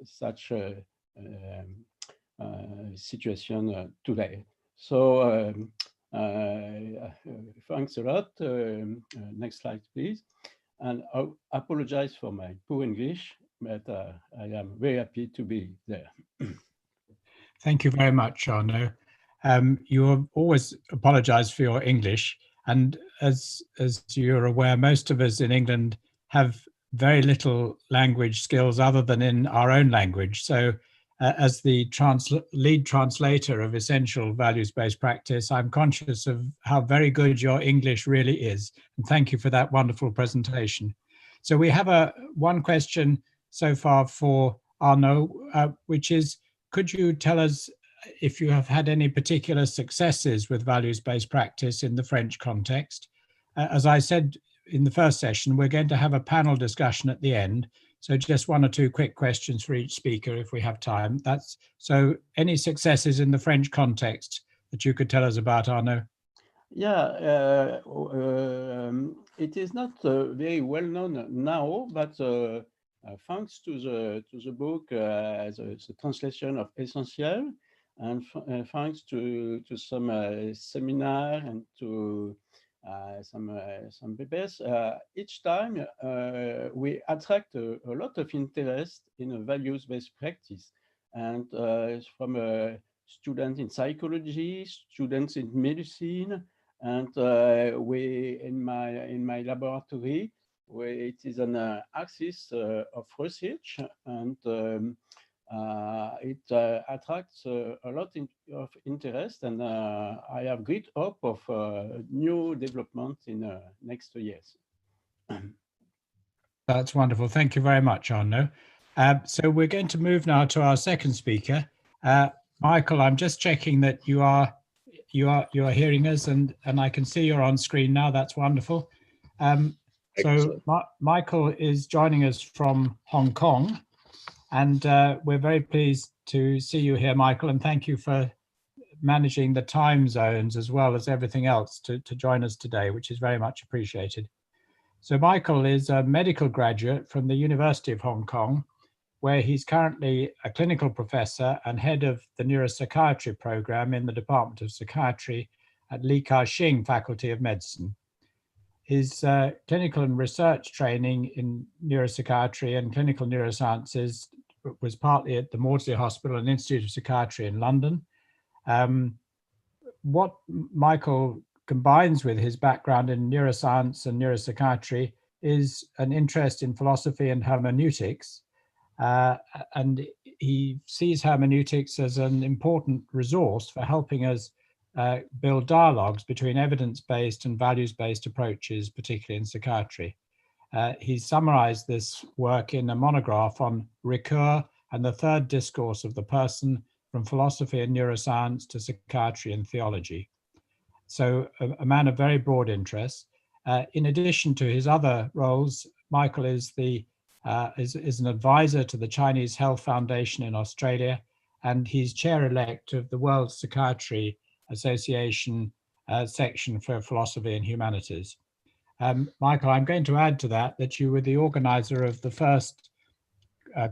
such a situation today. So thanks a lot. Next slide, please. And I apologize for my poor English, but I am very happy to be there. Thank you very much, Arnaud. You always apologize for your English. And as you're aware, most of us in England have very little language skills other than in our own language. So as the lead translator of essential values-based practice, I'm conscious of how very good your English really is. And thank you for that wonderful presentation. So we have one question so far for Arnaud, which is, could you tell us if you have had any particular successes with values-based practice in the French context? As I said in the first session, we're going to have a panel discussion at the end. So just 1 or 2 quick questions for each speaker if we have time. So any successes in the French context that you could tell us about, Arnaud? Yeah, it is not very well known now, but thanks to the book, the translation of Essential, and thanks to some seminar and to some papers, each time we attract a lot of interest in a values-based practice, and from students in psychology, students in medicine, and we in my laboratory, where it is an axis of research, and it attracts a lot of interest, and I have great hope of new development in next years. That's wonderful. Thank you very much, Arnaud. So we're going to move now to our second speaker. Michael, I'm just checking that you are hearing us, and I can see you're on screen now. That's wonderful. So Michael is joining us from Hong Kong, and we're very pleased to see you here, Michael, and thank you for managing the time zones as well as everything else to join us today, which is very much appreciated. So Michael is a medical graduate from the University of Hong Kong, where he's currently a clinical professor and head of the neuropsychiatry program in the Department of Psychiatry at Li Ka-shing Faculty of Medicine. His clinical and research training in neuropsychiatry and clinical neurosciences was partly at the Maudsley Hospital and Institute of Psychiatry in London. What Michael combines with his background in neuroscience and neuropsychiatry is an interest in philosophy and hermeneutics. And he sees hermeneutics as an important resource for helping us build dialogues between evidence-based and values-based approaches, particularly in psychiatry. He summarized this work in a monograph on Ricoeur and the third discourse of the person, from philosophy and neuroscience to psychiatry and theology. So a man of very broad interests. In addition to his other roles, Michael is an advisor to the Chinese Health Foundation in Australia, and he's chair-elect of the World Psychiatry Association section for philosophy and humanities. Michael, I'm going to add to that you were the organizer of the first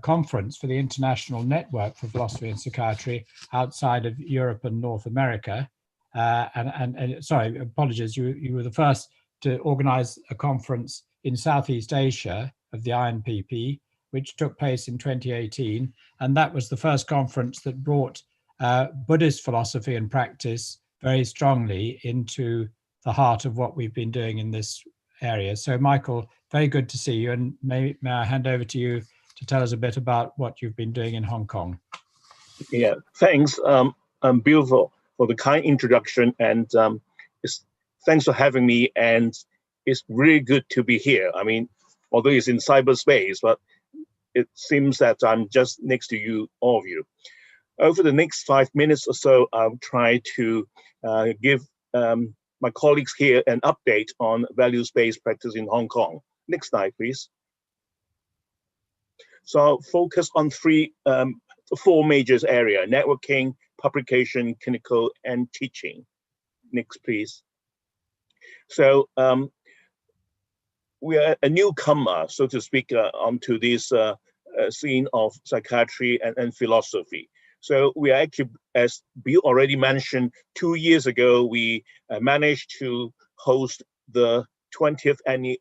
conference for the International Network for Philosophy and Psychiatry outside of Europe and North America. Sorry, apologies, you were the first to organize a conference in Southeast Asia of the INPP, which took place in 2018. And that was the first conference that brought Buddhist philosophy and practice very strongly into the heart of what we've been doing in this areas. So Michael, very good to see you, and may I hand over to you to tell us a bit about what you've been doing in Hong Kong. Yeah, thanks, Bill, for the kind introduction, and thanks for having me. And it's really good to be here. I mean, although it's in cyberspace, but it seems that I'm just next to you, all of you. Over the next 5 minutes or so, I'll try to give my colleagues here an update on values-based practice in Hong Kong. Next slide, please. So I'll focus on four major areas: networking, publication, clinical, and teaching. Next, please. So we are a newcomer, so to speak, onto this scene of psychiatry and philosophy. So we are actually, as Bill already mentioned, 2 years ago, we managed to host the 20th annual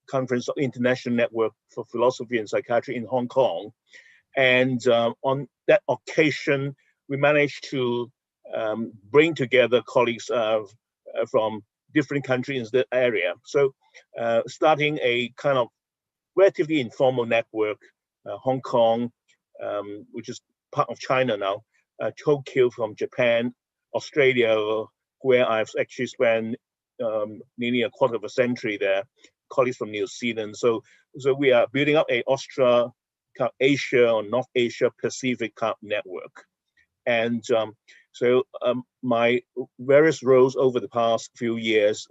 Conference of International Network for Philosophy and Psychiatry in Hong Kong. And on that occasion, we managed to bring together colleagues from different countries in the area. So starting a kind of relatively informal network, Hong Kong, which is part of China now, Tokyo from Japan, Australia, where I've actually spent nearly a quarter of a century there, colleagues from New Zealand. So we are building up a Asia or North Asia Pacific network. And so my various roles over the past few years,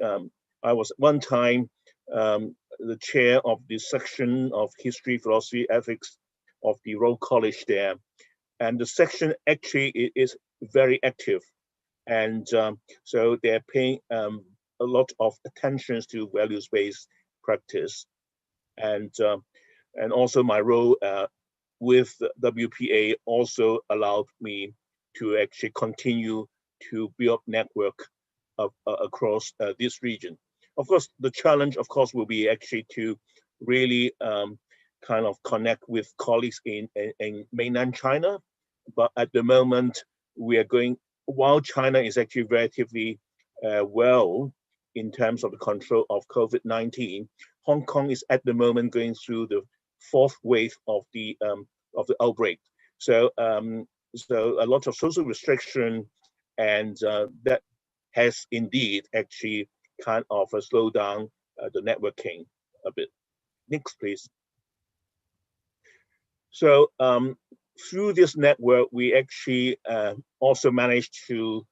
I was at one time the chair of the section of history, philosophy, ethics of the Royal College there. And the section actually is very active. And so they're paying a lot of attention to values-based practice. And also my role with WPA also allowed me to actually continue to build network across this region. Of course, the challenge, of course, will be actually to really kind of connect with colleagues in mainland China. But at the moment, we are going, while China is actually relatively well in terms of the control of COVID-19, Hong Kong is at the moment going through the fourth wave of the outbreak. So so a lot of social restriction, and that has indeed actually kind of slowed down the networking a bit. Next, please. So through this network, we actually also managed to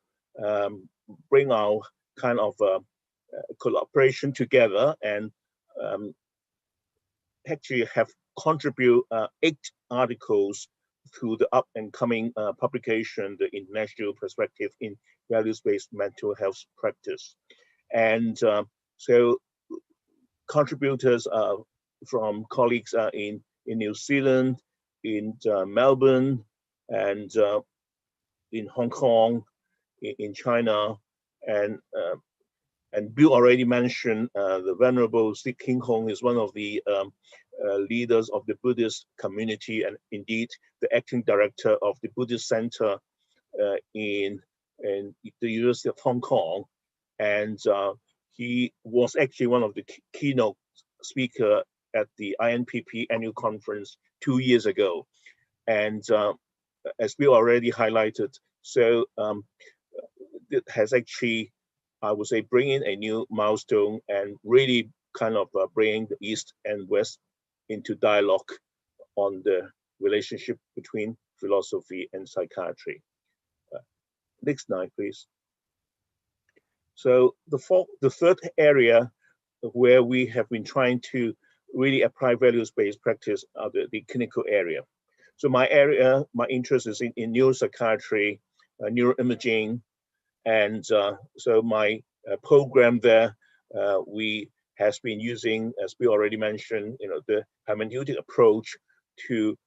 bring our kind of collaboration together, and actually have contributed 8 articles to the up and coming publication, The International Perspective in Values-Based Mental Health Practice. And so contributors from colleagues in New Zealand, in Melbourne, and in Hong Kong, in China, and Bill already mentioned the Venerable Sid King Hong is one of the leaders of the Buddhist community, and indeed the acting director of the Buddhist Center in the University of Hong Kong. And he was actually one of the keynote speaker at the INPP annual conference 2 years ago. And as Bill already highlighted, so it has actually, I would say, bring in a new milestone and really kind of bring the East and West into dialogue on the relationship between philosophy and psychiatry. Next slide, please. So the third area where we have been trying to really apply values-based practice are the clinical area. So my interest is in neuropsychiatry, neuroimaging, and so my program there, we has been using, as we already mentioned, the hermeneutic approach to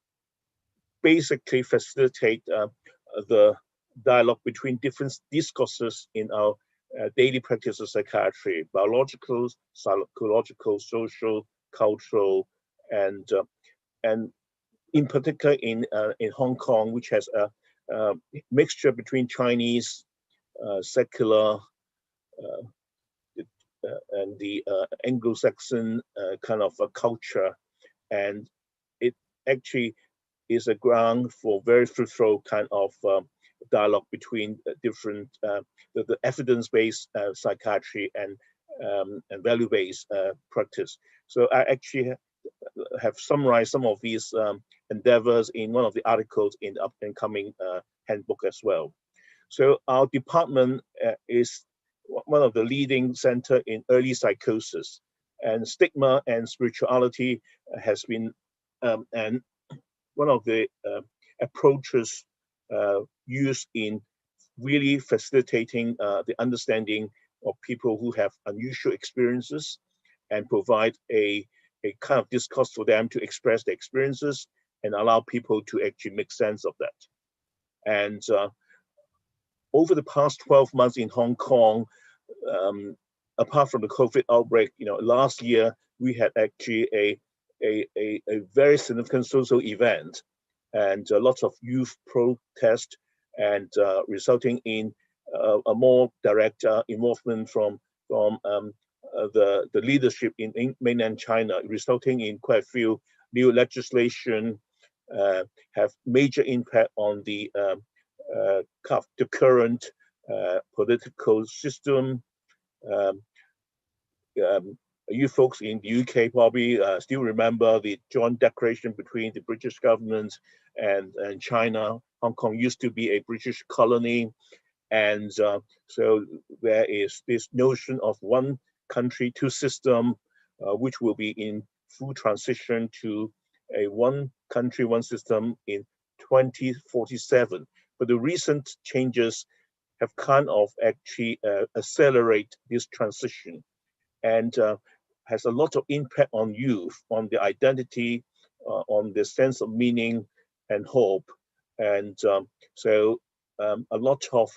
basically facilitate the dialogue between different discourses in our daily practice of psychiatry: biological, psychological, social, cultural, and in particular in Hong Kong, which has a mixture between Chinese, secular, the Anglo-Saxon kind of a culture, and it actually is a ground for very fruitful kind of dialogue between different the evidence-based psychiatry and value-based practice. So I actually have summarized some of these endeavors in one of the articles in the up-and-coming handbook as well. So our department is one of the leading center in early psychosis, and stigma and spirituality has been and one of the approaches used in really facilitating the understanding of people who have unusual experiences and provide a kind of discourse for them to express their experiences and allow people to actually make sense of that. And over the past 12 months in Hong Kong, apart from the COVID outbreak, last year we had actually a very significant social event and lots of youth protest and resulting in a more direct involvement from the leadership in mainland China, resulting in quite a few new legislation, have major impact on the current political system. You folks in the UK probably still remember the joint declaration between the British government and China. Hong Kong used to be a British colony. And so there is this notion of one country, two system, which will be in full transition to a one country, one system in 2047. But the recent changes have kind of actually accelerate this transition and has a lot of impact on youth, on the identity, on the sense of meaning and hope. And so a lot of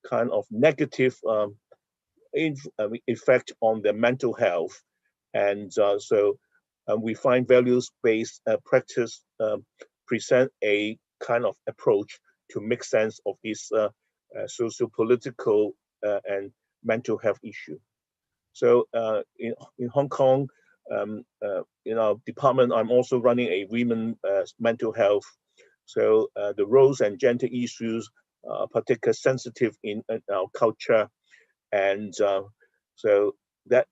kind of negative effect on their mental health. And so we find values-based practice present a kind of approach to make sense of this socio-political and mental health issue. So in Hong Kong, in our department, I'm also running a women mental health. So the roles and gender issues are particularly sensitive in our culture. And so that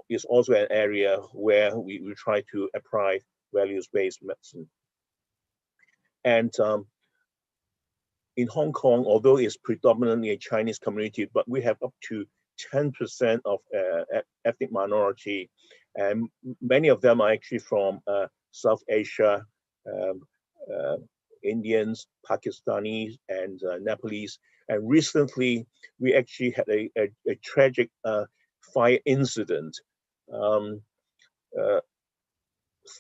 is also an area where we try to apply values-based medicine. And in Hong Kong, although it's predominantly a Chinese community, but we have up to 10% of ethnic minority, and many of them are actually from South Asia, Indians, Pakistanis, and Nepalese. And recently, we actually had a tragic fire incident.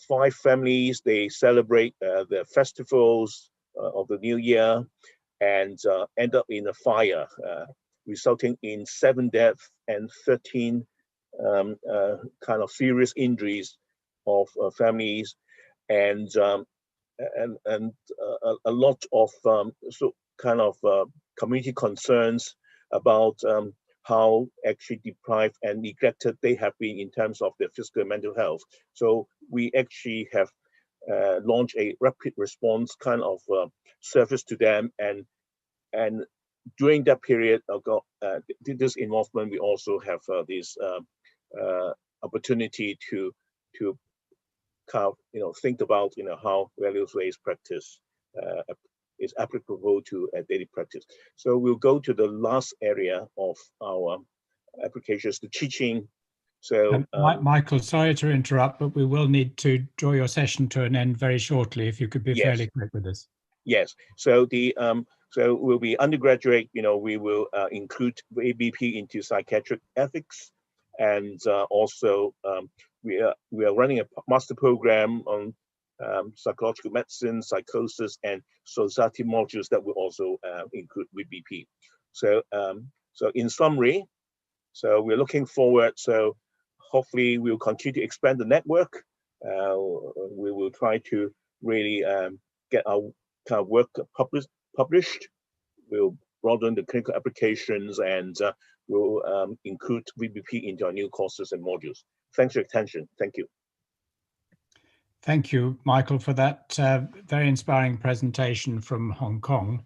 5 families, they celebrate the festivals of the New Year and end up in a fire, resulting in 7 deaths and 13 kind of serious injuries of families, and a lot of community concerns about how actually deprived and neglected they have been in terms of their physical and mental health. So we actually have launched a rapid response kind of service to them, and during that period of this involvement, we also have this opportunity to kind of think about how values-based practice is applicable to a daily practice. So we'll go to the last area of our applications, the teaching. So Michael, sorry to interrupt, but we will need to draw your session to an end very shortly. If you could be fairly quick with us. Yes. So the so we'll be undergraduate. We will include ABP into psychiatric ethics, and also we are running a master program on psychological medicine, psychosis, and society modules that will also include with BP. So so in summary, so we're looking forward. So hopefully we'll continue to expand the network. We will try to really get our kind of work published. We'll broaden the clinical applications, and will include VBP into our new courses and modules. Thanks for your attention. Thank you. Thank you, Michael, for that very inspiring presentation from Hong Kong.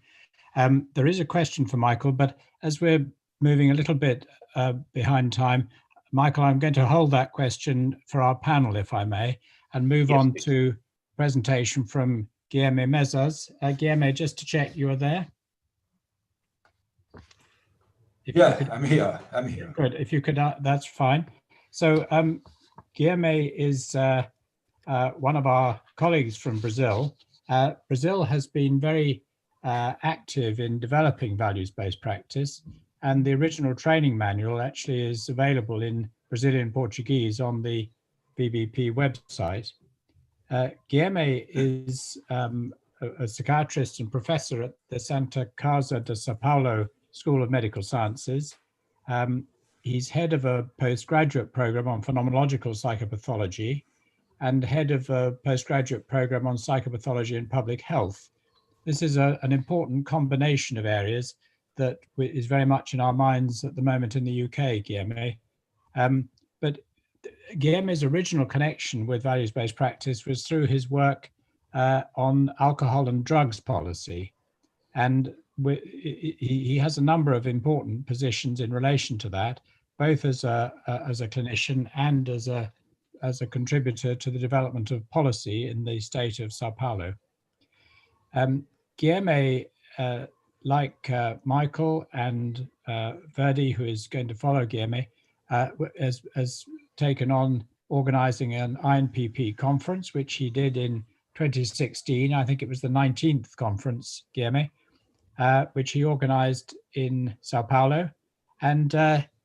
There is a question for Michael, but as we're moving a little bit behind time, Michael, I'm going to hold that question for our panel, if I may, and move on to presentation from Guilherme Mezas. Guilherme, just to check you are there. I'm here. I'm here. Good. If you could, that's fine. So Guilherme is one of our colleagues from Brazil. Brazil has been very active in developing values-based practice, and the original training manual actually is available in Brazilian Portuguese on the VBP website. Guilherme is a psychiatrist and professor at the Santa Casa de Sao Paulo School of Medical Sciences. He's head of a postgraduate program on phenomenological psychopathology and head of a postgraduate program on psychopathology and public health. This is an important combination of areas that is very much in our minds at the moment in the UK, Guilherme. But Guilherme's original connection with values-based practice was through his work on alcohol and drugs policy. And he has a number of important positions in relation to that, both as a clinician and as a contributor to the development of policy in the state of Sao Paulo. Guilherme, like Michael and Verdi, who is going to follow Guilherme, has taken on organizing an INPP conference, which he did in 2016. I think it was the 19th conference, Guilherme, which he organized in Sao Paulo. And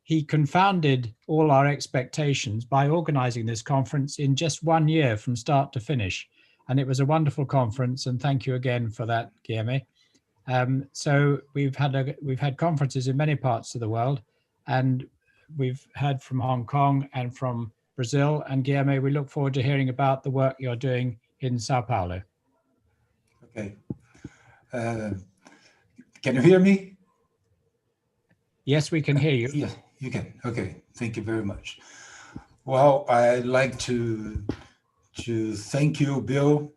he confounded all our expectations by organizing this conference in just 1 year from start to finish. And it was a wonderful conference, and thank you again for that, Guilherme. So we've had conferences in many parts of the world, and we've heard from Hong Kong and from Brazil. And Guilherme, we look forward to hearing about the work you're doing in Sao Paulo. Okay. Can you hear me? Yes, we can hear you. Yeah, you can. Okay, thank you very much. Well, I'd like to thank you, Bill,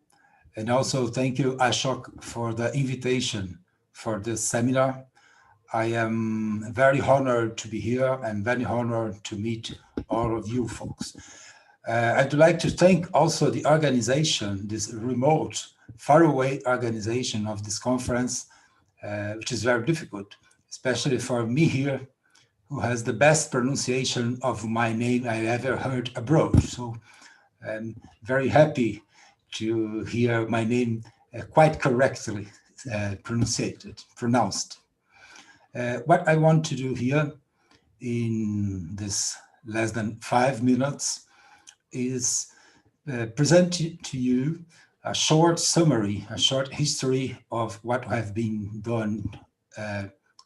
and also thank you, Ashok, for the invitation for this seminar. I am very honored to be here and very honored to meet all of you folks. I'd like to thank also the organization, this remote, faraway organization of this conference, which is very difficult, especially for me here, who has the best pronunciation of my name I ever heard abroad. So I'm very happy to hear my name quite correctly pronounced. What I want to do here in this less than 5 minutes is present to you a short summary, a short history of what have been done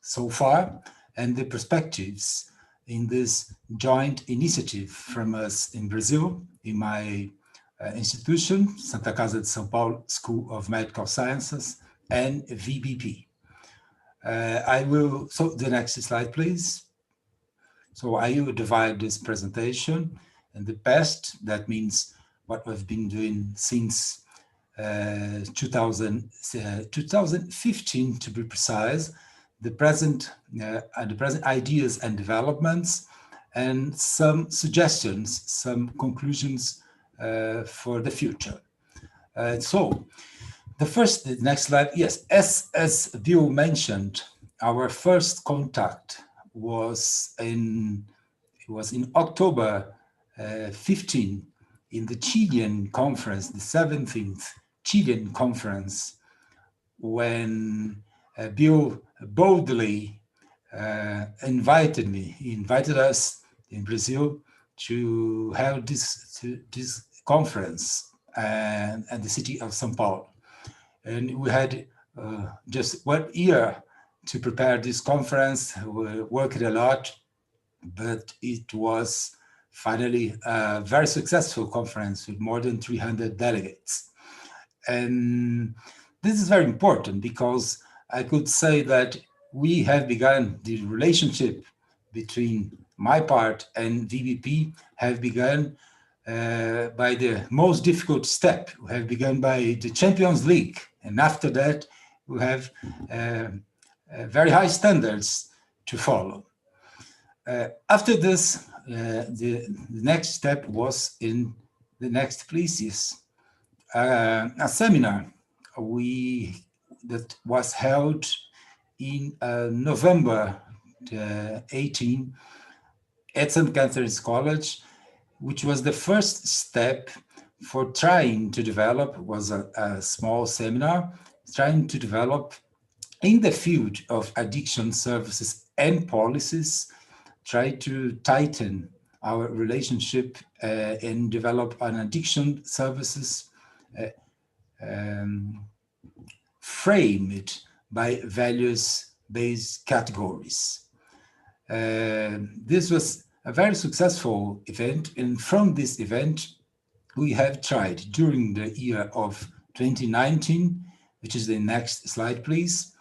so far and the perspectives in this joint initiative from us in Brazil, in my institution, Santa Casa de São Paulo School of Medical Sciences, and VBP. So the next slide, please. So I will divide this presentation in the past. That means what we've been doing since 2015, to be precise, the present ideas and developments, and some suggestions, some conclusions for the future. So the next slide, yes, as Bill mentioned, our first contact was in October 15 in the Chilean conference, the 17th Chilean conference, when Bill boldly invited us in Brazil to have this conference and the city of São Paulo. And we had just 1 year to prepare this conference. We worked a lot, but it was finally a very successful conference with more than 300 delegates. And this is very important because I could say that we have begun the relationship between my part and VBP have begun by the most difficult step. We have begun by the Champions League, and after that we have very high standards to follow. After this, the next step was in the next places. A seminar that was held in November 18 at St. Catherine's College, which was the first step for trying to develop, was a small seminar, trying to develop in the field of addiction services and policies, try to tighten our relationship and develop an addiction services framed by values-based categories. This was a very successful event, and from this event, we have tried during the year of 2019, which is the next slide, please,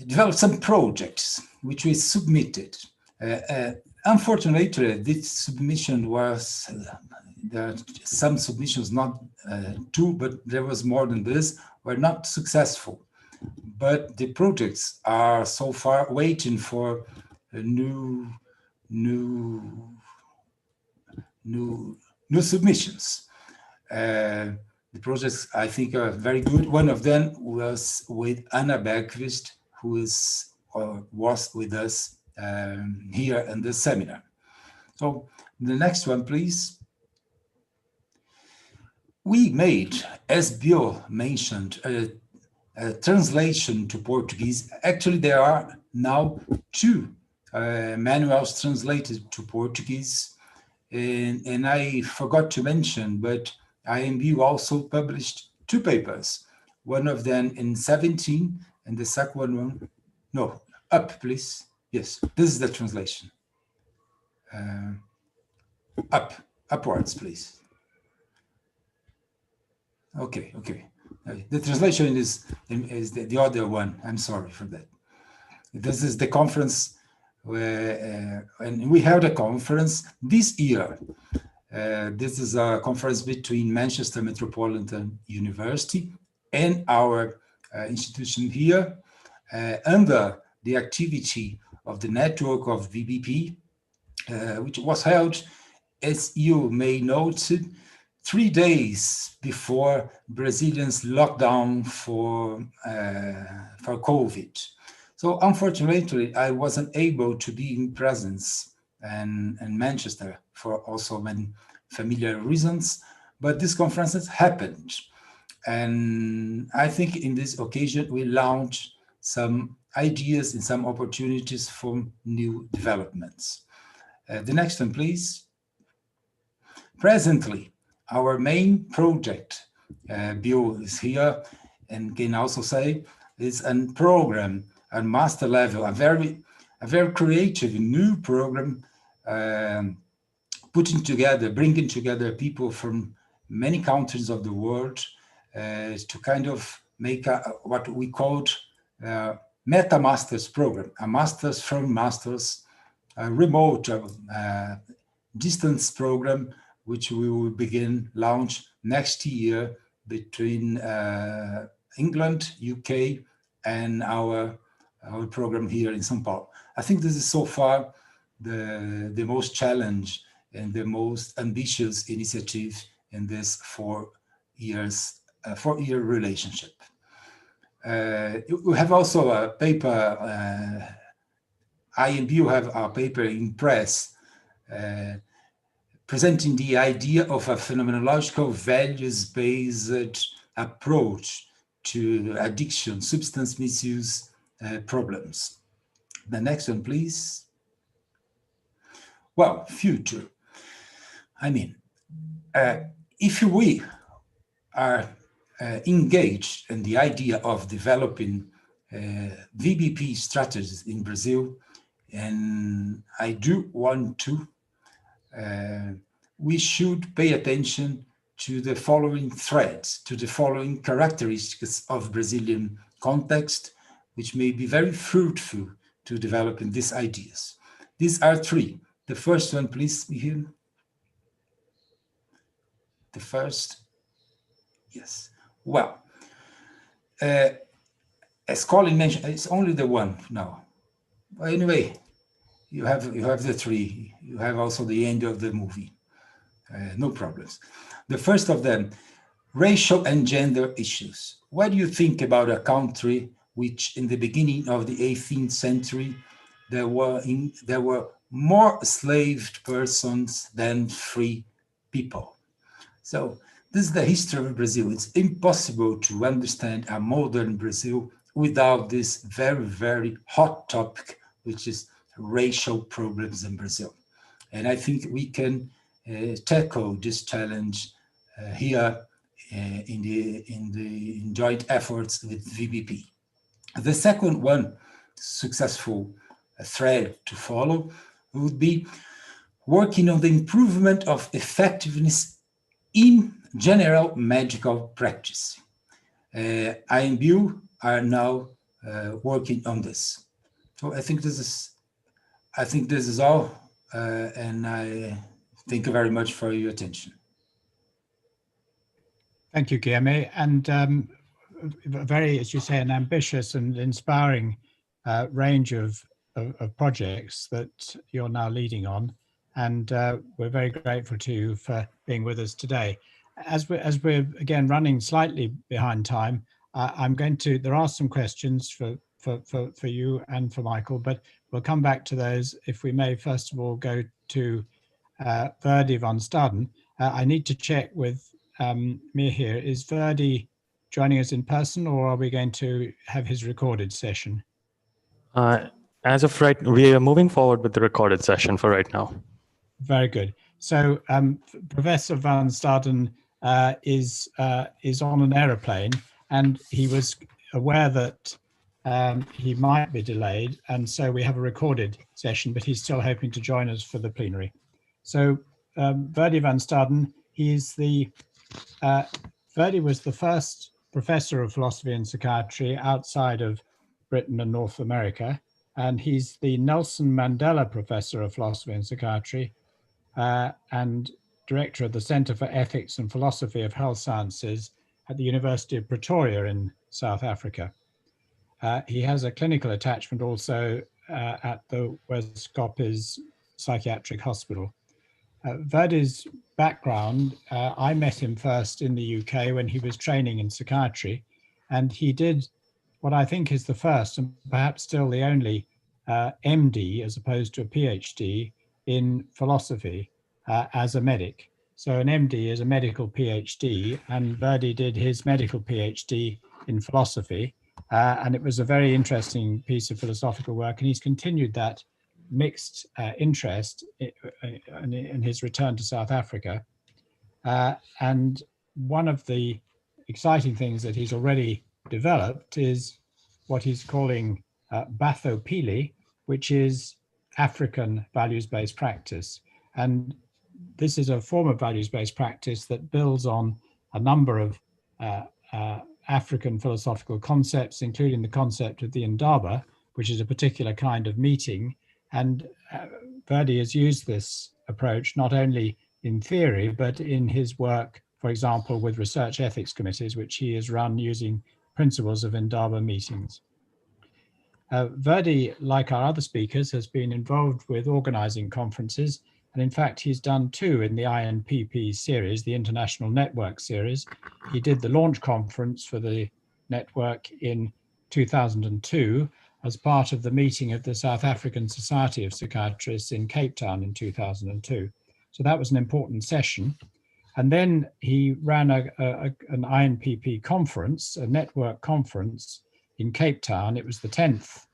developed some projects which we submitted. Unfortunately, this submission was, there are some submissions, not two, but there was more than this, were not successful. But the projects are so far waiting for new submissions. The projects, I think, are very good. One of them was with Anna Bergqvist, who is or was with us here in this seminar. So the next one, please. We made, as Bill mentioned, a translation to Portuguese. Actually, there are now two manuals translated to Portuguese. And I forgot to mention, but IMB also published two papers, one of them in 17 and the second one, no, up please. Yes, this is the translation. Upwards, please. Okay. The translation is the other one. I'm sorry for that. This is the conference where, and we held a conference this year. This is a conference between Manchester Metropolitan University and our institution here, under the activity of the network of VBP, which was held, as you may note, 3 days before Brazilians lockdown for COVID. So unfortunately, I wasn't able to be in presence in Manchester for also many familiar reasons, but this conference has happened. And I think in this occasion, we launched some ideas and some opportunities for new developments. The next one, please. Presently, our main project, Bill is here and can also say, is a program, a master level, a very creative new program, bringing together people from many countries of the world to kind of make what we called Meta Masters program, a Masters from Masters, a remote distance program, which we will launch next year between England, UK, and our program here in São Paulo. I think this is so far the most challenge and the most ambitious initiative in this 4-year relationship. We have also a paper, I and you have our paper in press, presenting the idea of a phenomenological values-based approach to addiction, substance misuse problems. The next one, please. Well, future. I mean, if we are engaged in the idea of developing VBP strategies in Brazil, and I do want to, we should pay attention to the following threads, to the following characteristics of Brazilian context, which may be very fruitful to developing these ideas. These are three. The first one, please, here. The first, yes. Well, as Colin mentioned, it's only the one now. But anyway, you have the three. You have also the end of the movie. No problems. The first of them, racial and gender issues. What do you think about a country which, in the beginning of the 18th century, there were more enslaved persons than free people? So this is the history of Brazil. It's impossible to understand a modern Brazil without this very, very hot topic, which is racial problems in Brazil. And I think we can tackle this challenge here in the joint efforts with VBP. The second one, successful thread to follow, would be working on the improvement of effectiveness in general medical practice. I and Bill are now working on this. So I think this is all, and I thank you very much for your attention. Thank you, Guilherme, and very, as you say, an ambitious and inspiring range of projects that you're now leading on, and we're very grateful to you for being with us today. As we're again running slightly behind time, there are some questions for you and for Michael, but we'll come back to those. If we may, first of all, go to Verdi van Staden. I need to check with me here. Is Verdi joining us in person, or are we going to have his recorded session? As of right, we are moving forward with the recorded session for right now. Very good. So Professor van Staden is on an aeroplane, and he was aware that he might be delayed, and so we have a recorded session, but he's still hoping to join us for the plenary. So Verdi van Staden, Verdi was the first professor of philosophy and psychiatry outside of Britain and North America, and he's the Nelson Mandela Professor of Philosophy and Psychiatry and Director of the Center for Ethics and Philosophy of Health Sciences at the University of Pretoria in South Africa. He has a clinical attachment also at the Westkoppies Psychiatric Hospital. Verdi's background, I met him first in the UK when he was training in psychiatry, and he did what I think is the first and perhaps still the only MD as opposed to a PhD in philosophy as a medic. So an MD is a medical PhD, and Verdi did his medical PhD in philosophy, and it was a very interesting piece of philosophical work, and he's continued that mixed interest in his return to South Africa. And one of the exciting things that he's already developed is what he's calling Bathopili, which is African values-based practice. And this is a form of values-based practice that builds on a number of African philosophical concepts, including the concept of the Indaba, which is a particular kind of meeting. And Verdi has used this approach not only in theory, but in his work, for example, with research ethics committees, which he has run using principles of Indaba meetings. Verdi, like our other speakers, has been involved with organizing conferences. And in fact, he's done two in the INPP series, the International Network series. He did the launch conference for the network in 2002 as part of the meeting of the South African Society of Psychiatrists in Cape Town in 2002. So that was an important session. And then he ran an INPP conference, a network conference in Cape Town. It was the 10th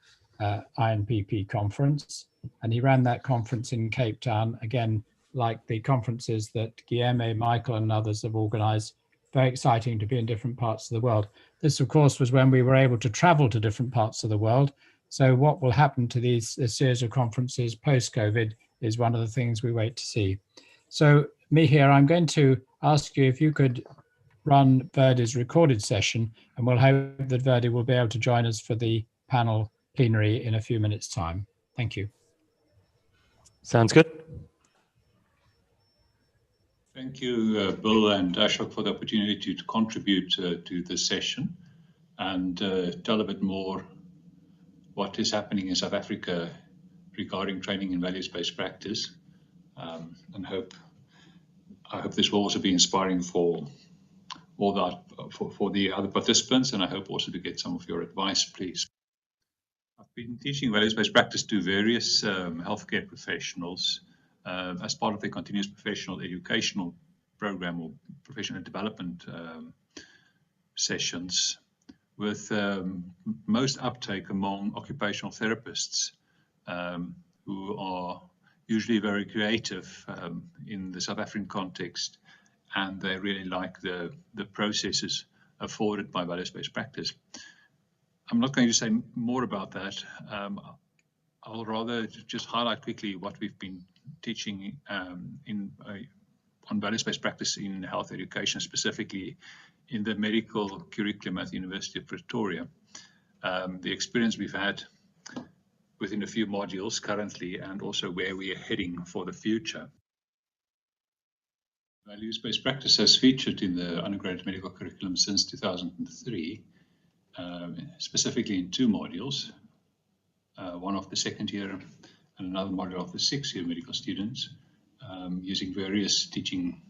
INPP conference, and he ran that conference in Cape Town, again, like the conferences that Guilherme, Michael, and others have organized. Very exciting to be in different parts of the world. This, of course, was when we were able to travel to different parts of the world. So what will happen to this series of conferences post-COVID is one of the things we wait to see. So Mihir, I'm going to ask you if you could run Verdi's recorded session, and we'll hope that Verdi will be able to join us for the panel plenary in a few minutes' time. Thank you. Sounds good. Thank you, Bill and Ashok, for the opportunity to contribute to this session and tell a bit more what is happening in South Africa regarding training in values-based practice. And I hope this will also be inspiring for all that for the other participants, and I hope also to get some of your advice, please. I've been teaching values-based practice to various healthcare professionals as part of the continuous professional educational program or professional development sessions, with most uptake among occupational therapists who are usually very creative in the South African context, and they really like the processes afforded by values-based practice. I'm not going to say more about that. I'll rather just highlight quickly what we've been teaching on values-based practice in health education, specifically in the medical curriculum at the University of Pretoria. The experience we've had within a few modules currently, and also where we are heading for the future. Values-based practice has featured in the undergraduate medical curriculum since 2003, specifically in two modules, one of the second year and another module of the 6th-year medical students, using various teaching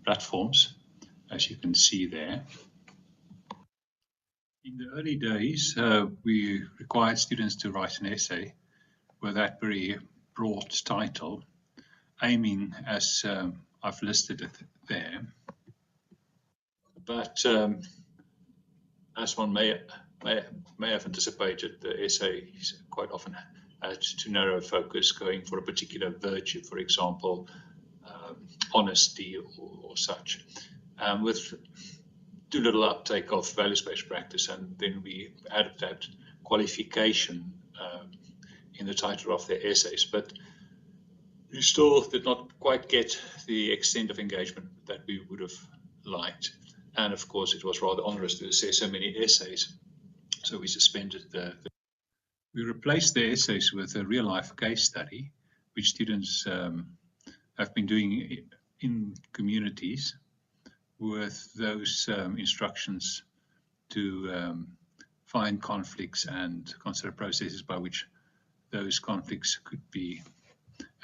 platforms, as you can see there. In the early days, we required students to write an essay with that very broad title, aiming, as I've listed it there. But as one may have anticipated, the essays quite often had to narrow focus, going for a particular virtue, for example, honesty or such, with too little uptake of values-based practice, and then we added that qualification in the title of their essays. But we still did not quite get the extent of engagement that we would have liked. And of course, it was rather onerous to assess so many essays, so we suspended we replaced the essays with a real-life case study, which students have been doing in communities, with those instructions to find conflicts and consider processes by which those conflicts could be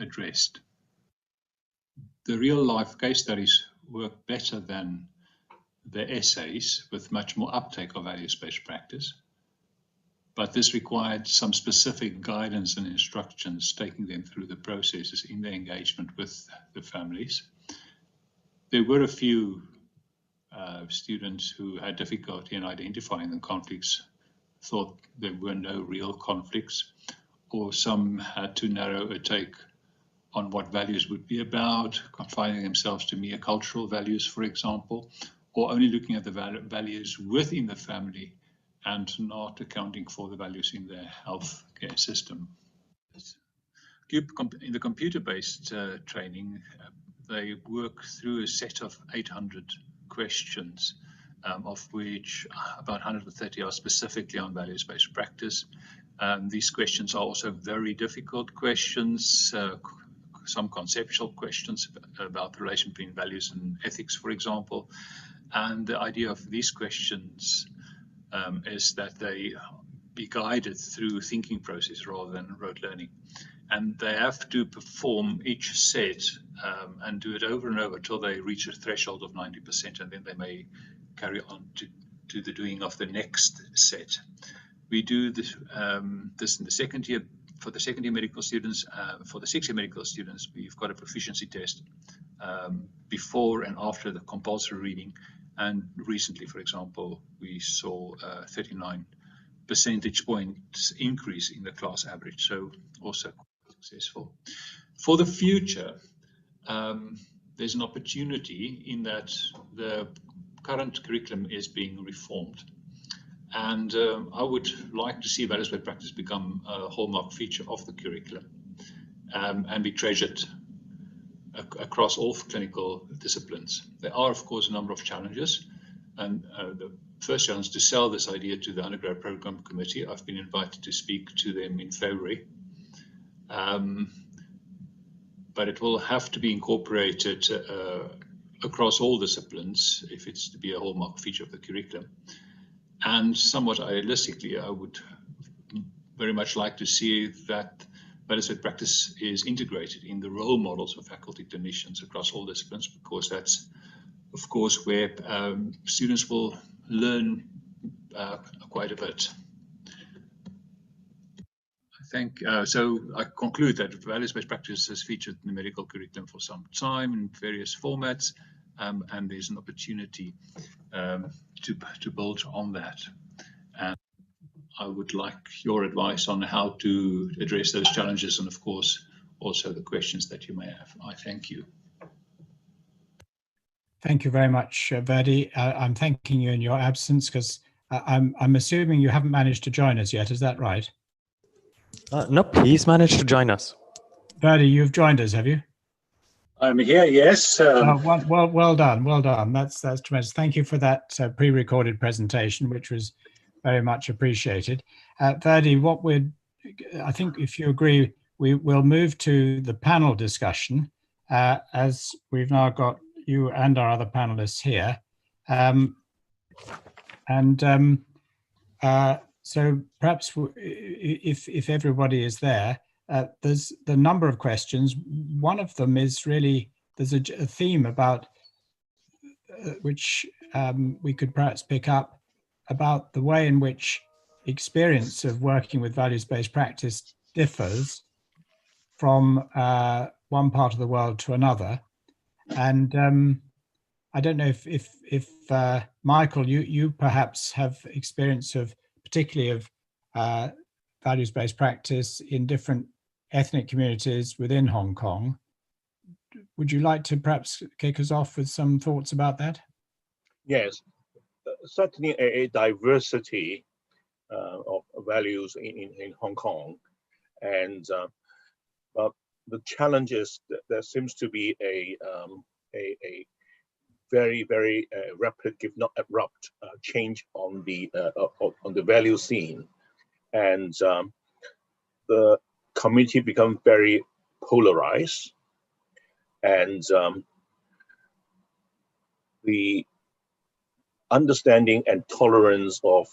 addressed. The real-life case studies work better than the essays, with much more uptake of values-based practice. But this required some specific guidance and instructions, taking them through the processes in their engagement with the families. There were a few students who had difficulty in identifying the conflicts, thought there were no real conflicts, or some had too narrow a take on what values would be about, confining themselves to mere cultural values, for example, or only looking at the values within the family and not accounting for the values in their health care system. In the computer-based training, they work through a set of 800 questions, of which about 130 are specifically on values-based practice. These questions are also very difficult questions, some conceptual questions about the relation between values and ethics, for example. And the idea of these questions is that they be guided through thinking process rather than rote learning. And they have to perform each set and do it over and over until they reach a threshold of 90%, and then they may carry on to the doing of the next set. We do this, this in the second year. For the second year medical students, for the 6th year medical students, we've got a proficiency test before and after the compulsory reading. And recently, for example, we saw a 39 percentage points increase in the class average, so also quite successful. For the future, there's an opportunity in that the current curriculum is being reformed. And I would like to see values-based practice become a hallmark feature of the curriculum and be treasured across all clinical disciplines. There are, of course, a number of challenges. the first challenge to sell this idea to the undergrad program committee. I've been invited to speak to them in February. But it will have to be incorporated across all disciplines if it's to be a hallmark feature of the curriculum. And somewhat idealistically, I would very much like to see that values-based practice is integrated in the role models of faculty clinicians across all disciplines, because that's, of course, where students will learn quite a bit. So I conclude that values-based practice has featured in the medical curriculum for some time in various formats, and there's an opportunity to build on that. And I would like your advice on how to address those challenges, and of course also the questions that you may have. I thank you. Thank you very much, Verdi. I'm thanking you in your absence because I'm assuming you haven't managed to join us yet. Is that right? Nope, he's managed to join us. Verdi, you've joined us, have you? I'm here, yes. Well done, well done. That's tremendous. Thank you for that pre-recorded presentation, which was very much appreciated. Verdi, I think if you agree, we will move to the panel discussion, as we've now got you and our other panelists here. So perhaps if everybody is there, there's the number of questions. One of them is really, there's a theme about which we could perhaps pick up about the way in which experience of working with values-based practice differs from one part of the world to another. And I don't know if Michael, you perhaps have experience of, particularly of values-based practice in different ethnic communities within Hong Kong. Would you like to perhaps kick us off with some thoughts about that? Yes, certainly a diversity of values in Hong Kong, and but the challenge is that there seems to be a very rapid, if not abrupt, change on the value scene, and the community become very polarized, and the understanding and tolerance of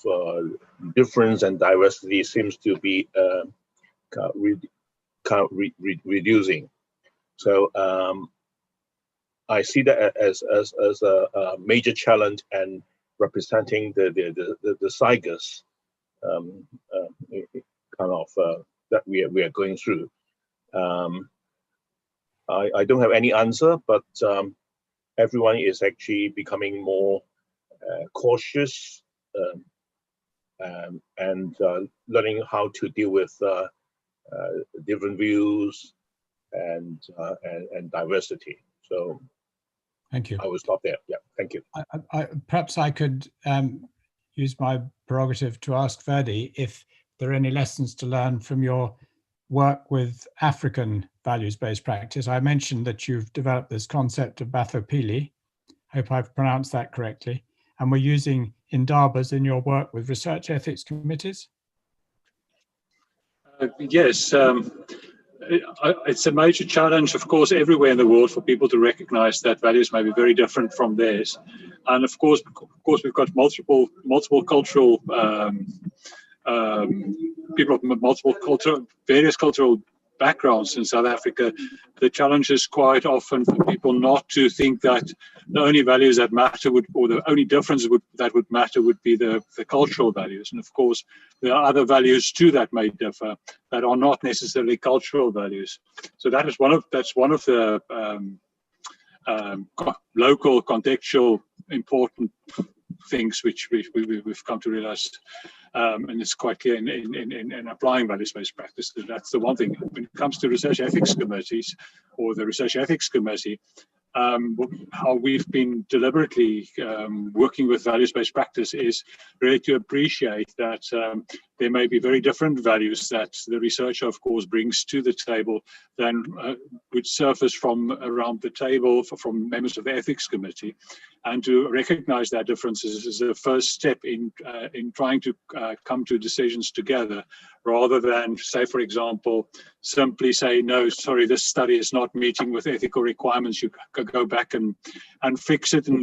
difference and diversity seems to be reducing. So I see that as a major challenge and representing the cycles that we are going through. I don't have any answer, but everyone is actually becoming more cautious and learning how to deal with different views and diversity. So thank you. I will stop there. Yeah, thank you. Perhaps I could use my prerogative to ask Verdi if there are any lessons to learn from your work with African values-based practice. I mentioned that you've developed this concept of Bathopili. Hope I've pronounced that correctly. And we're using Indabas in your work with research ethics committees? Yes, it's a major challenge, of course, everywhere in the world for people to recognize that values may be very different from theirs. And of course we've got multiple cultural people of various cultural backgrounds in South Africa. The challenge is quite often for people not to think that the only values that matter or the only difference that would matter would be the cultural values. And of course, there are other values too that may differ that are not necessarily cultural values. So that's one of the local contextual important things which we've come to realize. And it's quite clear in applying values-based practice that's the one thing. When it comes to research ethics committees or the research ethics committee, how we've been deliberately working with values-based practice is really to appreciate that there may be very different values that the researcher, of course, brings to the table than would surface from around the table from members of the ethics committee. And to recognize that differences is the first step in trying to come to decisions together, rather than, say, for example, simply say, no, sorry, this study is not meeting with ethical requirements. You could go back and fix it in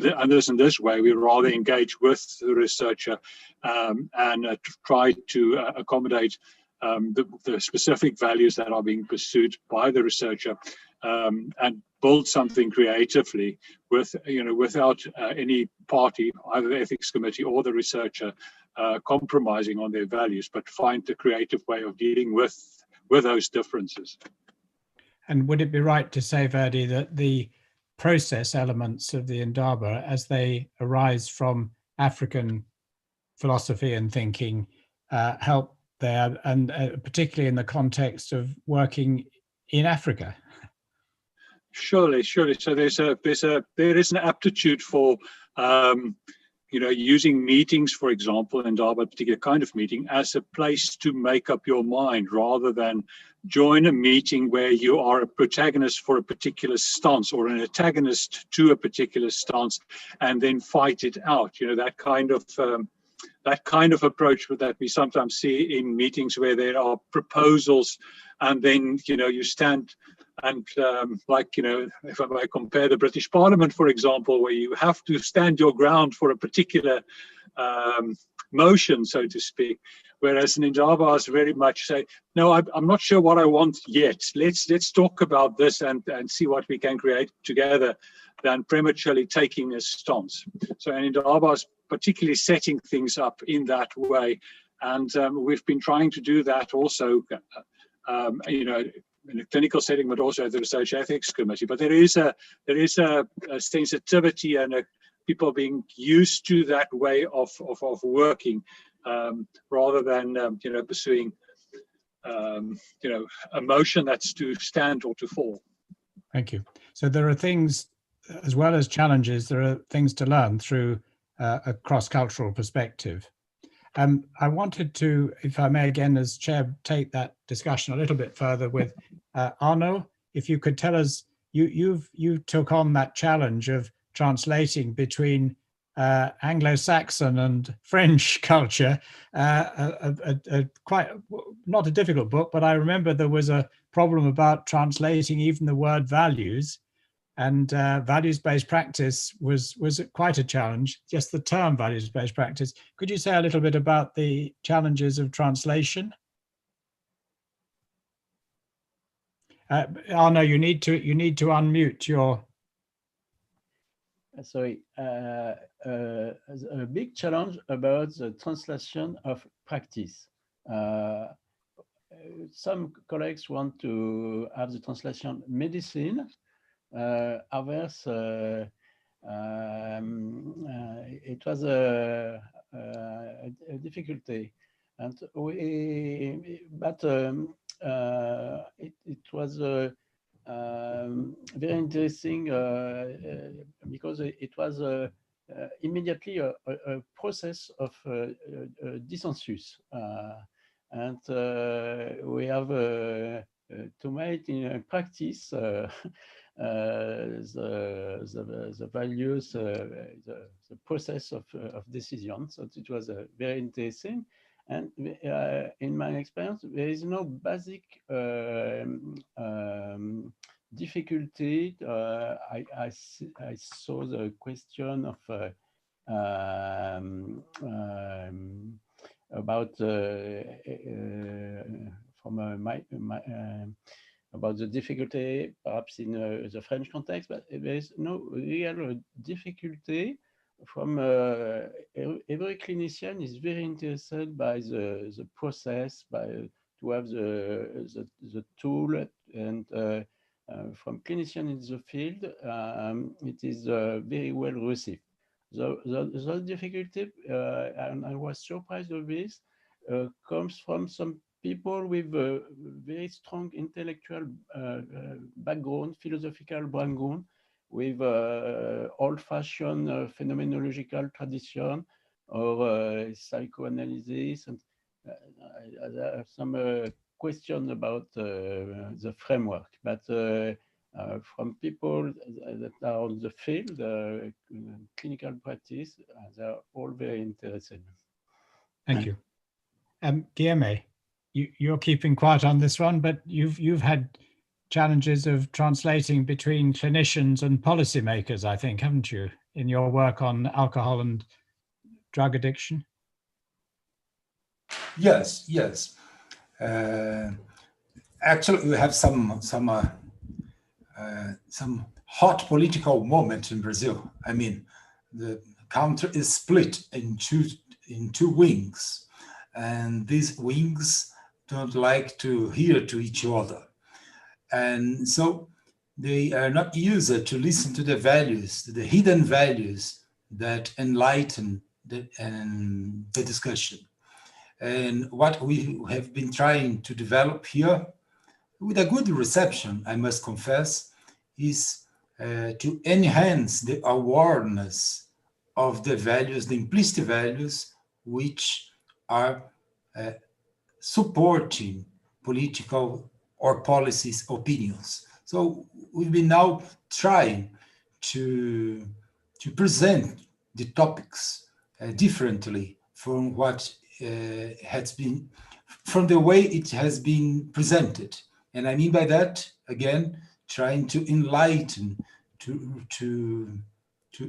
this way. We rather engage with the researcher and try to accommodate the specific values that are being pursued by the researcher, and build something creatively without any party, either the ethics committee or the researcher, compromising on their values, but find a creative way of dealing with those differences. And would it be right to say, Verdi, that the process elements of the Indaba, as they arise from African philosophy and thinking, help there, and particularly in the context of working in Africa? Surely. So there is an aptitude for using meetings, for example, and a particular kind of meeting, as a place to make up your mind, rather than join a meeting where you are a protagonist for a particular stance or an antagonist to a particular stance, and then fight it out. That kind of approach that we sometimes see in meetings where there are proposals, and then you stand. And if I compare the British Parliament, for example, where you have to stand your ground for a particular motion, so to speak, whereas in Indaba is very much say, no, I'm not sure what I want yet. Let's talk about this and see what we can create together, than prematurely taking a stance. So Indaba is particularly setting things up in that way, and we've been trying to do that also. In a clinical setting, but also at the Research Ethics Committee. But there is a sensitivity and people being used to that way of working, rather than pursuing a motion that's to stand or to fall. Thank you. So there are things, as well as challenges, there are things to learn through a cross-cultural perspective. I wanted to, if I may again as chair, take that discussion a little bit further with Arnaud. If you could tell us, you took on that challenge of translating between Anglo-Saxon and French culture, quite not a difficult book, but I remember there was a problem about translating even the word values. And values-based practice was quite a challenge, just the term values-based practice. Could you say a little bit about the challenges of translation? Arnaud, you need to unmute your. Sorry, a big challenge about the translation of practice. Some colleagues want to have the translation medicine. Others, it was a difficulty, and it was very interesting because it was immediately a process of dissensus, and we have to make in practice the values, the process of decision. So it was very interesting. And in my experience, there is no basic difficulty. I saw the question of about about the difficulty, perhaps in the French context, but there is no real difficulty. From every clinician is very interested by the process, to have the tool, and from clinician in the field, it is very well received. The difficulty, and I was surprised of this, comes from some people with a very strong intellectual background, philosophical background, with old-fashioned phenomenological tradition or psychoanalysis, and there are some questions about the framework, but from people that are on the field, clinical practice, they're all very interested. Thank you. Guilherme, you're keeping quiet on this one, but you've had challenges of translating between clinicians and policymakers, I think, haven't you, in your work on alcohol and drug addiction? Yes, yes. Actually, we have some hot political moment in Brazil. I mean, the country is split in two wings, and these wings don't like to hear to each other, and so they are not used to listen to the values, the hidden values that enlighten the discussion. And what we have been trying to develop here, with a good reception, I must confess, is to enhance the awareness of the values, the implicit values, which are supporting political or policies opinions. So we've been now trying to present the topics differently from what has been, from the way it has been presented. And I mean by that, again, trying to enlighten, to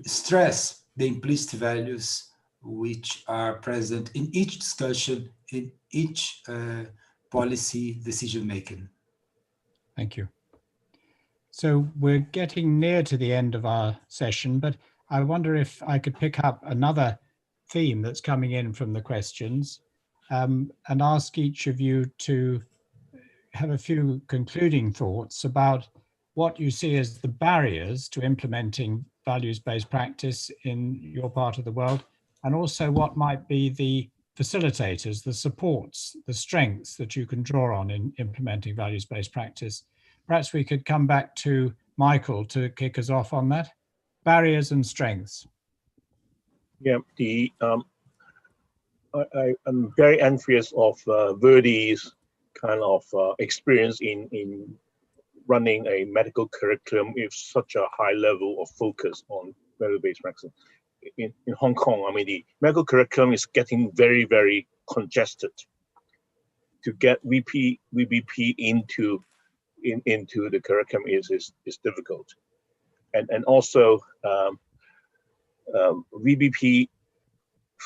stress the implicit values which are present in each discussion, in each policy decision making. Thank you. So we're getting near to the end of our session, but I wonder if I could pick up another theme that's coming in from the questions and ask each of you to have a few concluding thoughts about what you see as the barriers to implementing values-based practice in your part of the world, and also what might be the facilitators, the supports, the strengths that you can draw on in implementing values-based practice. Perhaps we could come back to Michael to kick us off on that. Barriers and strengths. Yeah, I'm very envious of Verdi's kind of experience in running a medical curriculum with such a high level of focus on value-based practice. In Hong Kong, I mean, the medical curriculum is getting very, very congested. To get VBP into the curriculum is difficult, and also VBP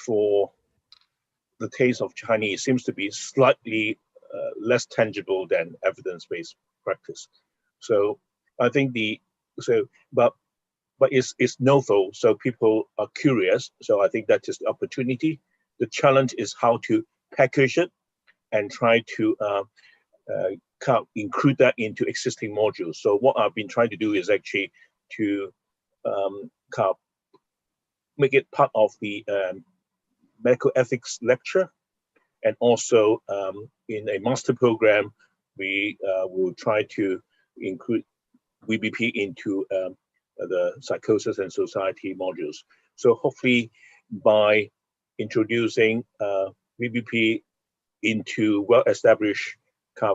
for the case of Chinese seems to be slightly less tangible than evidence-based practice. So I think but it's novel, so people are curious. So I think that is the opportunity. The challenge is how to package it and try to include that into existing modules. So what I've been trying to do is actually to make it part of the medical ethics lecture, and also in a master program, we will try to include VBP into the psychosis and society modules. So hopefully by introducing VBP into well-established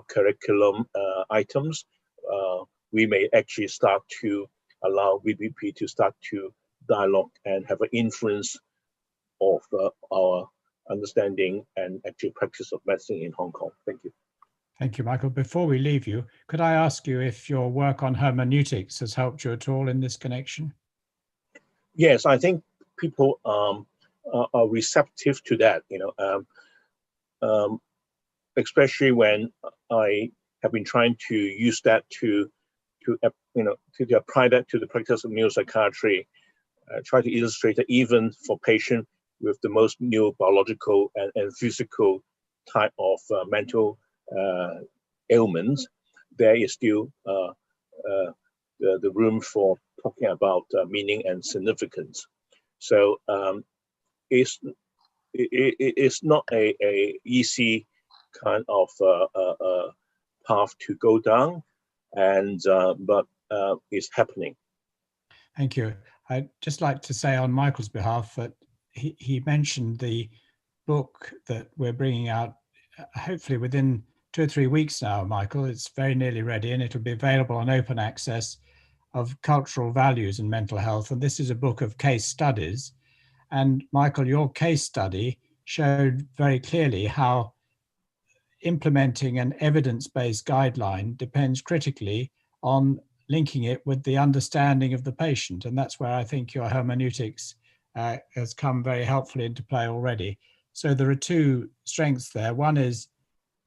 curriculum items, we may actually start to allow VBP to start to dialogue and have an influence of our understanding and actual practice of medicine in Hong Kong. Thank you. Thank you, Michael. Before we leave you, could I ask you if your work on hermeneutics has helped you at all in this connection? Yes, I think people are receptive to that, especially when I have been trying to use that to apply that to the practice of neuropsychiatry, try to illustrate that even for patients with the most neurobiological and physical type of mental ailments, there is still the room for talking about meaning and significance. So it's not a easy kind of path to go down, and but it's happening. Thank you. I'd just like to say on Michael's behalf that he mentioned the book that we're bringing out hopefully within 2 or 3 weeks now, Michael. It's very nearly ready, and it'll be available on open access, of cultural values in mental health. And this is a book of case studies. And Michael, your case study showed very clearly how implementing an evidence-based guideline depends critically on linking it with the understanding of the patient. And that's where I think your hermeneutics has come very helpfully into play already. So there are two strengths there. One is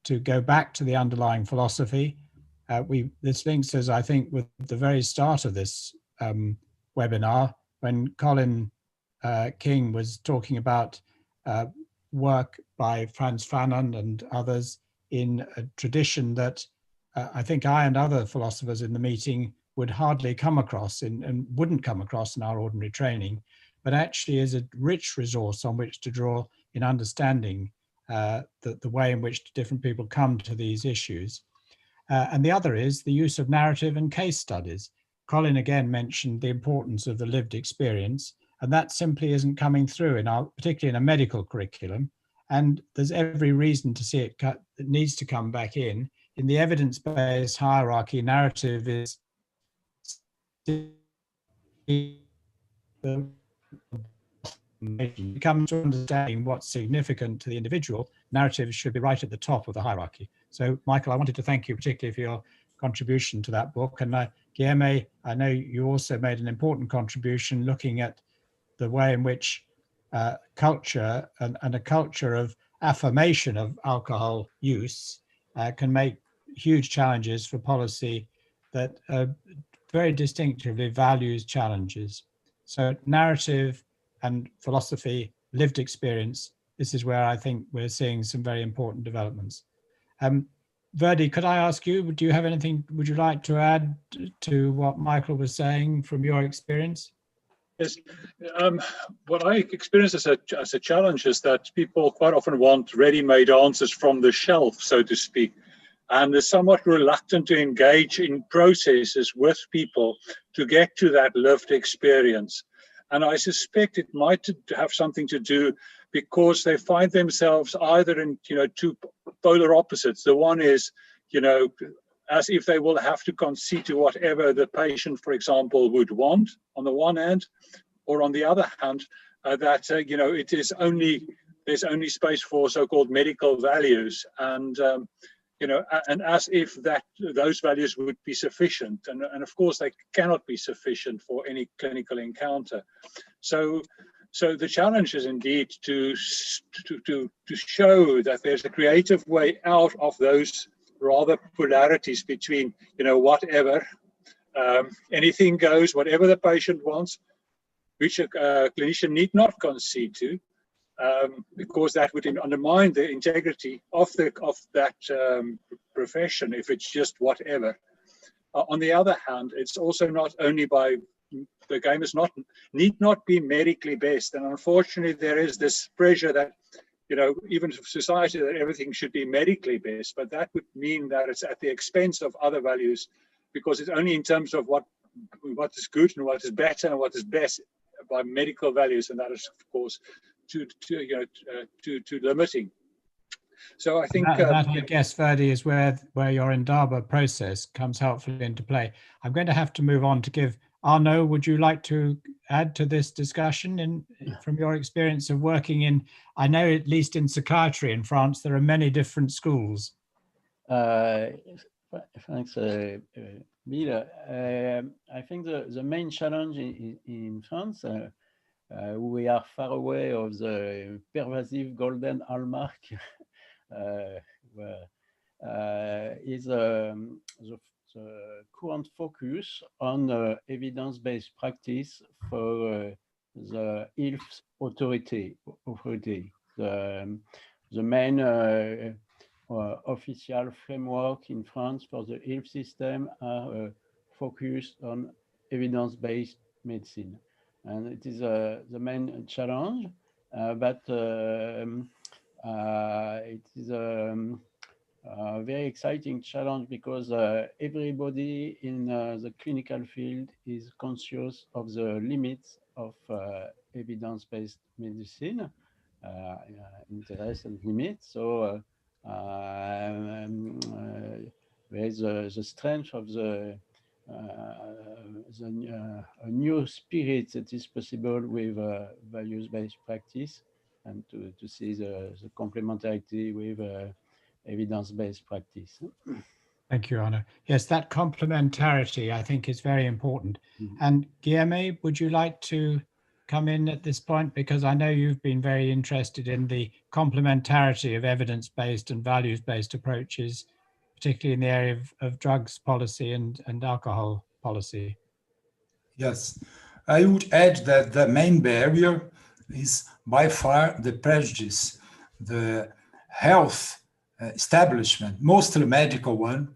to go back to the underlying philosophy. This links us, I think, with the very start of this webinar, when Colin King was talking about work by Frantz Fanon and others in a tradition that I think I and other philosophers in the meeting would hardly come across and wouldn't come across in our ordinary training, but actually is a rich resource on which to draw in understanding the way in which different people come to these issues. And the other is the use of narrative and case studies. Colin again mentioned the importance of the lived experience, and that simply isn't coming through in our, particularly in a medical curriculum. And there's every reason to see it needs to come back in. In the evidence-based hierarchy, narrative is comes to understanding what's significant to the individual. Narrative should be right at the top of the hierarchy. So, Michael, I wanted to thank you particularly for your contribution to that book. And Guilherme, I know you also made an important contribution looking at the way in which culture and a culture of affirmation of alcohol use can make huge challenges for policy that very distinctively values challenges. So narrative and philosophy, lived experience, this is where I think we're seeing some very important developments. Verdi, could I ask you, do you have anything, would you like to add to what Michael was saying from your experience? Yes. What I experience as a challenge is that people quite often want ready-made answers from the shelf, so to speak, and they're somewhat reluctant to engage in processes with people to get to that lived experience. And I suspect it might have something to do because they find themselves either in, two polar opposites. The one is, as if they will have to concede to whatever the patient, for example, would want on the one hand, or on the other hand, that it is there's only space for so-called medical values, and and as if those values would be sufficient, and of course they cannot be sufficient for any clinical encounter. So the challenge is indeed to show that there's a creative way out of those rather polarities between, whatever, anything goes, whatever the patient wants, which a clinician need not concede to, because that would undermine the integrity of that profession if it's just whatever. On the other hand, it's also not only the game need not be medically best, and unfortunately there is this pressure that even society that everything should be medically best, but that would mean that it's at the expense of other values, because it's only in terms of what is good and what is better and what is best by medical values, and that is of course too limiting. So I think that I guess, Verdi, is where your Indaba process comes helpfully into play. I'm going to have to move on to give Arnaud. Would you like to add to this discussion from your experience of working in, I know at least in psychiatry in France, there are many different schools. Thanks, Bill. I think the main challenge in France, we are far away of the pervasive golden hallmark, is the current focus on evidence-based practice for the health authority. The main official framework in France for the health system are focused on evidence-based medicine, and it is the main challenge. But it is a very exciting challenge because everybody in the clinical field is conscious of the limits of evidence-based medicine, interest and limits. So With the strength of a new spirit that is possible with values-based practice, and to see the complementarity with evidence-based practice. Thank you, Anna. Yes, that complementarity I think is very important. And Guilherme, would you like to come in at this point? Because I know you've been very interested in the complementarity of evidence-based and values-based approaches, particularly in the area of drugs policy and alcohol policy. Yes, I would add that the main barrier is by far the prejudice. The health establishment, mostly medical one,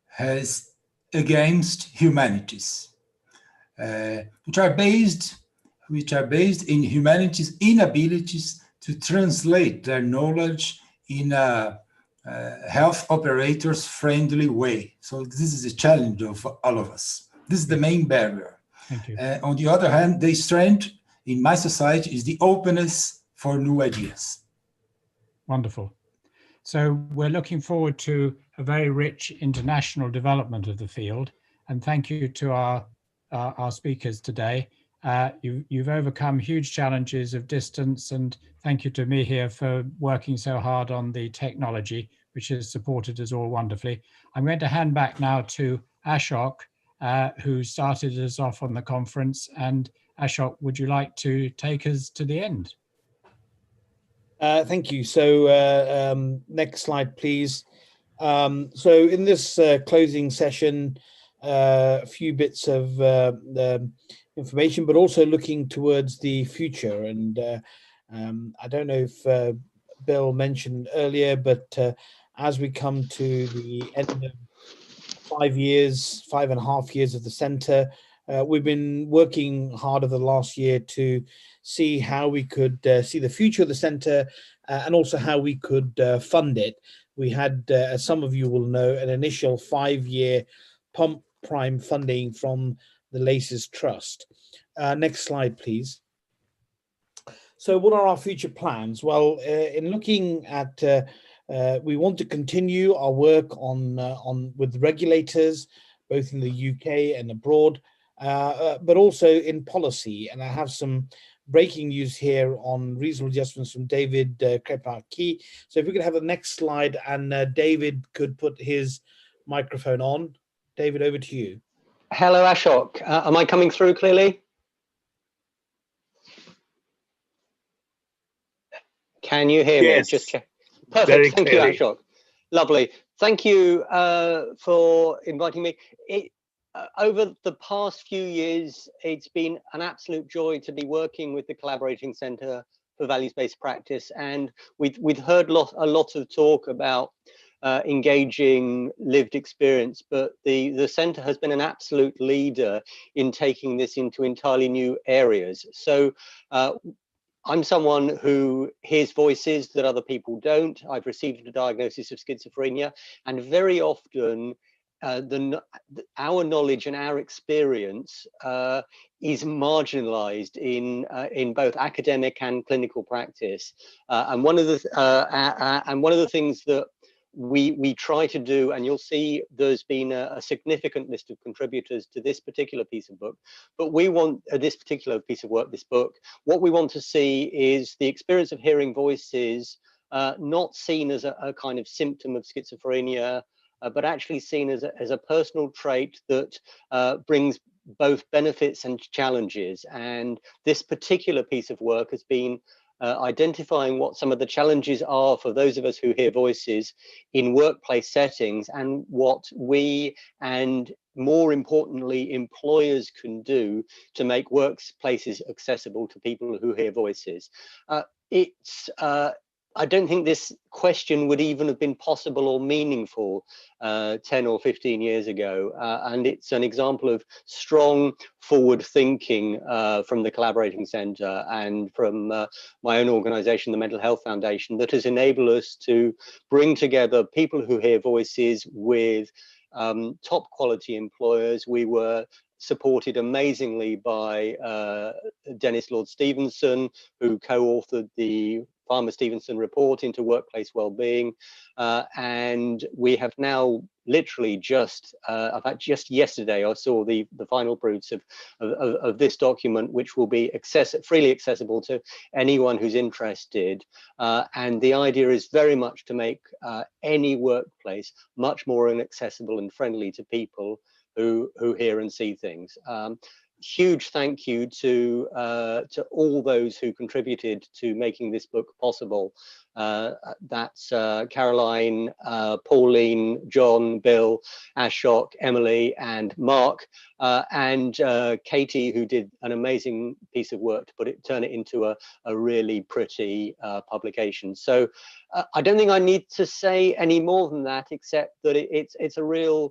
has against humanities, which are based in humanities' inabilities to translate their knowledge in a health operators friendly way. So this is a challenge of all of us. This is the main barrier. Thank you. On the other hand, the strength in my society is the openness for new ideas. Wonderful. So we're looking forward to a very rich international development of the field. And thank you to our speakers today. You've overcome huge challenges of distance, and thank you to me here for working so hard on the technology, which has supported us all wonderfully. I'm going to hand back now to Ashok, who started us off on the conference. And Ashok, would you like to take us to the end? Thank you. So next slide, please. So in this closing session, a few bits of information, but also looking towards the future. And I don't know if Bill mentioned earlier, but as we come to the end of 5.5 years of the centre, we've been working hard over the last year to see how we could see the future of the centre and also how we could fund it. We had, as some of you will know, an initial 5-year pump prime funding from the LACES Trust. Next slide, please. So what are our future plans? Well, in looking at, we want to continue our work with regulators, both in the UK and abroad, but also in policy. And I have some breaking news here on reasonable adjustments from David Crepin-Key. So if we could have the next slide, and David could put his microphone on. David, over to you. Hello, Ashok. Am I coming through clearly? Can you hear yes. me? Just check. Perfect. Very Thank clearly. you, Ashok. Lovely. Thank you for inviting me. Over the past few years, it's been an absolute joy to be working with the Collaborating Centre for Values-Based Practice, and we've heard a lot of talk about engaging lived experience, but the centre has been an absolute leader in taking this into entirely new areas. So I'm someone who hears voices that other people don't. I've received a diagnosis of schizophrenia, and very often our knowledge and our experience is marginalized in both academic and clinical practice. And one of the things that we try to do, and you'll see there's been a significant list of contributors to this particular piece of book, but we want this particular piece of work, this book, what we want to see is the experience of hearing voices not seen as a kind of symptom of schizophrenia, but actually seen as a personal trait that brings both benefits and challenges. And this particular piece of work has been identifying what some of the challenges are for those of us who hear voices in workplace settings, and what we, and more importantly, employers can do to make workplaces accessible to people who hear voices. I don't think this question would even have been possible or meaningful 10 or 15 years ago. And it's an example of strong forward thinking from the Collaborating Centre and from my own organisation, the Mental Health Foundation, that has enabled us to bring together people who hear voices with top quality employers. We were supported amazingly by Dennis Lord Stevenson, who co-authored the Farmer Stevenson report into workplace well-being, and we have now literally just, in fact, just yesterday, I saw the final proofs of this document, which will be freely accessible to anyone who's interested. And the idea is very much to make any workplace much more accessible and friendly to people who hear and see things. Huge thank you to all those who contributed to making this book possible. That's Caroline, Pauline, John, Bill, Ashok, Emily, and Mark, and Katie, who did an amazing piece of work to turn it into a really pretty publication. So I don't think I need to say any more than that, except that it's a real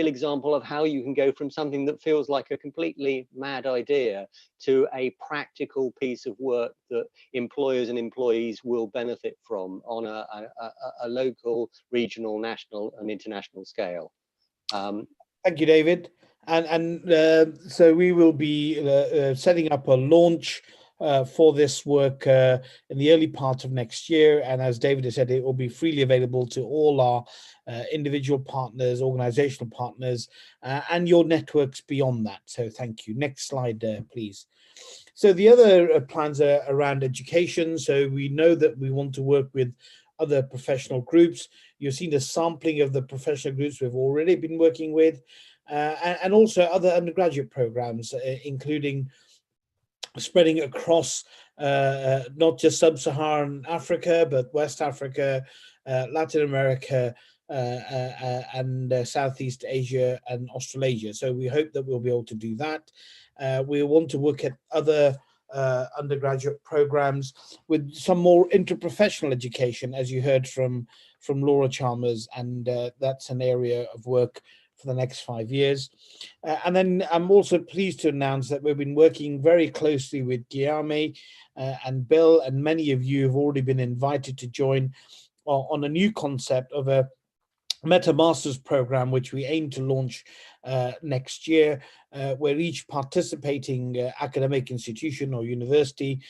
example of how you can go from something that feels like a completely mad idea to a practical piece of work that employers and employees will benefit from on a local, regional, national, and international scale. Thank you, David. And so we will be setting up a launch for this work in the early part of next year. And as David has said, it will be freely available to all our individual partners, organizational partners, and your networks beyond that. So thank you. Next slide, please. So the other plans are around education. So we know that we want to work with other professional groups. You've seen a sampling of the professional groups we've already been working with, and also other undergraduate programs, including spreading across not just sub-Saharan Africa, but West Africa, Latin America, and Southeast Asia and Australasia. So we hope that we'll be able to do that. We want to look at other undergraduate programs with some more interprofessional education, as you heard from Laura Chalmers, and that's an area of work for the next 5 years. And then I'm also pleased to announce that we've been working very closely with Guillaume and Bill, and many of you have already been invited to join on a new concept of a Meta Masters program, which we aim to launch next year, where each participating academic institution or university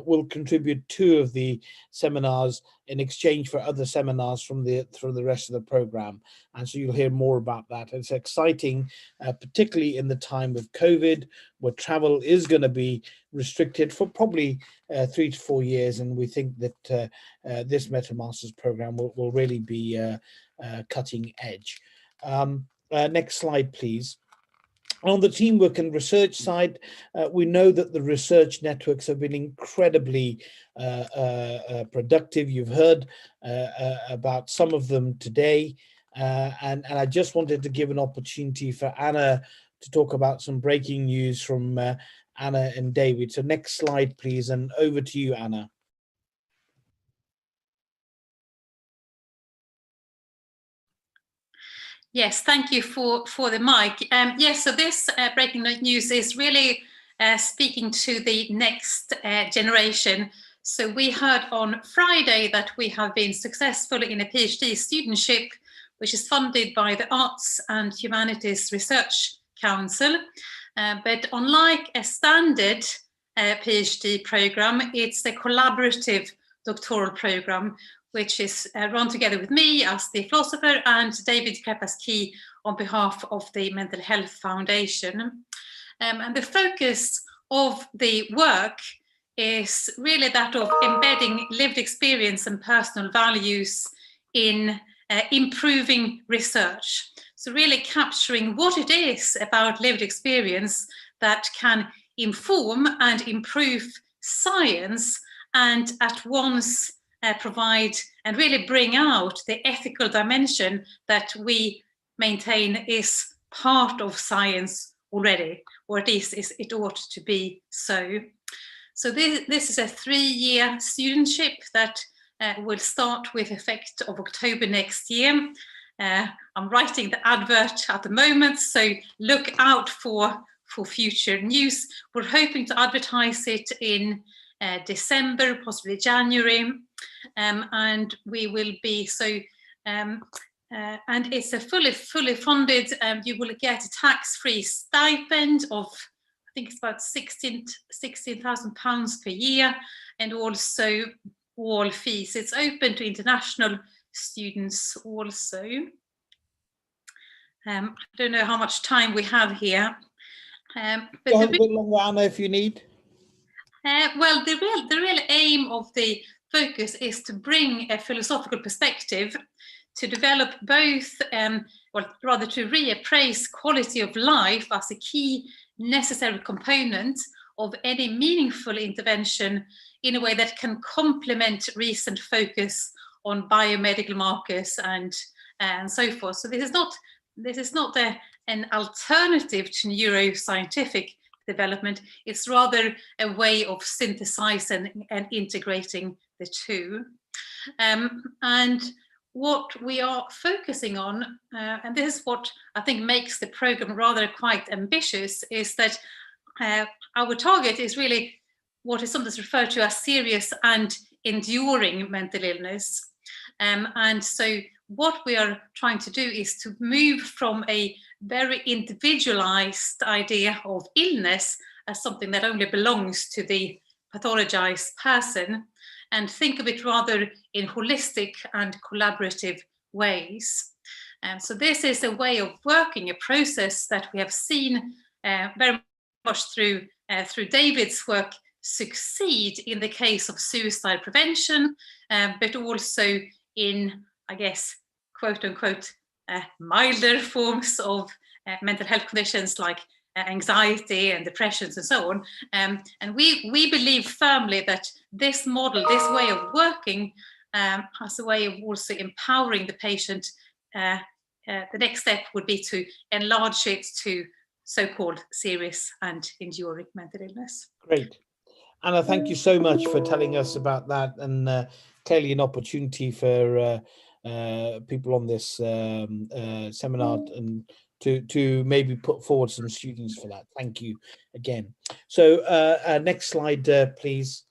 will contribute 2 of the seminars in exchange for other seminars from the rest of the program. And so you'll hear more about that. It's exciting, particularly in the time of COVID, where travel is going to be restricted for probably 3 to 4 years. And we think that this Meta Masters program will really be cutting edge. Next slide, please. On the teamwork and research side, we know that the research networks have been incredibly productive. You've heard about some of them today, and I just wanted to give an opportunity for Anna to talk about some breaking news from Anna and David. So next slide, please, and over to you, Anna. Yes, thank you for the mic. Yes, so this breaking news is really speaking to the next generation. So we heard on Friday that we have been successful in a PhD studentship, which is funded by the Arts and Humanities Research Council. But unlike a standard PhD program, it's a collaborative doctoral program, which is run together with me as the philosopher and David Krepas-Key on behalf of the Mental Health Foundation. And the focus of the work is really that of embedding lived experience and personal values in improving research. So really capturing what it is about lived experience that can inform and improve science, and at once provide and really bring out the ethical dimension that we maintain is part of science already, or at least it ought to be so. So this is a 3-year studentship that will start with effect of October next year. I'm writing the advert at the moment, so look out for future news. We're hoping to advertise it in December, possibly January, and we will be and it's a fully funded. You will get a tax-free stipend of, I think it's about £16,000 per year, and also all fees. It's open to international students also. I don't know how much time we have here. But go a bit longer, Anna, if you need. Well, the real aim of the focus is to bring a philosophical perspective, to develop both, well, rather to reappraise quality of life as a key necessary component of any meaningful intervention in a way that can complement recent focus on biomedical markers and so forth. So this is not an alternative to neuroscientific development. It's rather a way of synthesizing and integrating the two. And what we are focusing on, and this is what I think makes the program rather quite ambitious, is that our target is really what is sometimes referred to as serious and enduring mental illness. And so what we are trying to do is to move from a very individualized idea of illness as something that only belongs to the pathologized person, and think of it rather in holistic and collaborative ways. So this is a way of working, a process that we have seen very much through David's work succeed in the case of suicide prevention, but also in, I guess, quote unquote, milder forms of mental health conditions like anxiety and depressions and so on. And we believe firmly that this model, this way of working, has a way of also empowering the patient. The next step would be to enlarge it to so-called serious and enduring mental illness. Great. Anna, thank you so much for telling us about that, and clearly an opportunity for people on this seminar and to maybe put forward some students for that. Thank you again. So next slide, please.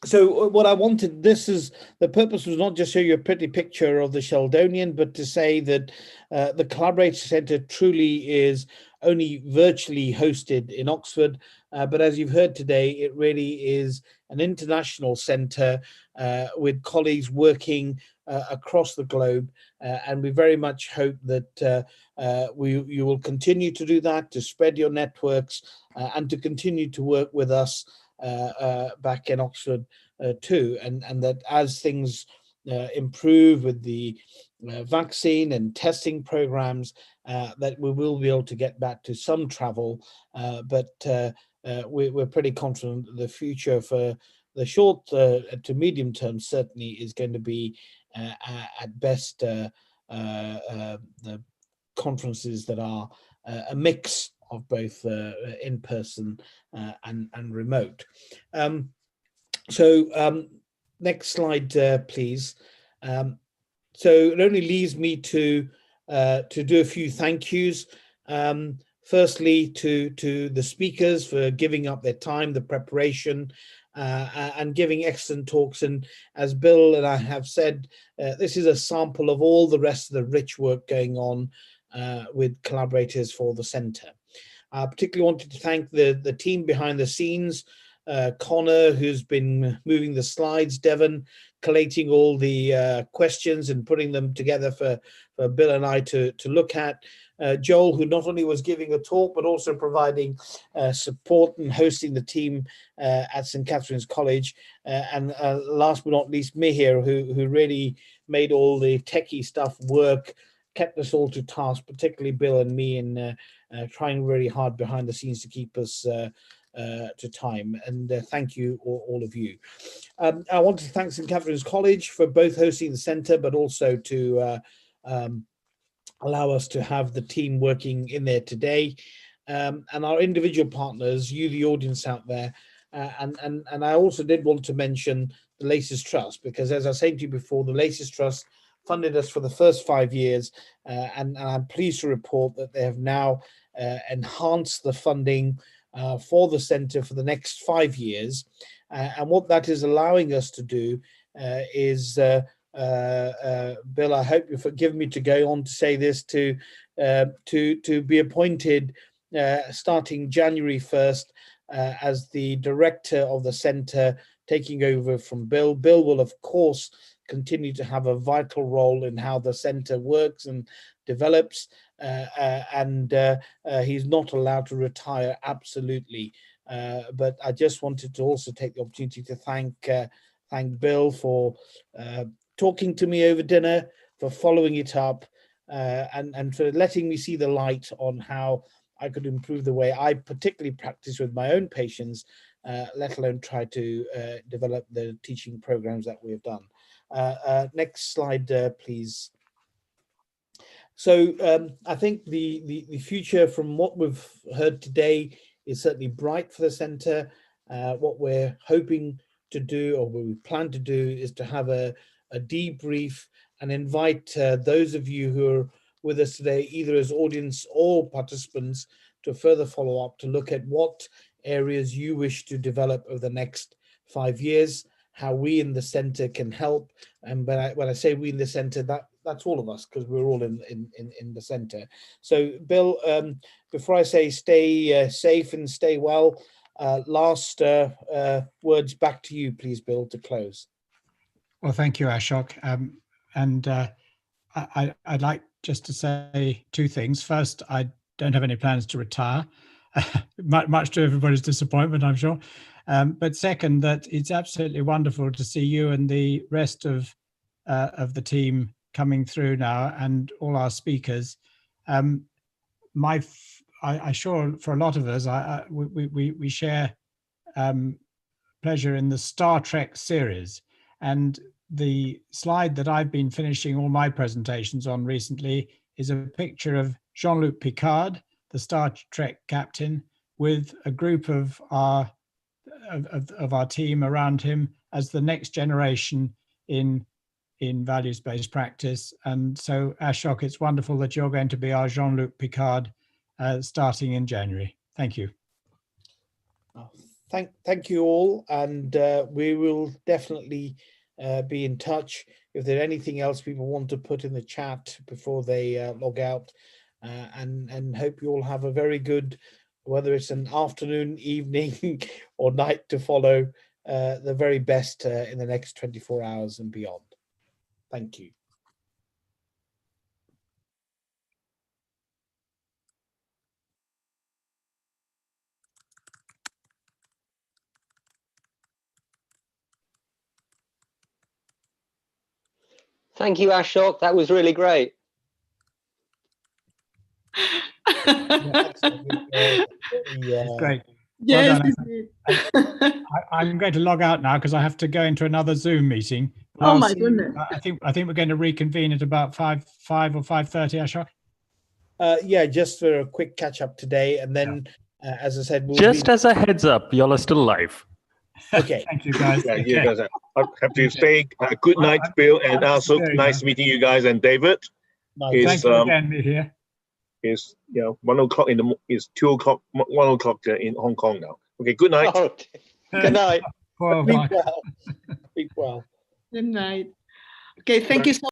So what I wanted, the purpose was not just show you a pretty picture of the Sheldonian, but to say that the Collaborator Centre truly is only virtually hosted in Oxford. But as you've heard today, it really is an international centre with colleagues working across the globe. And we very much hope that you will continue to do that, to spread your networks and to continue to work with us back in Oxford too. And that as things improve with the vaccine and testing programs, that we will be able to get back to some travel, but we're pretty confident that the future for the short to medium term certainly is going to be at best the conferences that are a mix of both in-person and remote. Next slide, please. So it only leaves me to do a few thank yous. Firstly, to the speakers for giving up their time, the preparation, and giving excellent talks. And as Bill and I have said, this is a sample of all the rest of the rich work going on with collaborators for the centre. I particularly wanted to thank the team behind the scenes, Connor, who's been moving the slides, Devon, collating all the questions and putting them together for Bill and I to look at. Joel, who not only was giving a talk, but also providing support and hosting the team at St. Catherine's College. And last but not least, Mihir, who really made all the techie stuff work, kept us all to task, particularly Bill and me, in trying really hard behind the scenes to keep us to time. And thank you, all of you. I want to thank St. Catherine's College for both hosting the centre, but also to allow us to have the team working in there today, and our individual partners, you, the audience out there. And I also did want to mention the Laces Trust, because as I said to you before, the Laces Trust funded us for the first 5 years, and I'm pleased to report that they have now enhanced the funding for the centre for the next 5 years. And what that is allowing us to do is, Bill, I hope you forgive me to go on to say this, to be appointed starting January 1st as the director of the centre, taking over from Bill. Bill will, of course, continue to have a vital role in how the centre works and develops, and he's not allowed to retire, absolutely. But I just wanted to also take the opportunity to thank Bill for talking to me over dinner, for following it up, and for letting me see the light on how I could improve the way I particularly practice with my own patients, let alone try to develop the teaching programs that we've done. Next slide, please. So I think the future, from what we've heard today, is certainly bright for the centre. What we're hoping to do, or what we plan to do, is to have a debrief and invite those of you who are with us today, either as audience or participants, to further follow up, to look at what areas you wish to develop over the next 5 years, how we in the centre can help. And when I say we in the centre, that's all of us, because we're all in the centre. So Bill, before I say stay safe and stay well, last words back to you, please, Bill, to close. Well, thank you, Ashok. I'd like just to say two things. First, I don't have any plans to retire, much to everybody's disappointment, I'm sure. But second, that it's absolutely wonderful to see you and the rest of the team coming through now, and all our speakers. I'm sure for a lot of us, we share pleasure in the Star Trek series, and the slide that I've been finishing all my presentations on recently is a picture of Jean-Luc Picard, the Star Trek captain, with a group of our team around him as the next generation in values-based practice. And so, Ashok, it's wonderful that you're going to be our Jean-Luc Picard starting in January. Thank you. Thank you all, and we will definitely be in touch. If there's anything else people want to put in the chat before they log out, and hope you all have a very good, whether it's an afternoon, evening, or night to follow, the very best in the next 24 hours and beyond. Thank you. Thank you, Ashok. That was really great. Great. Yes, well I'm going to log out now because I have to go into another Zoom meeting. Oh my goodness. I think we're going to reconvene at about 5 or 5:30, Ashok. Yeah, just for a quick catch up today, and then as I said, just as a heads up, y'all are still live. Okay. Thank you, guys. Yeah, you guys have to say good night, Bill, and also nice meeting you guys. And David, thank you again, me here. It's 1 o'clock in the it's 2 o'clock 1 o'clock in Hong Kong now. Okay, good night. Oh, good night. Sleep well. Sleep well. Good night. Okay, thank you so